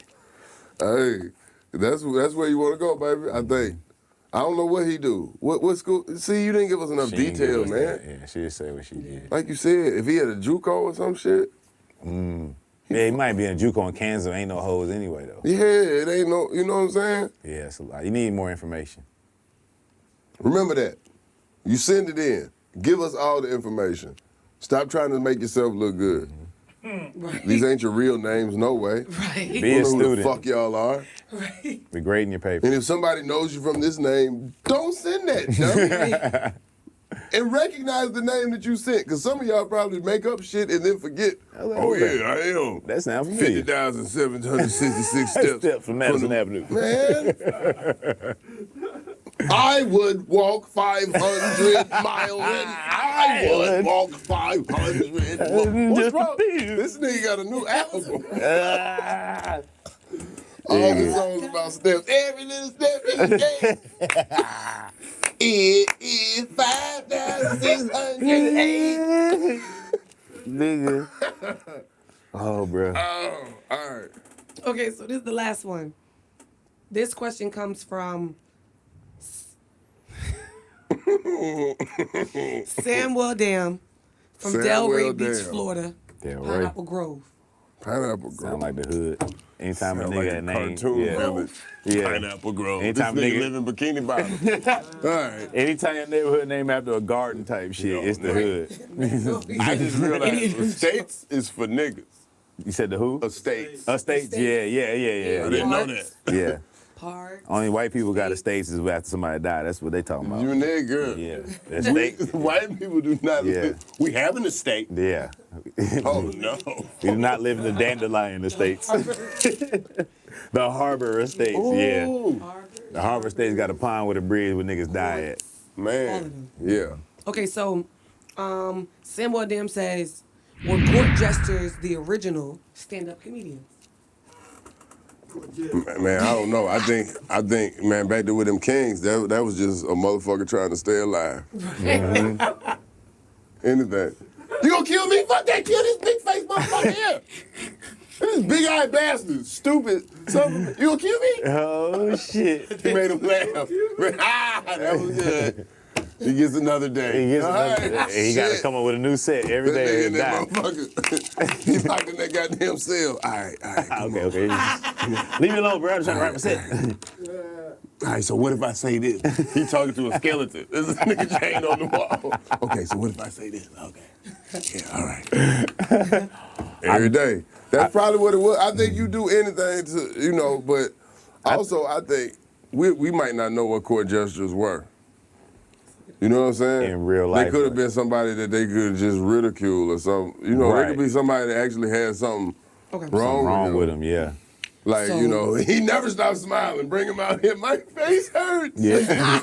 Hey, that's where you want to go, baby. I think. I don't know what he do. What school? See, you didn't give us enough She didn't give detail, us man. that. Yeah, she just said what she did. Like you said, if he had a JUCO or some shit. Yeah, he might be in JUCO in Kansas. Ain't no hoes anyway, though. Yeah, it ain't no, you know what I'm saying? Yeah, it's a lot. You need more information. Remember that. You send it in. Give us all the information. Stop trying to make yourself look good. Right. These ain't your real names, no way. Right. Be a Who the student. fuck y'all are. Right. Be grading your paper. And if somebody knows you from this name, don't send that, dummy. And recognize the name that you sent, because some of y'all probably make up shit and then forget, oh yeah, I am. That sounds familiar. 50,766 steps. Steps from Madison Avenue. Man. I would walk 500 miles and I would walk 500 What's wrong? This nigga got a new album. All the songs about steps. Every little step you take. It is 5,608. Nigga. Oh, bro. Oh, all right. Okay, so this is the last one. This question comes from Sam Wildin, From Samuel Delray Beach, Dale. Florida. Delray. Pineapple Grove. Pineapple Grove. Sound like the hood. Anytime Sound a like nigga a name, cartoon yeah. village. Yeah. Pineapple Grove. Anytime this a nigga nigga live in Bikini Bottom. All right. Anytime your neighborhood named after a garden type shit, it's the hood. I just realized estates is for niggas. You said the who? Estates. Estates, yeah. I didn't know that. Yeah. Parks. Only white people got estates is after somebody died. That's what they talking about. You nigga. Yeah. Estate. White people do not Yeah. live. We have an estate. Yeah. Oh, no. We do not live in the Dandelion Estates. The Harbor Estates, yeah. The Harbor Estates got a pond with a bridge where niggas die at. Man. Yeah. Okay, so Samuel Dam says, were court jesters the original stand-up comedians? Man, I don't know. I think, man, back there with them kings, that was just a motherfucker trying to stay alive. Anything. You gonna kill me? Fuck that, kill this big face motherfucker here. This big-eyed bastard, stupid. You gonna kill me? Oh, shit. He made him laugh. That was good. He gets another day. He gets another day. He got to come up with a new set every That day. nigga in that motherfucker. He's locked in that goddamn cell. All right, Okay. Leave me alone, bro. I'm trying to write my set. All right, so what if I say this? He talking to a skeleton. There's a nigga chained on the wall. Okay, so what if I say this? Okay. Yeah, all right. Every day. That's probably what it was. I think you do anything to, but also I think we might not know what court gestures were. You know what I'm saying? In real life. They could have been somebody that they could just ridicule or something. They could be somebody that actually had something wrong with him, yeah. Like, he never stopped smiling. Bring him out here. My face hurts. Yeah.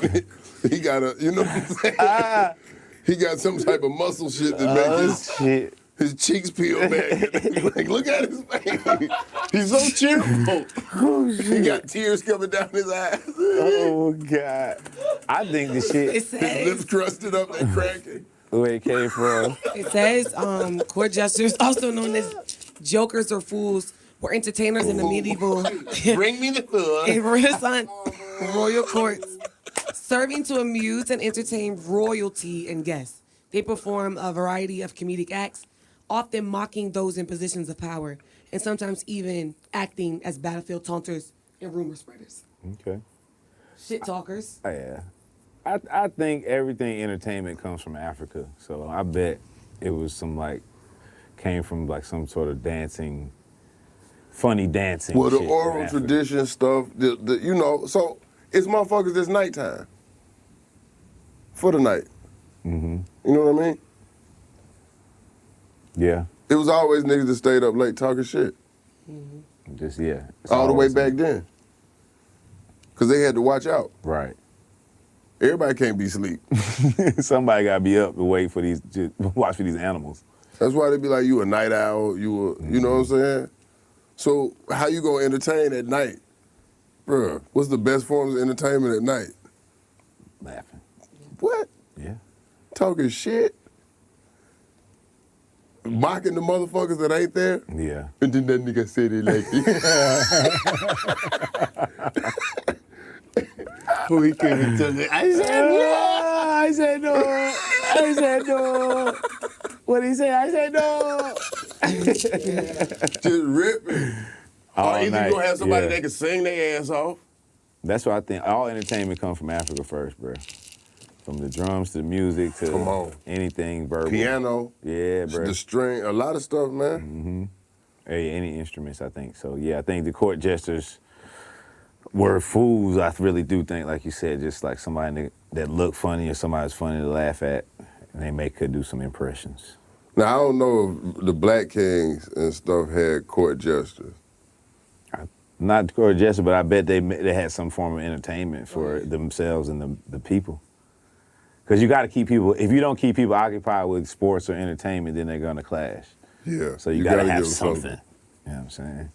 He got what I'm saying? He got some type of muscle shit that makes his cheeks peel back. Like, look at his face. He's so cheerful. He got tears coming down his eyes. Oh, God. I think the shit. It says, his lips crusted up and cracking. Where it came from. It says court jesters, also known as jokers or fools, were entertainers in the medieval Bring me the food. and Renaissance royal courts, serving to amuse and entertain royalty and guests. They perform a variety of comedic acts, often mocking those in positions of power, and sometimes even acting as battlefield taunters and rumor spreaders. Okay. Shit talkers. Oh, yeah. I think everything entertainment comes from Africa, so I bet it was came from some sort of dancing, funny dancing. Well, the shit oral tradition stuff, so it's motherfuckers that's nighttime. For the night. Mm-hmm. You know what I mean? Yeah. It was always niggas that stayed up late talking shit. Just, yeah. All the way back then. Because they had to watch out. Right. Everybody can't be asleep. Somebody got to be up and watch for these animals. That's why they be like, you a night owl, you know what I'm saying? So how you gonna entertain at night? Bruh, what's the best forms of entertainment at night? Laughing. What? Yeah. Talking shit? Mocking the motherfuckers that ain't there? Yeah. And then that nigga said it like Who he came and took it. I said no. I said no. I said no. What he say? I said no. Just ripping. All or either night, you gonna have somebody yeah. that can sing their ass off. That's what I think. All entertainment comes from Africa first, bro. From the drums to the music to anything verbal. Piano. Yeah, bro. The string, a lot of stuff, man. Mm-hmm. Any instruments, I think. So, yeah, I think the court jesters were fools. I really do think, like you said, just like somebody that looked funny or somebody's funny to laugh at, and they could do some impressions. Now, I don't know if the Black Kings and stuff had court jesters. Not court jesters, but I bet they had some form of entertainment for themselves and the people. Because you got to keep people, if you don't keep people occupied with sports or entertainment, then they're going to clash. Yeah. So you got to have something. You know what I'm saying?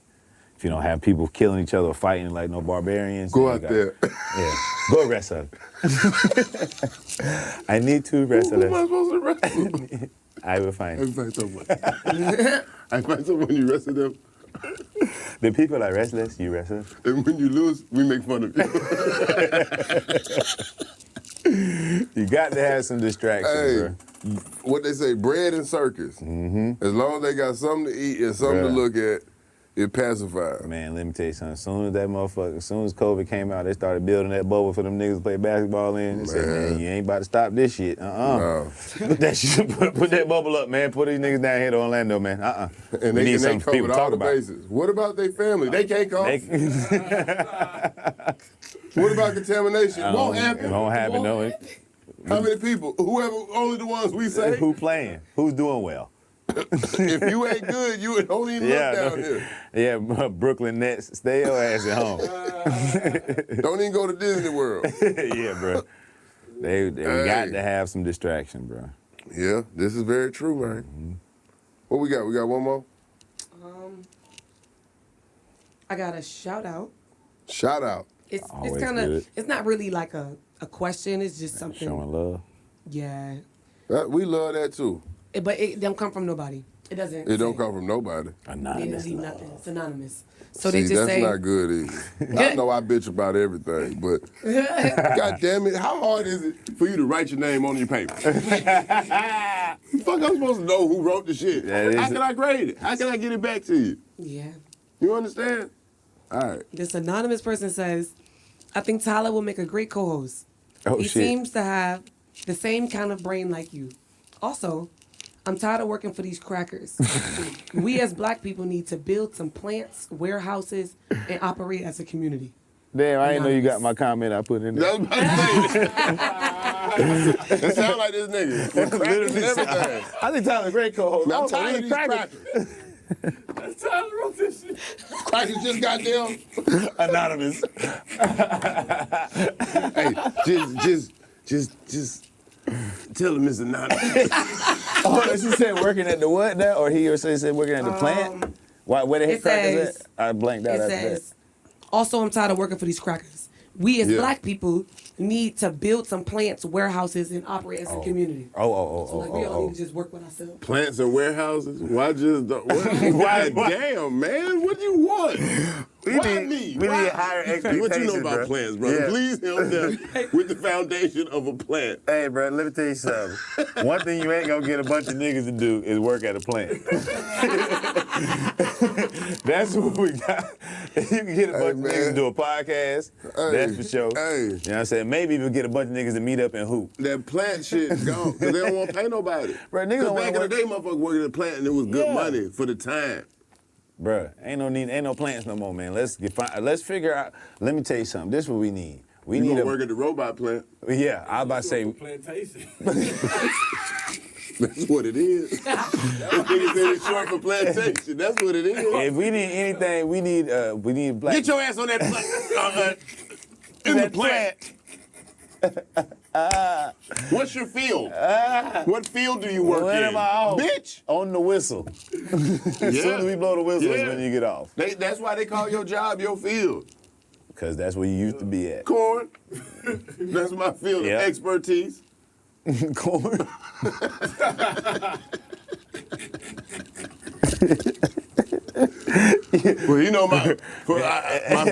If you don't have people killing each other or fighting like no barbarians. Go out there. Yeah. Go wrestle. I need to wrestle. Who am I supposed to wrestle? I will find. I find someone. I find someone you wrestle them. The people are restless, you wrestle. And when you lose, we make fun of you. You got to have some distractions, Hey, bro. what they say, bread and circus. Mm-hmm. As long as they got something to eat and something to look at, it pacifies. Man, let me tell you something. As soon as COVID came out, they started building that bubble for them niggas to play basketball in. They said, man, you ain't about to stop this shit. No. Put that shit, put that bubble up, man. Put these niggas down here to Orlando, man. And we they, need something for people covered to all talk the about. bases. What about their family? They can't come. What about contamination? It won't happen. It won't happen, no. How many people? Whoever, only the ones we say. Who playing? Who's doing well? If you ain't good, you don't even look down here. Yeah, Brooklyn Nets, stay your ass at home. Don't even go to Disney World. Yeah, bro. We got to have some distraction, bro. Yeah, this is very true, man. Mm-hmm. What we got? We got one more? I got a shout out. Shout out. It's kind of, it's not really like a question. It's just something. Showing love. Yeah. We love that too. But it don't come from nobody. It doesn't. It don't come from nobody. Anonymous. Nothing. It's anonymous. So See, they just say. that's not good either. I know I bitch about everything, but God damn it, how hard is it for you to write your name on your paper? Fuck, I'm supposed to know who wrote the shit. How can I grade it? How can I get it back to you? Yeah. You understand? All right. This anonymous person says, I think Tyler will make a great co-host. Oh, he shit. seems to have the same kind of brain like you. Also, I'm tired of working for these crackers. We as black people need to build some plants, warehouses, and operate as a community. Damn, I didn't know you got my comment I put in there. That sound like this nigga. With crackers and everything. I think Tyler's a great co-host. I'm tired of these crackers. Tyler wrote this shit. Crackers just got them. Anonymous. Hey, just tell him it's anonymous. Oh, she said working at the what now? Or he or she said working at the plant? Where the heck crackers at? I blanked out It after says, also, I'm tired of working for these crackers. We as black people need to build some plants, warehouses, and operate as a community. So we all need to just work with ourselves. Plants and warehouses? Why just? Why damn, man? What do you want? We need higher expectations. What you know about plants, brother? Yeah. Please help them with the foundation of a plant. Hey, bro, let me tell you something. One thing you ain't gonna get a bunch of niggas to do is work at a plant. That's what we got. You can get a bunch of niggas to do a podcast. That's for sure. Hey. You know what I'm saying? Maybe even get a bunch of niggas to meet up and hoop. That plant shit gone, because they don't want to pay nobody. Bro, niggas don't back in want the day, motherfuckers working at a plant and it was good money for the time. Bruh, ain't no plants no more, man. Let's figure out. Let me tell you something. This is what we need. We need to work at the robot plant. Yeah, I was about to say. Plantation. That's what it is. Niggas said it's short for plantation. That's what it is. If we need anything, we need black. Get your ass on that plant. In the plant. What's your field? What field do you work when in? am I off? Bitch. On the whistle. As soon as we blow the whistle is when you get off. That's why they call your job your field. Because that's where you used to be at. Corn. That's my field of expertise. Corn. Well, you know, my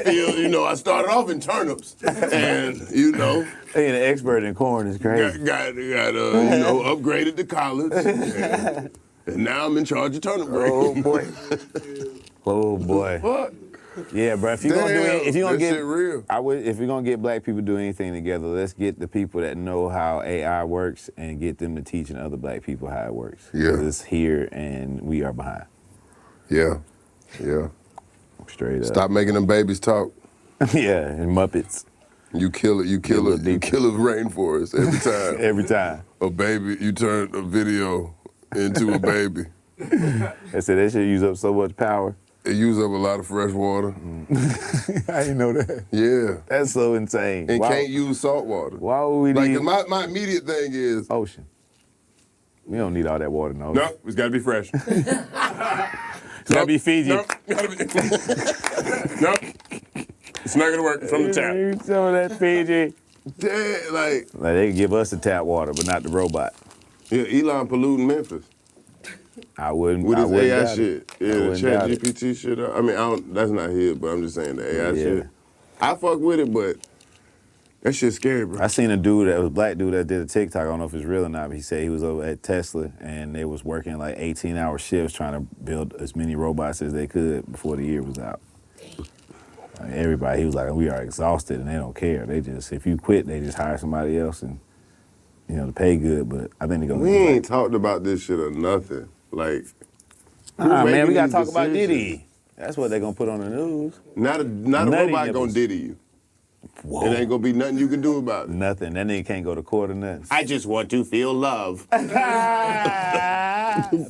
field, you know, I started off in turnips. And, you know. Being an expert in corn is crazy. Got you know, upgraded to college. And now I'm in charge of turnip growing. Oh, boy. Oh, boy. What? Yeah, bro. If you're gonna get real. If you're gonna get black people to do anything together, let's get the people that know how AI works and get them to teaching other black people how it works. Yeah. 'Cause it's here and we are behind. Yeah. Straight up. Stop making them babies talk. Yeah, and Muppets. You kill a rainforest every time. Every time. A baby, you turn a video into a baby. They said they should use up so much power. It use up a lot of fresh water. I didn't know that. Yeah. That's so insane. And can't use salt water. Why would we need... my immediate thing is... Ocean. We don't need all that water, no. No, it's got to be fresh. It's got to be Fiji. Nope. Nope. It's not going to work from the tap. Some of that Fiji. Damn, like they can give us the tap water, but not the robot. Yeah, Elon polluting Memphis. I wouldn't. With his wouldn't AI doubt shit. it. Yeah, I the wouldn't chat doubt it. GPT shit. I mean, that's not his, but I'm just saying the AI shit. I fuck with it, but That shit's scary, bro. I seen a dude that was a black dude that did a TikTok. I don't know if it's real or not, but he said he was over at Tesla and they was working like 18-hour shifts trying to build as many robots as they could before the year was out. Like everybody, he was like, we are exhausted and they don't care. They just, if you quit, they just hire somebody else and, you know, to pay good. But I think they're gonna. We ain't talked about this shit or nothing. Like, man, we gotta talk about Diddy. That's what they're gonna put on the news. Not a robot gonna Diddy you. Whoa. It ain't gonna be nothing you can do about it. Nothing. That nigga can't go to court or nothing. I just want to feel love. Bend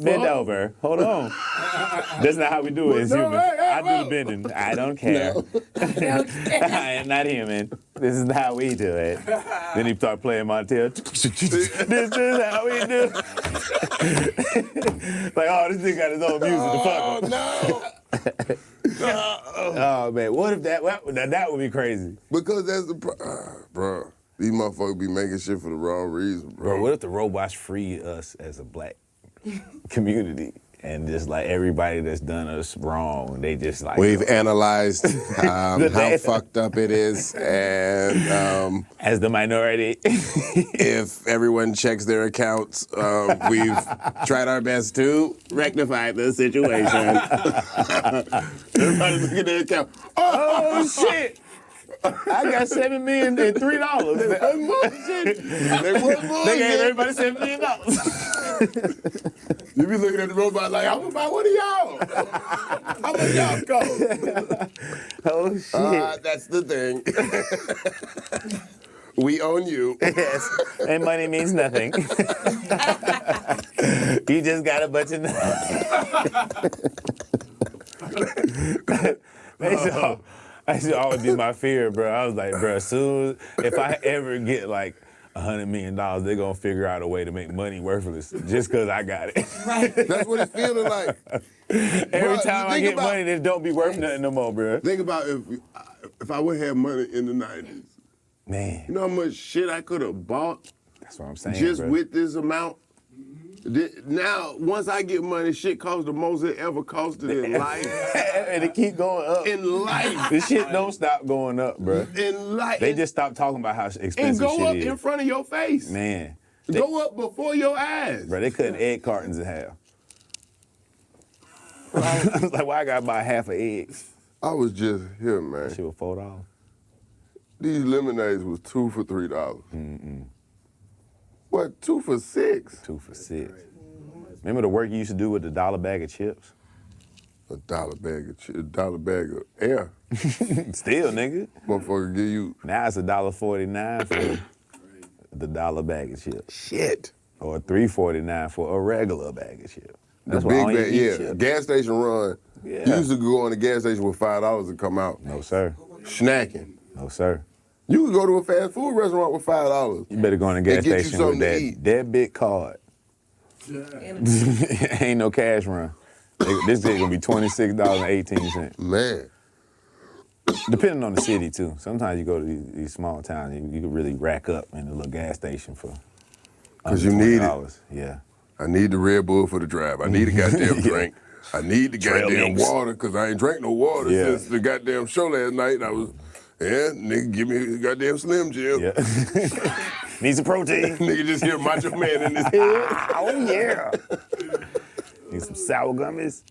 over. Hold on. That's not how we do it as humans. I do the bending. I don't care. I am not human. This is how we do it. Then he start playing Montel. This is how we do it. Like, oh, this nigga got his own music to fuck with. Oh, man. What if that would be crazy. Because that's the bro. These motherfuckers be making shit for the wrong reason, bro. What if the robots free us as a black community and just like everybody that's done us wrong, they just like... We've analyzed how fucked up it is, and... as the minority. If everyone checks their accounts, we've tried our best to rectify the situation. Everybody's looking at their account. Oh, shit! I got $7 million and $3. They was bullshit. They gave everybody $7 million. You be looking at the robot like, I'm gonna buy one of y'all. How much y'all cost? Oh, shit. That's the thing. We own you. Yes. And money means nothing. You just got a bunch of That should always be my fear, bro. I was like, bro, soon if I ever get like $100 million, they're gonna figure out a way to make money worthless just because I got it. Right. That's what it's feeling like. Every time I get money, it don't be worth nothing no more, bro. Think about if I would have money in the 90s. Man. You know how much shit I could have bought? That's what I'm saying, just bro. with this amount? Now, once I get money, shit costs the most it ever costed in life. And it keep going up. In life. This shit don't stop going up, bro. In life. They just stopped talking about how expensive and go shit up is. in front of your face. Man. Go up before your eyes. Bro, they cutting egg cartons in half. I was like, well, I got to buy half an egg. I was just here, man. That shit was $4. These lemonades was 2 for $3. Mm-mm. What, 2 for $6? 2 for $6. Remember the work you used to do with the $1 bag of chips? A $1 bag of chips, $1 bag of air. Still, nigga. Motherfucker give you... Now it's $1.49 for the $1 bag of chips. Shit. Or $3.49 for a regular bag of chips. That's the why I big only bag, eat yeah. chips. Gas station run. Yeah. You used to go on the gas station with $5 and come out. No, sir. Snacking. No, sir. You could go to a fast food restaurant with $5. You better go on the gas get you station with something to that debit card. Ain't no cash run. This shit gonna be $26.18. Man. Depending on the city too. Sometimes you go to these small towns, you can really rack up in a little gas station for Because you need $20. it. Yeah. I need the Red Bull for the drive. I need a goddamn drink. I need the Trail goddamn mix. water because I ain't drank no water since the goddamn show last night. I was, nigga, give me a goddamn Slim Jim. Yeah. Needs some protein. Nigga just hear Macho Man in his head. Oh, yeah. Need some sour gummies.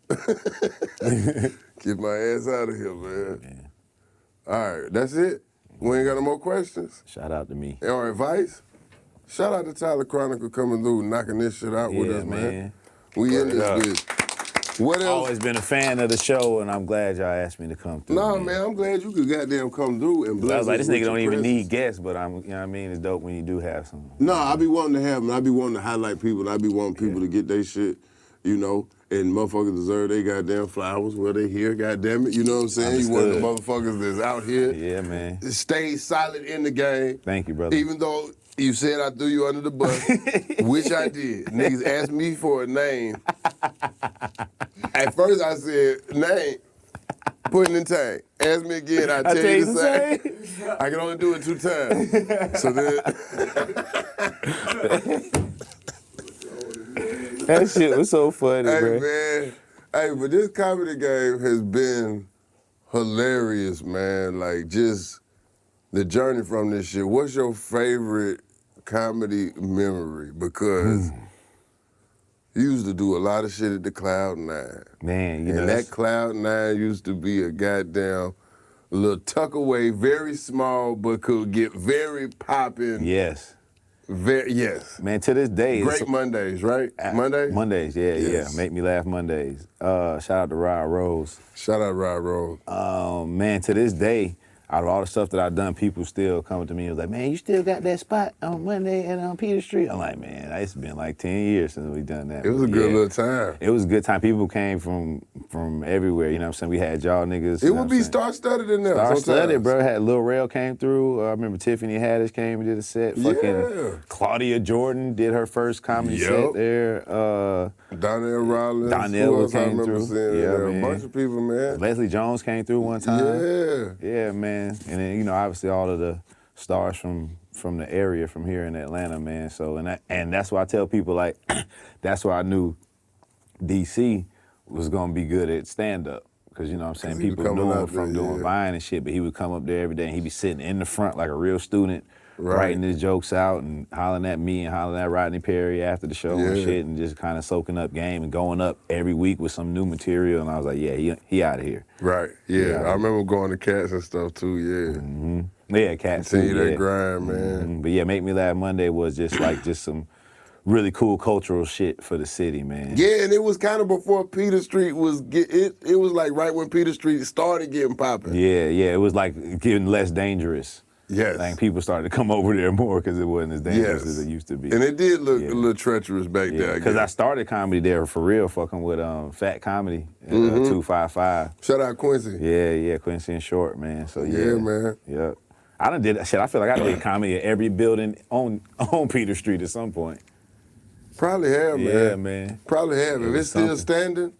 Get my ass out of here, man. All right, that's it. We ain't got no more questions. Shout out to me. Or advice? Shout out to Tyler Chronicle coming through, knocking this shit out with us, man. We in this bitch. What else? Always been a fan of the show, and I'm glad y'all asked me to come through. Nah, man, I'm glad you could goddamn come through and bless I was like, us this with nigga your don't even presence. need guests, but you know what I mean? It's dope when you do have some. No, I be wanting to have them. I be wanting to highlight people, and I be wanting people to get their shit, you know, and motherfuckers deserve their goddamn flowers where they here, goddamn it. You know what I'm saying? You one of the motherfuckers that's out here. Yeah, man. Stay solid in the game. Thank you, brother. Even though you said I threw you under the bus, which I did. Niggas asked me for a name. At first I said, name, put it in tank. Ask me again, I'll tell you the same. I can only do it 2 times. So then... That shit was so funny, hey, bro. Man. Hey, but this comedy game has been hilarious, man. Like, just the journey from this shit. What's your favorite comedy memory? Because you used to do a lot of shit at the Cloud 9. Man, and that Cloud 9 used to be a goddamn little tuck away, very small, but could get very popping. Yes. Yes. Man, to this day. Great Mondays, right? Mondays? Mondays, yeah, Yes. yeah. Make me laugh Mondays. Shout out to Rod Rose. Shout out Rod Rose. Man, to this day, out of all the stuff that I've done, people still coming to me and was like, man, you still got that spot on Monday and Peter Street? I'm like, man, it's been like 10 years since we done that. It was a good little time. It was a good time. People came from everywhere, you know what I'm saying? We had y'all niggas. It would be star-studded in there. Star-studded, bro. Had Lil Rel came through. I remember Tiffany Haddish came and did a set. Fucking Claudia Jordan did her first comedy set there. Donnell Rollins. Donnell came through. Yeah, a bunch of people, man. Leslie Jones came through one time. Yeah. Yeah, man. And then, you know, obviously all of the stars from the area, from here in Atlanta, man. So, and that's why I tell people, like, that's why I knew DC was gonna be good at stand-up. Because, you know what I'm saying, people knew him from doing Vine and shit, but he would come up there every day and he'd be sitting in the front like a real student, writing his jokes out and hollering at me and hollering at Rodney Perry after the show and shit, and just kind of soaking up game and going up every week with some new material. And I was like, yeah, he out of here. Right, yeah. I remember going to Cats and stuff too, yeah. Yeah, Cats too, Continue that grind, man. But yeah, Make Me Laugh Monday was just like some really cool cultural shit for the city, man. Yeah, and it was kind of before Peter Street was it was like right when Peter Street started getting popping. Yeah, it was like getting less dangerous. Yes. Like people started to come over there more because it wasn't as dangerous as it used to be. And it did look a little treacherous back there. Because I started comedy there for real, fucking with Fat Comedy, 255. Shout out Quincy. Yeah, Quincy and Short, man. So Yeah, man. Yeah. I done did shit. I feel like I did comedy at every building on Peter Street at some point. Probably have, man. Yeah, man. Probably have. If it's still standing,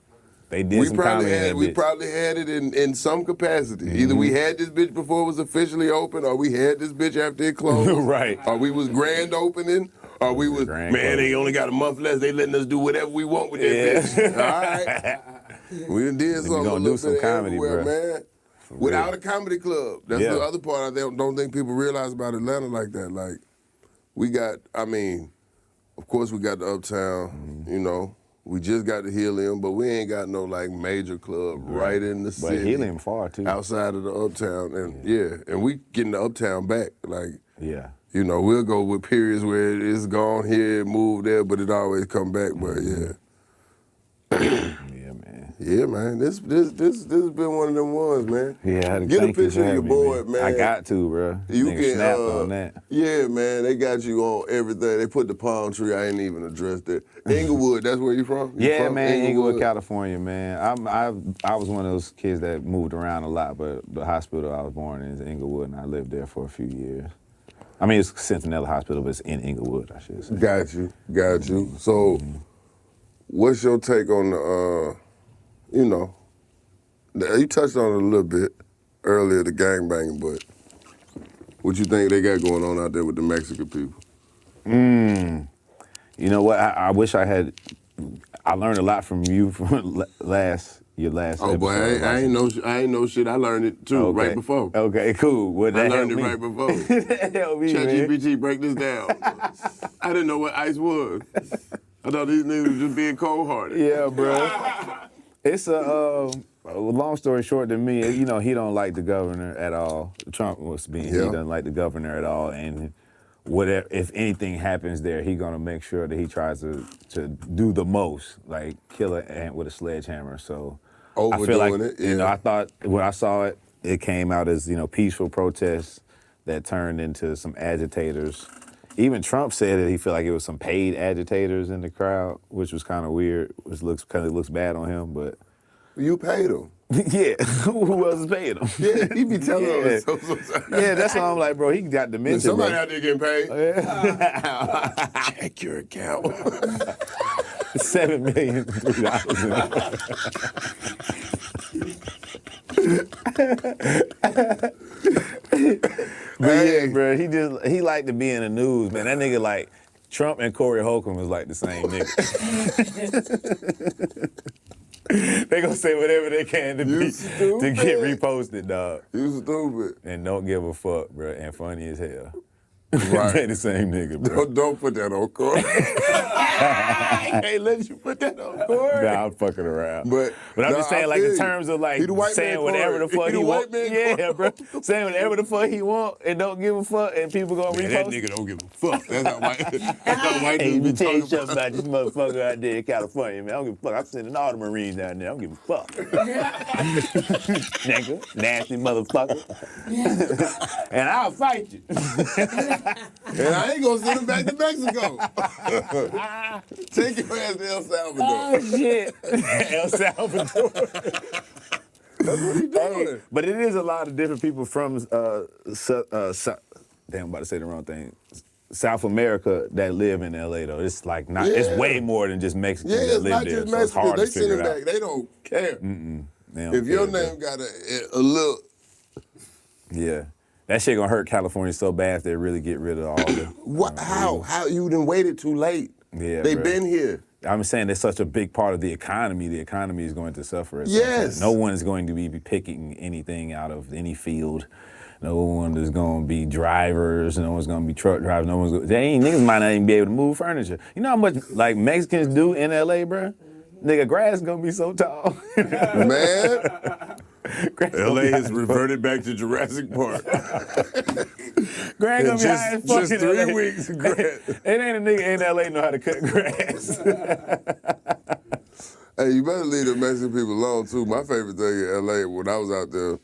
they did some comedy in that we bitch. probably had it in some capacity. Either we had this bitch before it was officially open, or we had this bitch after it closed. Right. Or we was grand opening, or we was, they only got a month left. They letting us do whatever we want with that bitch. All right. We done did something. We gonna do some comedy, bro. Man. For Without real. a comedy club. That's the other part I don't think people realize about Atlanta like that. Like, we got, of course we got the Uptown, you know. We just got the Helium, but we ain't got no like major club right in the city. But Helium far too. Outside of the Uptown, and and we getting the Uptown back. Like, you know, we'll go with periods where it's gone here, moved there, but it always come back. But yeah, man. This has been one of them ones, man. Yeah, get a picture of your boy, man. I got to, bro. You Nigga can snapped on that. Yeah, man. They got you on everything. They put the palm tree. I ain't even addressed that. Inglewood, that's where you from? Yeah, man, Inglewood, California, man. I was one of those kids that moved around a lot, but the hospital I was born in is Inglewood, and I lived there for a few years. I mean, it's Centinela Hospital, but it's in Inglewood, I should say. Got you. So, what's your take on the, you know, you touched on it a little bit earlier, the gangbanging, but what you think they got going on out there with the Mexican people? You know what? I wish I had. I learned a lot from you from your last. Oh boy, I ain't know shit. I learned it too right before. Okay, cool. Well, I learned it right before. Help me, man. ChatGPT, break this down. I didn't know what ice was. I thought these niggas was just being cold-hearted. Yeah, bro. It's a long story short to me. You know, he don't like the governor at all. Trump was being. He doesn't like the governor at all, and whatever, if anything happens there, he gonna make sure that he tries to do the most, like kill an ant with a sledgehammer. So I feel like you know, I thought when I saw it, it came out as, you know, peaceful protests that turned into some agitators. Even Trump said that he felt like it was some paid agitators in the crowd, which was kind of weird, which looks bad on him, but you paid him. Yeah, who else is paying him? Yeah, he be telling us. Yeah, that's why I'm like, bro, he got dementia. Somebody bro. out there getting paid. Check your account. $7 million. But yeah, bro, he liked to be in the news, man. That nigga like Trump and Corey Holcomb was like the same nigga. That They gonna say whatever they can to get reposted, dog. You stupid. And don't give a fuck, bro. And funny as hell. Right. They the same nigga, bro. Don't put that on Corey. Hey, let you put that on Corey. Nah, I'm fucking around. But I'm just saying, like, in terms of like saying whatever the fuck he want. Yeah, bro. Saying whatever the fuck he want and don't give a fuck, and people gonna repost. That nigga don't give a fuck. That's how white Hey, dudes let be me tell you talking something about this motherfucker out there in California, man. I don't give a fuck. I'm sending all the Marines down there. I don't give a fuck. Nigga, nasty motherfucker. And I'll fight you. And I ain't gonna send him back to Mexico. Take your ass to El Salvador. Oh, shit. El Salvador. That's what he doing. But it is a lot of different people from, damn, I'm about to say the wrong thing. South America that live in LA, though. It's like not, it's way more than just Mexicans that live there. So it's hard they to send figure him it out. back. They don't care. They don't If your care, name got a little... Yeah. That shit gonna hurt California so bad if they really get rid of all the... What? How? You done waited too late. Yeah, They bro. been here. I'm saying they're such a big part of the economy. The economy is going to suffer. At some Yes. point. No one is going to be picking anything out of any field. No one is going to be drivers. No one's going to be truck drivers. No one's going. Niggas might not even be able to move furniture. You know how much like Mexicans do in LA, bro? Nigga, grass gonna be so tall. Man. LA has reverted back to Jurassic Park. Grass gonna be high as fuck Just in 3 LA. weeks of grass. It ain't a nigga in LA know how to cut grass. Hey, you better leave the Mexican people alone too. My favorite thing in LA when I was out there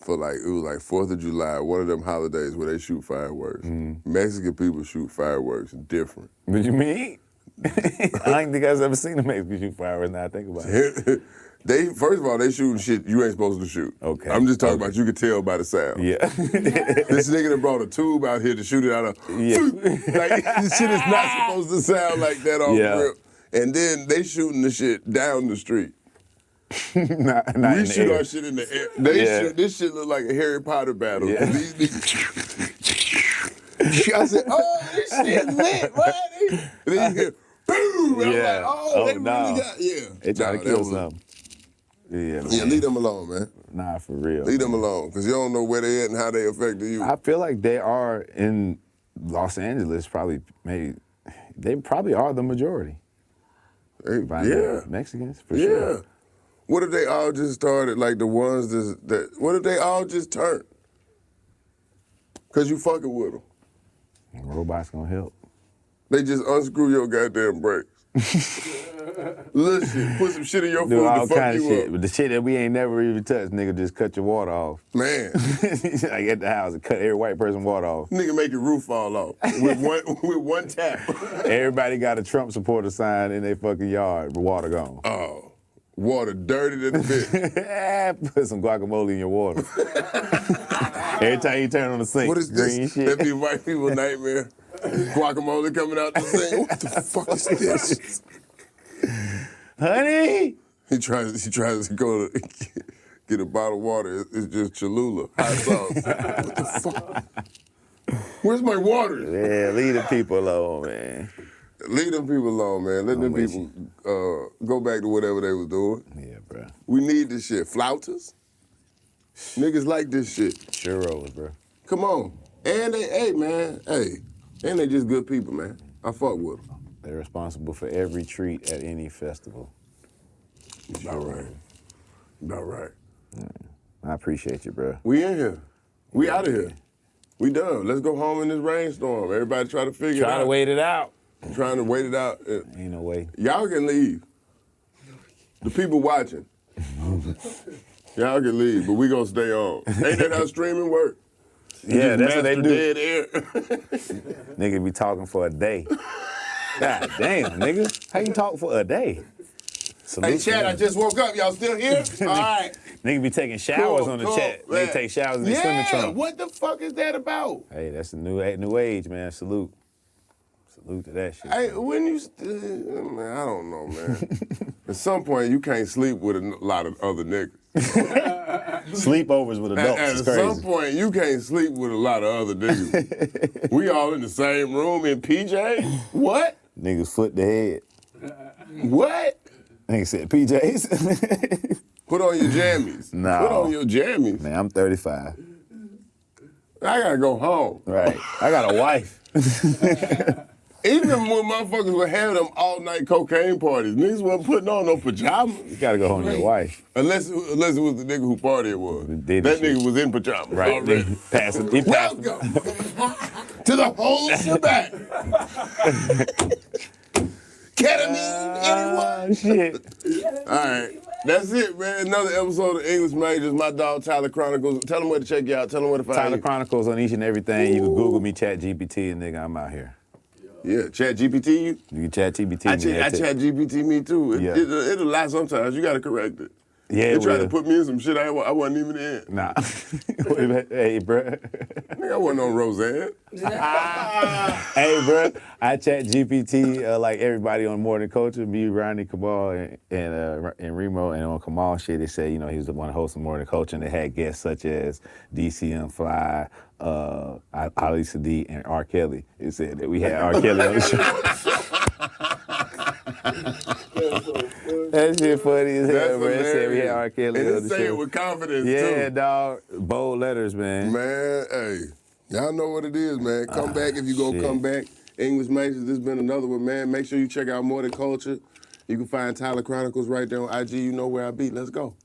for it was like 4th of July, one of them holidays where they shoot fireworks. Mexican people shoot fireworks different. What you mean? I don't think I've ever seen a Mexican shoot fireworks. Now I think about it. First of all, they shooting shit you ain't supposed to shoot. Okay. I'm just talking about you can tell by the sound. Yeah. This nigga that brought a tube out here to shoot it out of. Yeah. Like this shit is not supposed to sound like that off the rip. And then they shooting the shit down the street. not we shoot our shit in the air. They shoot, this shit look like a Harry Potter battle. Yeah. These niggas, I said, oh, this shit lit, what? And then you hear, boom! And Yeah. I'm like, oh, they nah. really got, They trying to kill that was- something. Yeah, man. Yeah, leave them alone, man. Nah, for real. Leave them alone, because you don't know where they at and how they affected you. I feel like they are in Los Angeles. They probably are the majority. Yeah. Mexicans for sure. What if they all just started like the ones that? What if they all just turned? Cause you fucking with them. Robots gonna help. They just unscrew your goddamn brakes. Little shit, put some shit in your food Do all to fuck kind of you shit, up. but the shit that we ain't never even touched, nigga, just cut your water off. Man, like at the house, and cut every white person water off. Nigga make your roof fall off with one tap. Everybody got a Trump supporter sign in their fucking yard, but water gone. Oh, water dirty than the bitch. Put some guacamole in your water. Every time you turn on the sink, What is green this? shit. That be white people nightmare. Guacamole coming out the sink. What the fuck is this? Honey! He tries to go to get a bottle of water. It's just Cholula, hot sauce. What the fuck? Where's my water? Yeah, leave the people alone, man. Leave them people alone, man. Let them people go back to whatever they was doing. Yeah, bro. We need this shit. Flouters? Niggas like this shit. Churros, bro. Come on. And they just good people, man. I fuck with them. They're responsible for every treat at any festival. About right. About right. I appreciate you, bro. We in here. We out of here. We done. Let's go home in this rainstorm. Everybody try to figure it out. Try to wait it out. Trying to wait it out. Ain't no way. Y'all can leave. The people watching. Y'all can leave, but we gonna stay on. Ain't that how streaming work? Yeah, that's what they do. Dead air. Nigga be talking for a day. God damn, nigga. How you talk for a day? Hey, Chad, I just woke up. Y'all still here? All right. Nigga be taking showers on the chat. Nigga take showers in their swimming trunks. What the fuck is that about? Hey, that's the new age, man. Salute. Salute to that shit. Hey, when you, man, I don't know, man. At some point, you can't sleep with a lot of other niggas. Sleepovers with adults At is crazy. some point, you can't sleep with a lot of other niggas. We all in the same room in PJ? What? Niggas foot to head. What? Nigga said PJs. Put on your jammies. No. Put on your jammies. Man, I'm 35. I gotta go home. Right. I got a wife. Even when motherfuckers would have them all-night cocaine parties, niggas wasn't putting on no pajamas. You gotta go home to your wife. Unless it was the nigga who party was. Did That shit. nigga was in pajamas Right. already. He passed him. Welcome to the whole shebang. Ketamine, anyone? Shit. All right. That's it, man. Another episode of English Majors. My dog, Tyler Chronicles. Tell them where to check you out. Tell them where to find Tyler you. Chronicles on each and everything. You can Google me, Chat GPT, and nigga, I'm out here. Yeah, Chat GPT you? You can Chat GPT me. I Chat GPT me too. It'll lie sometimes. You gotta correct it. Yeah, They it tried will. to put me in some shit I wasn't even in. Nah. Hey, bruh. Nigga, I wasn't on Roseanne. Hey, bro, I Chat GPT like everybody on More Than Culture, me, Ronnie, Kamal, and Remo, and on Kamal shit, they said, you know, he was the one hosting More Than Culture, and they had guests such as DCM Fly, Ali Sadiq, and R. Kelly. It said that we had R. Kelly on the show. That shit funny as hell, bro. It said we had R. Kelly and on they the say show. it with confidence, Yeah, too. dog. Bold letters, man. Man, hey, y'all know what it is, man. Come back if you gonna come back. English Majors, this has been another one, man. Make sure you check out More Than Culture. You can find Tyler Chronicles right there on IG. You know where I be. Let's go.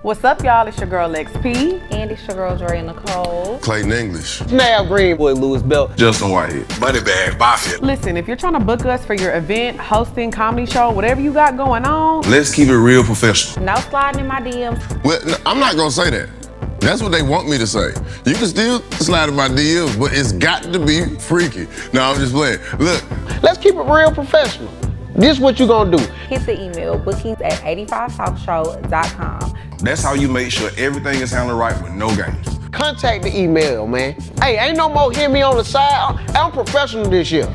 What's up, y'all? It's your girl XP. And it's your girl Dre Nicole. Clayton English. Snap Green. Boy, Louis Belt. Justin Whitehead. Moneybag Mafia. Listen, if you're trying to book us for your event, hosting, comedy show, whatever you got going on, Let's keep it real professional. No sliding in my DMs. Well, no, I'm not gonna say that. That's what they want me to say. You can still slide in my DMs, but it's got to be freaky. No, I'm just playing. Look. Let's keep it real professional. This what you gonna do. Hit the email bookings@85southshow.com. That's how you make sure everything is handled right with no games. Contact the email, man. Hey, ain't no more hear me on the side. I'm professional this year.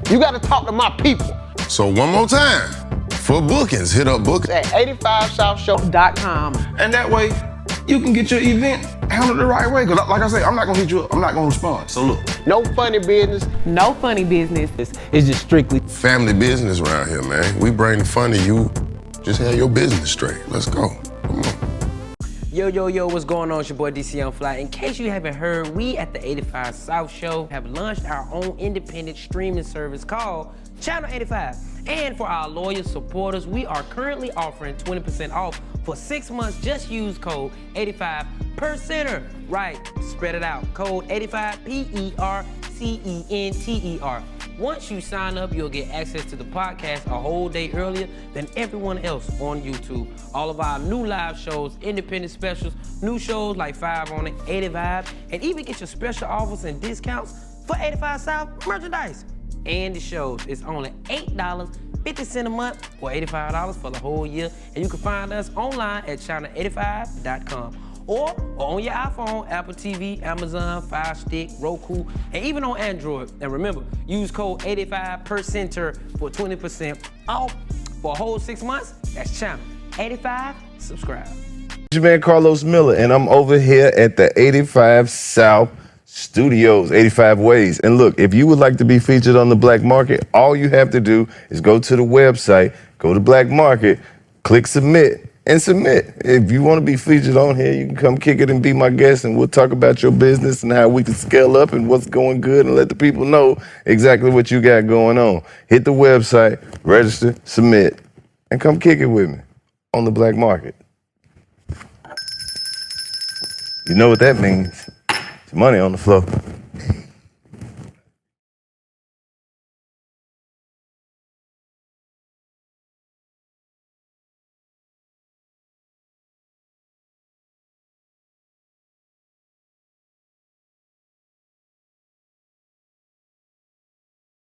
You gotta talk to my people. So one more time. For bookings, hit up bookings at 85southshow.com. And that way, you can get your event handled the right way. Cause like I say, I'm not gonna hit you up. I'm not gonna respond. So look. No funny business. No funny business. It's just strictly family business around here, man. We bring the fun to you. Just have your business straight. Let's go. Come on. Yo, what's going on? It's your boy DCM Fly. In case you haven't heard, we at the 85 South Show have launched our own independent streaming service called Channel 85. And for our loyal supporters, we are currently offering 20% off for 6 months. Just use code 85 per center. Right, spread it out. Code 85 PERCENTER. Once you sign up, you'll get access to the podcast a whole day earlier than everyone else on YouTube. All of our new live shows, independent specials, new shows like 5 on it, 85, and even get your special offers and discounts for 85 South merchandise. And the shows, it's only $8.50 a month or $85 for the whole year. And you can find us online at channel85.com. Or on your iPhone, Apple TV, Amazon, Fire Stick, Roku, and even on Android. And remember, use code 85 per center for 20% off for a whole 6 months. That's Channel 85. Subscribe. It's your man Carlos Miller, and I'm over here at the 85 South Studios, 85 Ways. And look, if you would like to be featured on the Black Market, all you have to do is go to the website, go to Black Market, click submit, and submit. If you want to be featured on here, you can come kick it and be my guest, and we'll talk about your business and how we can scale up and what's going good and let the people know exactly what you got going on. Hit the website, register, submit, and come kick it with me on the Black Market. You know what that means. It's money on the floor.